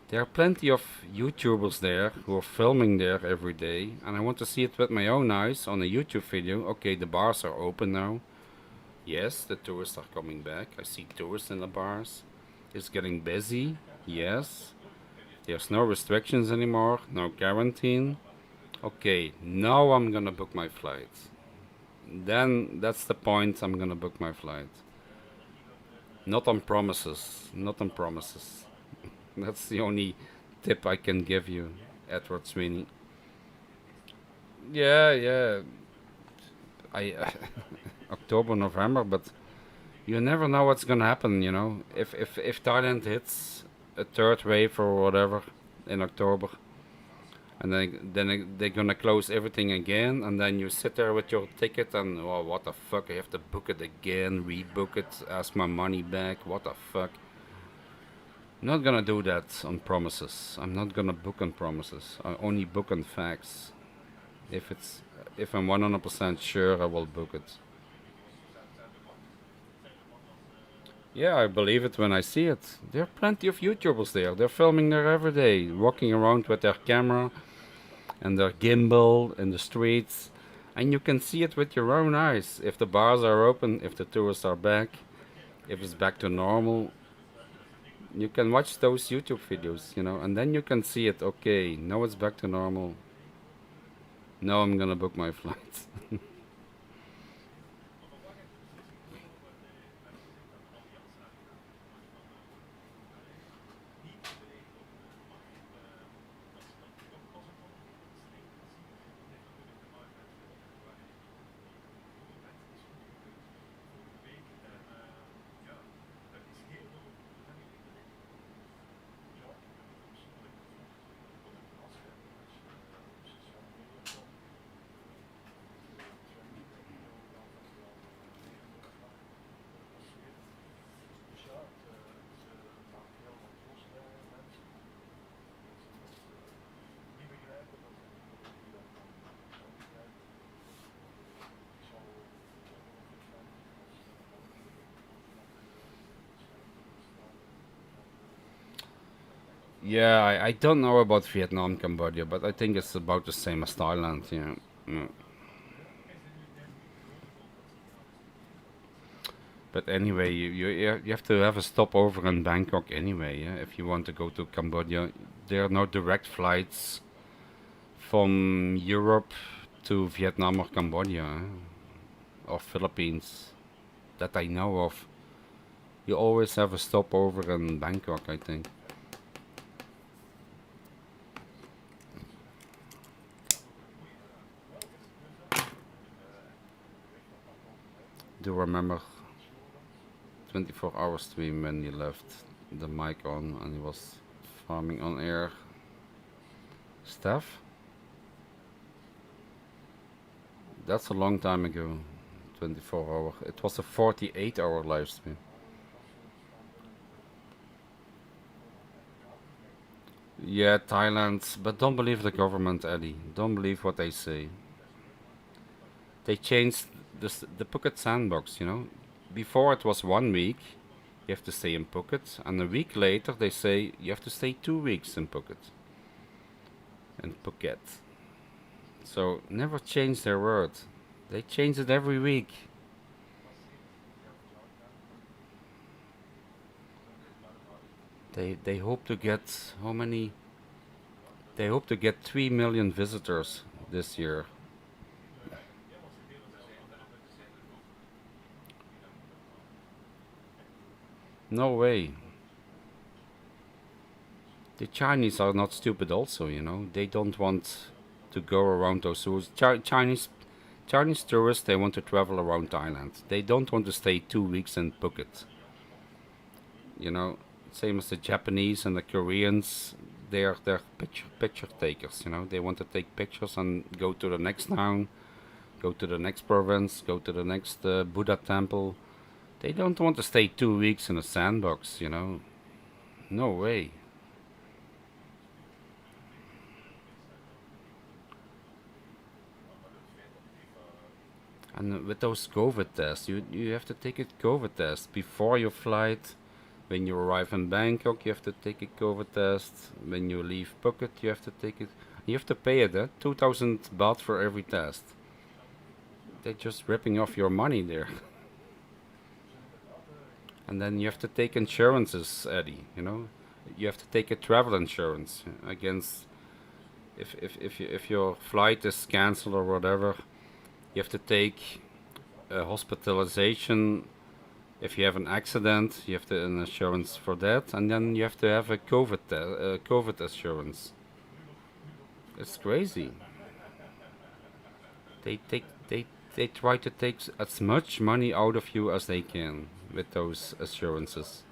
There are plenty of YouTubers there who are filming there every day, and I want to see it with my own eyes on a YouTube video. Okay, the bars are open now. Yes, the tourists are coming back. I see tourists in the bars. It's getting busy. Yes. There's no restrictions anymore, no quarantine. Okay, now I'm gonna book my flight. Then that's the point, I'm gonna book my flight. Not on promises, not on promises. That's the only tip I can give you, Edward Sweeney. Yeah. I October, November, but you never know what's gonna happen, you know. If Thailand hits a third wave or whatever in October, and then they're gonna close everything again, and then you sit there with your ticket and, oh, what the fuck, I have to book it again, rebook it, ask my money back, what the fuck. I'm not gonna do that on promises. I'm not gonna book on promises. I only book on facts. If I'm 100% sure, I will book it. Yeah, I believe it when I see it. There are plenty of YouTubers there. They're filming there every day, walking around with their camera and their gimbal in the streets, and you can see it with your own eyes. If the bars are open, if the tourists are back, if it's back to normal, you can watch those YouTube videos, you know, and then you can see it. Okay, now it's back to normal. Now I'm gonna book my flights. Yeah, I don't know about Vietnam, Cambodia, but I think it's about the same as Thailand. Yeah. Yeah. But anyway, you have to have a stopover in Bangkok anyway. Yeah? If you want to go to Cambodia, there are no direct flights from Europe to Vietnam or Cambodia, or Philippines that I know of. You always have a stopover in Bangkok, I think. Do remember 24-hour stream when he left the mic on and he was farming on air. Steff? That's a long time ago. 24 hour. It was a 48-hour live stream. Yeah, Thailand, but don't believe the government, Eddie. Don't believe what they say. They changed the Phuket sandbox, you know. Before it was 1 week, you have to stay in Phuket, and a week later they say you have to stay 2 weeks in Phuket. In Phuket. So never change their word. They change it every week. They hope to get how many? They hope to get 3 million visitors this year. No way. The Chinese are not stupid also, you know. They don't want to go around those rules. Chinese tourists, they want to travel around Thailand. They don't want to stay 2 weeks in Phuket. You know, same as the Japanese and the Koreans. They're picture takers, you know. They want to take pictures and go to the next town, go to the next province, go to the next Buddha temple. They don't want to stay 2 weeks in a sandbox, you know. No way. And with those COVID tests, you have to take a COVID test before your flight. When you arrive in Bangkok, you have to take a COVID test. When you leave Phuket, you have to take it. You have to pay it, 2,000 baht for every test. They're just ripping off your money there. And then you have to take insurances, Eddie, you know. You have to take a travel insurance against if your flight is cancelled or whatever. You have to take a hospitalization. If you have an accident, you have to an insurance for that, and then you have to have a COVID insurance. It's crazy. They try to take as much money out of you as they can with those assurances.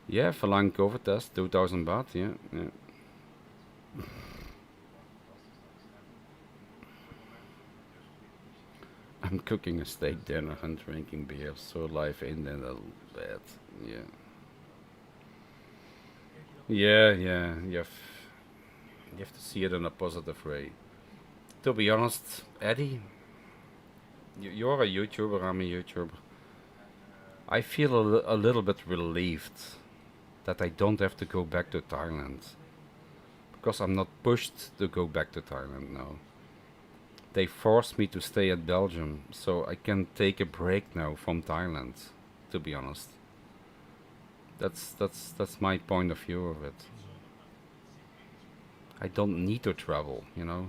Yeah, verlang COVID test, 2,000 baht, yeah. I'm cooking a steak dinner and drinking beer, so life ain't that bad, yeah. Yeah, you have to see it in a positive way. To be honest, Eddie, you're a YouTuber, I'm a YouTuber. I feel a little bit relieved that I don't have to go back to Thailand. Because I'm not pushed to go back to Thailand now. They forced me to stay at Belgium, so I can take a break now from Thailand, to be honest. That's my point of view of it. I don't need to travel, you know.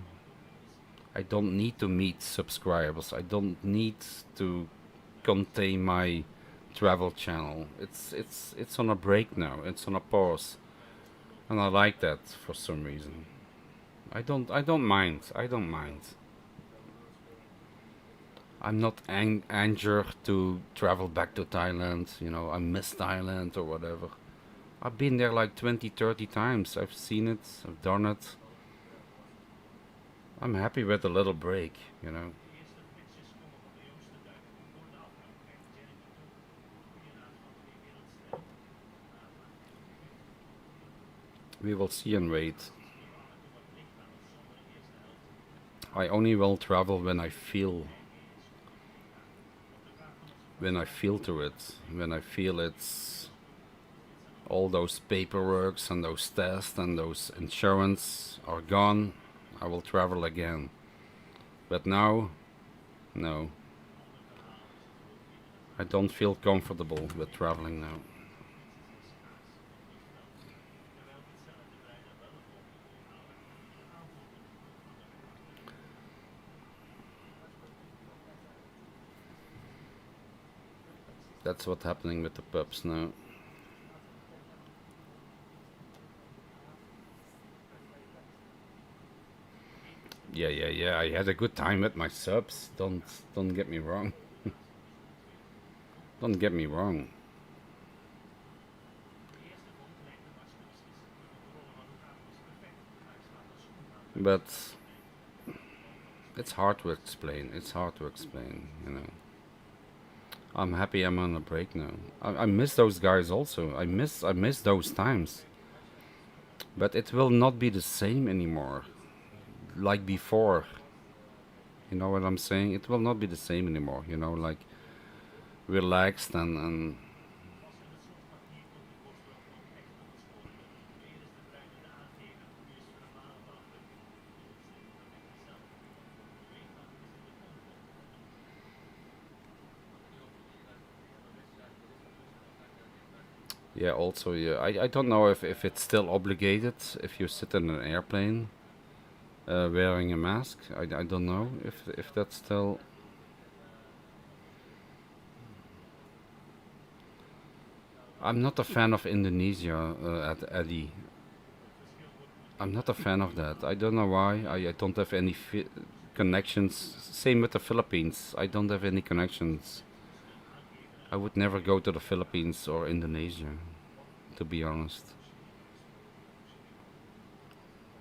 I don't need to meet subscribers. I don't need to contain my travel channel. It's on a break now. It's on a pause, and I like that for some reason. I don't mind. I don't mind. I'm not angered to travel back to Thailand. You know, I miss Thailand or whatever. I've been there like 20, 30 times. I've seen it. I've done it. I'm happy with a little break, you know. We will see and wait. I only will travel when I feel to it, when I feel it's all those paperworks and those tests and those insurance are gone. I will travel again. But now, no. I don't feel comfortable with traveling now. That's what's happening with the pubs now. Yeah. I had a good time with my subs. Don't get me wrong. Don't get me wrong. But it's hard to explain. It's hard to explain, you know. I'm happy I'm on a break now. I miss those guys also. I miss those times. But it will not be the same anymore. Like before. You know what I'm saying? It will not be the same anymore, you know, like relaxed and yeah, also, yeah, I don't know if it's still obligated if you sit in an airplane wearing a mask. I don't know if that's still. I'm not a fan of Indonesia, at Eddie. I'm not a fan of that. I don't know why. I don't have any connections. Same with the Philippines. I don't have any connections. I would never go to the Philippines or Indonesia, to be honest.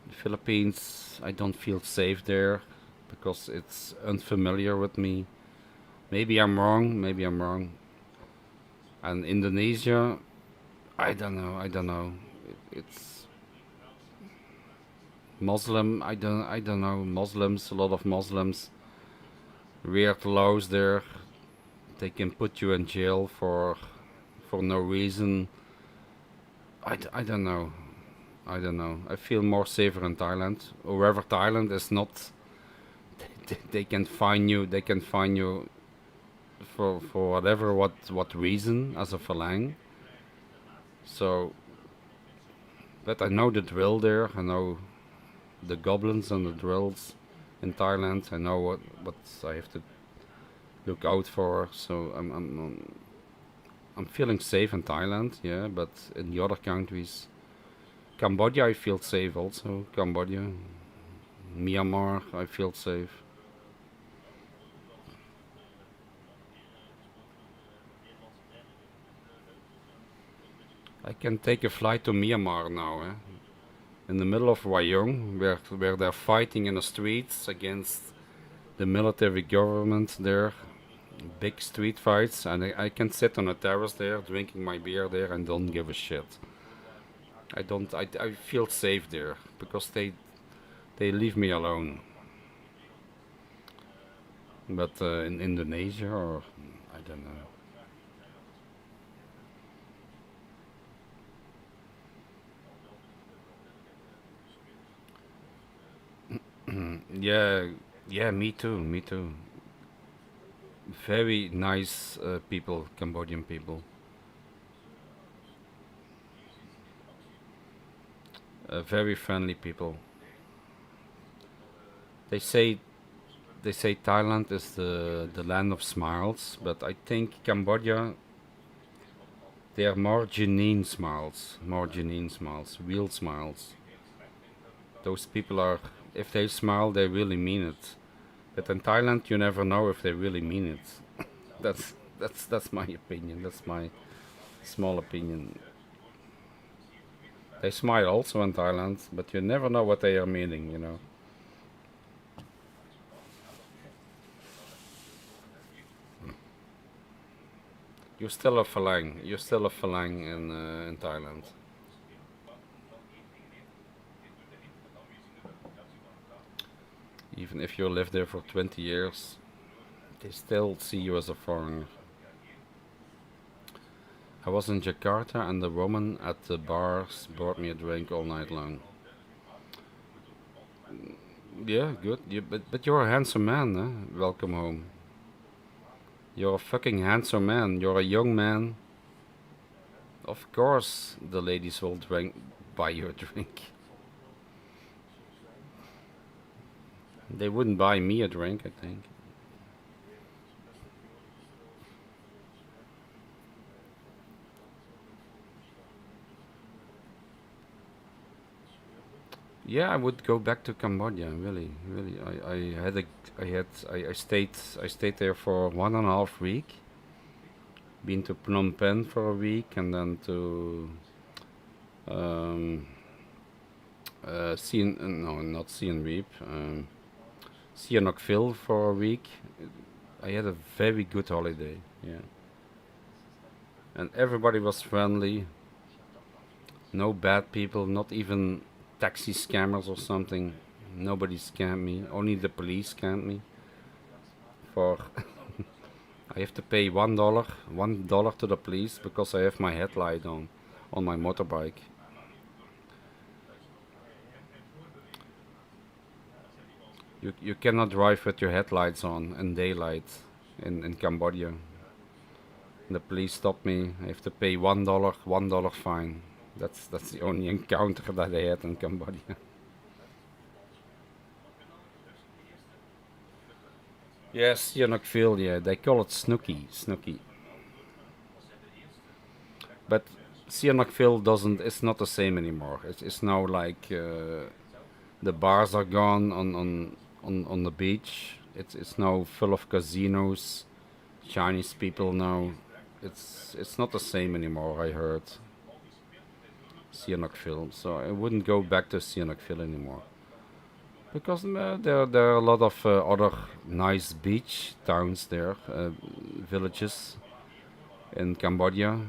The Philippines, I don't feel safe there because it's unfamiliar with me. Maybe I'm wrong. And Indonesia, I don't know. It's Muslim, I don't know. Muslims, a lot of Muslims. Weird laws there. They can put you in jail for no reason. I don't know. I feel more safer in Thailand. Wherever Thailand is not, they can fine you. They can fine you for whatever what reason as a phalang. So, but I know the drill there. I know the goblins and the drills in Thailand. I know what I have to look out for. So I'm feeling safe in Thailand, yeah. But in the other countries, Cambodia, I feel safe also. Cambodia, Myanmar, I feel safe. I can take a flight to Myanmar now, eh? In the middle of Wyong, where they're fighting in the streets against the military government there. Big street fights, and I can sit on a terrace there, drinking my beer there, and don't give a shit. I feel safe there because they leave me alone. but in Indonesia or I don't know. Yeah, yeah, me too, me too. Very nice people, Cambodian people. Very friendly people. They say they say Thailand is the land of smiles, but I think Cambodia they are more genuine smiles, real smiles. Those people are, if they smile, they really mean it. But in Thailand, you never know if they really mean it. That's my opinion. That's my small opinion. They smile also in Thailand, but you never know what they are meaning. You know. You're still a Falang. You're still a Falang in Thailand. Even if you live there for 20 years, they still see you as a foreigner. I was in Jakarta and the woman at the bars brought me a drink all night long. Yeah, good. But you're a handsome man, eh? Welcome home. You're a fucking handsome man. You're a young man. Of course, the ladies will buy you a drink. They wouldn't buy me a drink, I think. Yeah, I would go back to Cambodia. Really, really. I stayed there for 1.5 weeks. Been to Phnom Penh for a week, and then to no, not Siem Reap. Sihanoukville for a week. I had a very good holiday. Yeah, and everybody was friendly. No bad people. Not even taxi scammers or something. Nobody scammed me. Only the police scammed me. For I have to pay $1 to the police because I have my headlight on my motorbike. You cannot drive with your headlights on in daylight in Cambodia. The police stopped me. I have to pay $1 fine. That's the only encounter that I had in Cambodia. Yes, Sihanoukville, yeah, they call it Snooky. But Sihanoukville it's not the same anymore. It's now like the bars are gone on the beach. It's now full of casinos, Chinese people now. It's not the same anymore, I heard. Sihanoukville, so I wouldn't go back to Sihanoukville anymore. Because there are a lot of other nice beach towns there, villages in Cambodia.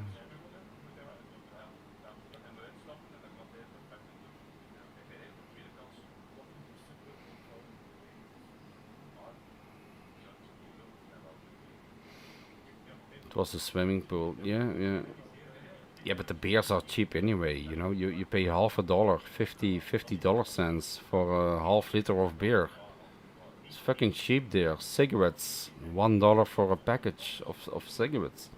It was a swimming pool, yeah. Yeah, but the beers are cheap anyway, you know. You pay half a dollar, 50 dollar cents for a half liter of beer. It's fucking cheap there. Cigarettes, $1 for a package of cigarettes.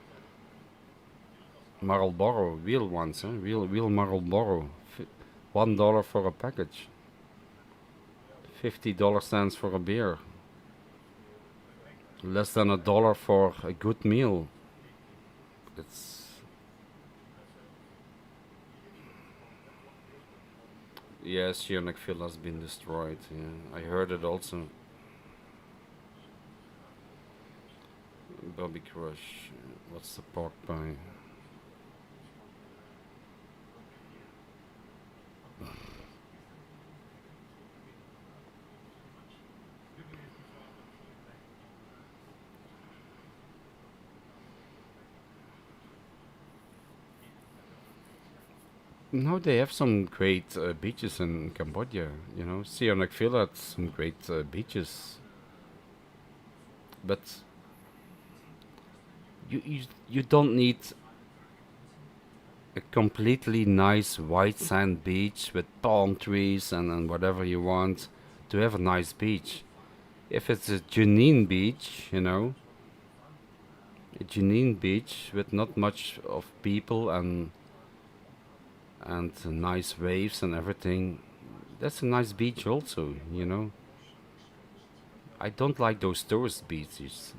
Marlboro, real ones, real Marlboro. $1 for a package. 50 dollar cents for a beer. Less than $1 for a good meal. It's Yes, Sihanoukville has been destroyed. Yeah, I heard it also. Bobby Crush. What's the pork pie? No, they have some great beaches in Cambodia. You know, Sihanoukville had some great beaches. but you don't need a completely nice white sand beach with palm trees and whatever you want to have a nice beach. If it's a genuine beach, you know, a genuine beach with not much of people and nice waves and everything, that's a nice beach also, you know. I don't like those tourist beaches,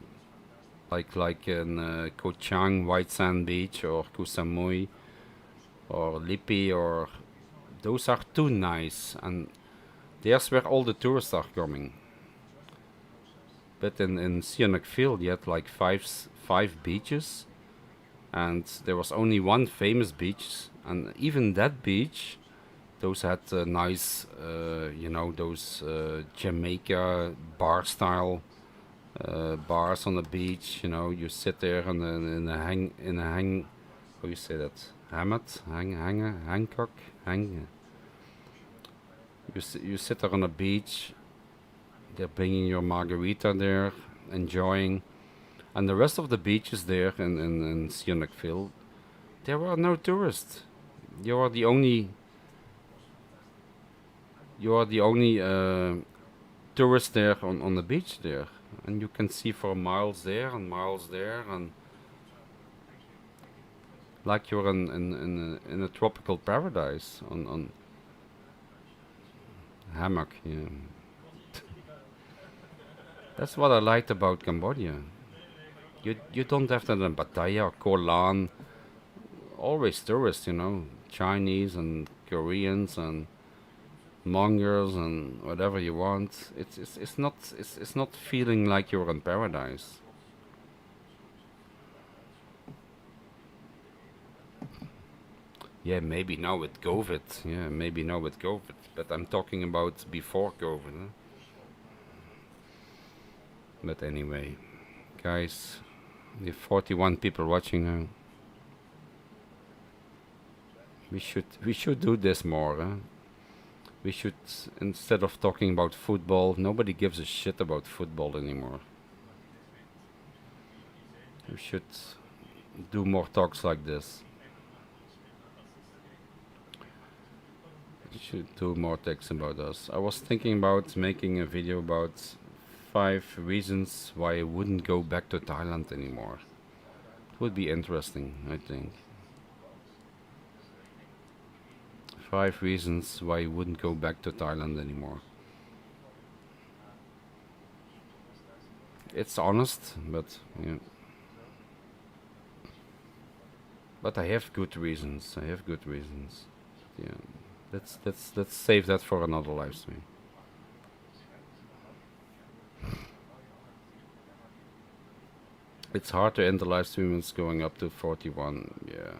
like in Koh Chang white sand beach or Koh Samui or Lipi, or those are too nice, and there's where all the tourists are coming. But in Sihanoukville you had like five beaches, and there was only one famous beach, and even that beach, those had nice, you know, those Jamaica bar style bars on the beach. You know, you sit there and in a hang, how you say that? Hancock. You sit there on a beach. They're bringing your margarita there, enjoying, and the rest of the beaches there in Sihanoukville, there were no tourists. You are the only tourist there on the beach there, and you can see for miles there and miles there, and like you're in a tropical paradise on hammock. Yeah. That's what I liked about Cambodia. You don't have that in Pattaya or Koh Lan. Always tourists, you know, Chinese and Koreans and Mongers and whatever you want. It's not feeling like you're in paradise. Yeah, maybe now with COVID. Yeah, maybe now with COVID. But I'm talking about before COVID. Huh? But anyway, guys, we have 41 people watching now. We should do this more. Huh? We should, instead of talking about football, nobody gives a shit about football anymore. We should do more talks like this. We should do more texts about us. I was thinking about making a video about 5 reasons why I wouldn't go back to Thailand anymore. It would be interesting, I think. 5 reasons why I wouldn't go back to Thailand anymore. It's honest, but yeah. But I have good reasons. I have good reasons. Yeah. Let's save that for another live stream. It's hard to end the live stream. It's going up to 41. Yeah.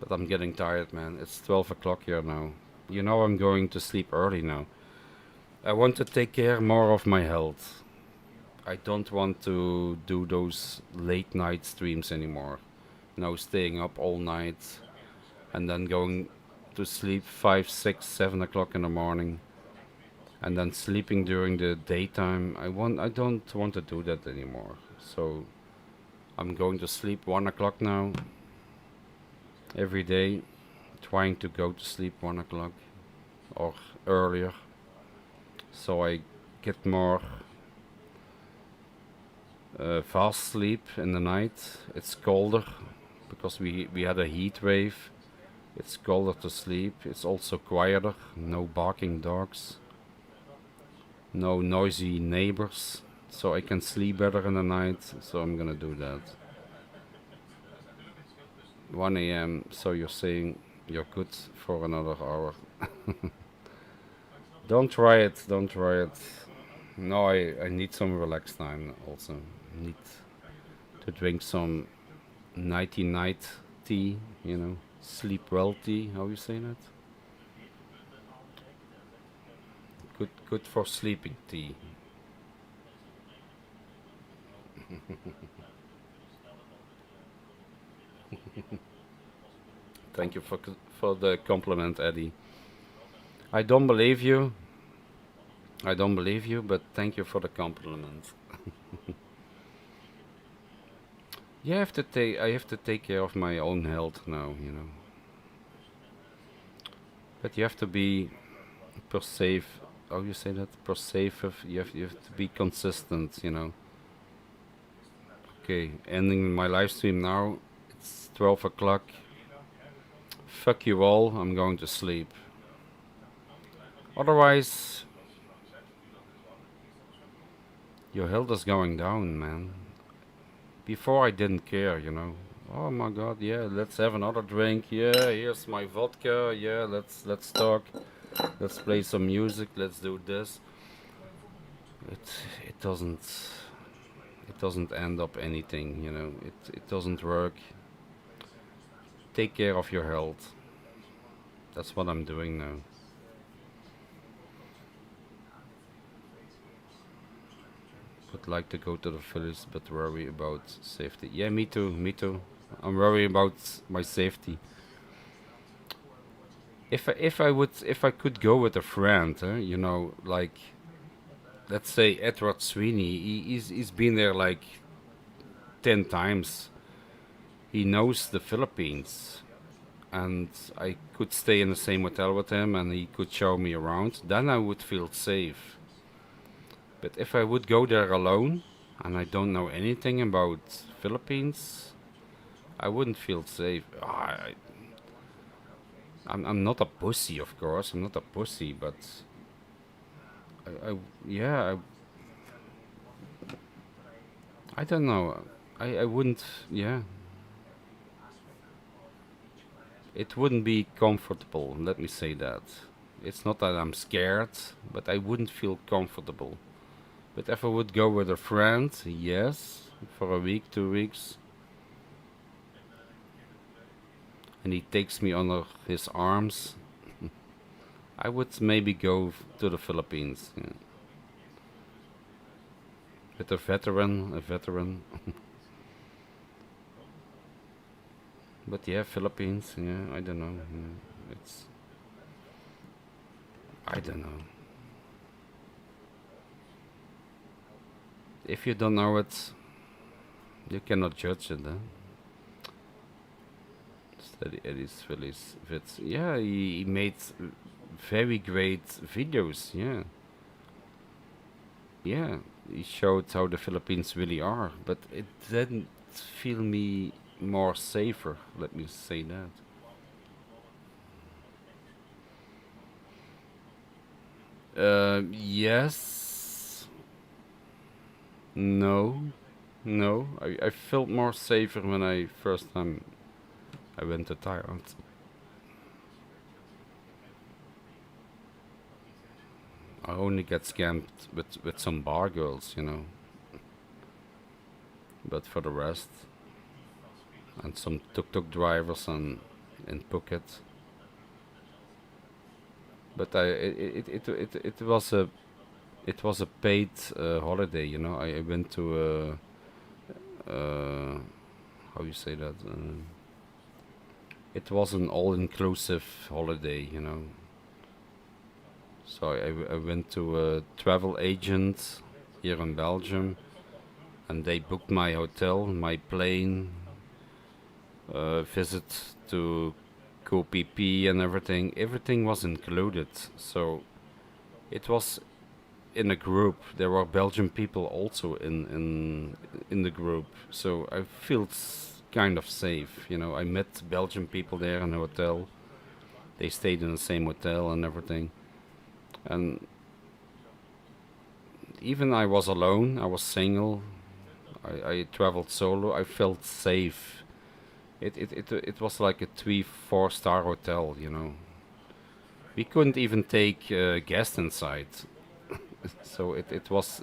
But I'm getting tired, man. It's 12 o'clock here now. You know I'm going to sleep early now. I want to take care more of my health. I don't want to do those late night streams anymore. No, staying up all night and then going to sleep 5, 6, 7 o'clock in the morning and then sleeping during the daytime. I don't want to do that anymore. So I'm going to sleep 1 o'clock now. Every day, trying to go to sleep 1 o'clock or earlier, so I get more fast sleep in the night. It's colder because we had a heat wave. It's colder to sleep. It's also quieter. No barking dogs. No noisy neighbors. So I can sleep better in the night. So I'm gonna do that. 1 AM, so you're saying you're good for another hour. Don't try it, don't try it. No, I need some relaxed time also. Need to drink some nighty night tea, you know, sleep well tea, how you say that? Good for sleeping tea. Thank you for the compliment, Eddie. I don't believe you. I don't believe you, but thank you for the compliment. Yeah, I have to take care of my own health now, you know. But you have to be perceive. How you say that? Perceive. You have to be consistent, you know. Okay, ending my live stream now. It's 12 o'clock. Fuck you all. I'm going to sleep. Otherwise, your health is going down, man. Before I didn't care, you know. Oh my god, yeah, let's have another drink. Yeah, here's my vodka. Yeah, let's talk. Let's play some music. Let's do this. It doesn't end up anything, you know. It doesn't work. Take care of your health. That's what I'm doing now. Would like to go to the Phillies, but worry about safety. Yeah, me too, me too. I'm worried about my safety. If I could go with a friend, you know, like let's say Edward Sweeney, he's been there like 10 times. He knows the Philippines, and I could stay in the same hotel with him, and he could show me around. Then I would feel safe. But if I would go there alone, and I don't know anything about Philippines, I wouldn't feel safe. I'm not a pussy, of course. I'm not a pussy, but yeah, I don't know. I wouldn't. Yeah, it wouldn't be comfortable. Let me say that. It's not that I'm scared, but I wouldn't feel comfortable. But if I would go with a friend, yes, for a week, 2 weeks, and he takes me under his arms, I would maybe go to the Philippines. Yeah. With a veteran. But yeah, Philippines, yeah, I don't know. Yeah, I don't know. If you don't know it, you cannot judge it, huh? Study Eddie's Phillies vids. Yeah, he made very great videos, yeah. Yeah, he showed how the Philippines really are, but it didn't feel me more safer, let me say that. Yes. No, no. I felt more safer when I first time I went to Thailand. I only get scammed with some bar girls, you know. But for the rest, and some tuk-tuk drivers in Phuket. But it was a paid holiday, you know. I went to how you say that? It was an all-inclusive holiday, you know. So I went to a travel agent here in Belgium, and they booked my hotel, my plane, visit to Koh Phi Phi and everything. Everything was included. So it was in a group. There were Belgian people also in the group. So I felt kind of safe. You know, I met Belgian people there in the hotel. They stayed in the same hotel and everything. And even I was alone, I was single, I traveled solo, I felt safe. It was like a 3-4 star hotel, you know. We couldn't even take guests inside. So it was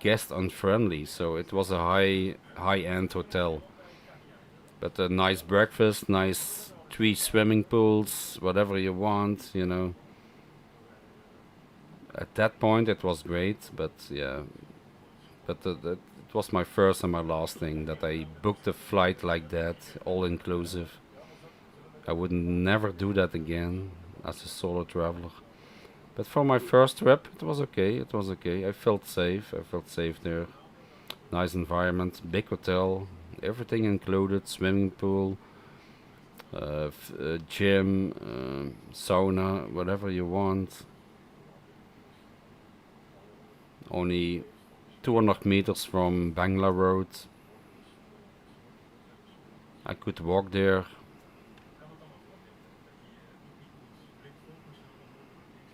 guest unfriendly, so it was a high-end hotel. But a nice breakfast, nice 3 swimming pools, whatever you want, you know. At that point it was great, but yeah, but it was my first and my last thing that I booked a flight like that, all inclusive. I would never do that again as a solo traveler. But for my first trip, it was okay. It was okay. I felt safe. I felt safe there. Nice environment, big hotel, everything included, swimming pool, gym, sauna, whatever you want. Only 200 meters from Bangla Road. I could walk there.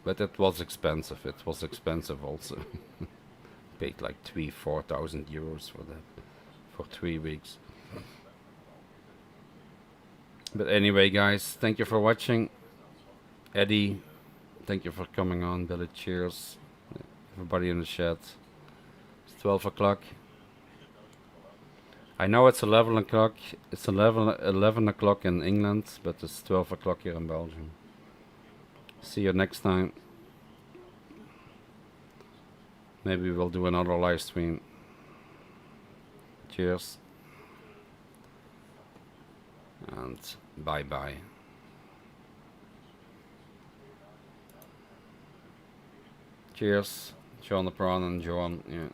But it was expensive. It was expensive also. Paid like 3,000-4,000 euros for that, for 3 weeks. But anyway, guys, thank you for watching. Eddie, thank you for coming on. Billy, cheers. Everybody in the chat. It's 12 o'clock. I know it's 11 o'clock. It's 11 o'clock in England, but it's 12 o'clock here in Belgium. See you next time. Maybe we'll do another live stream. Cheers. And bye bye. Cheers. John the Prawn and John. Yeah.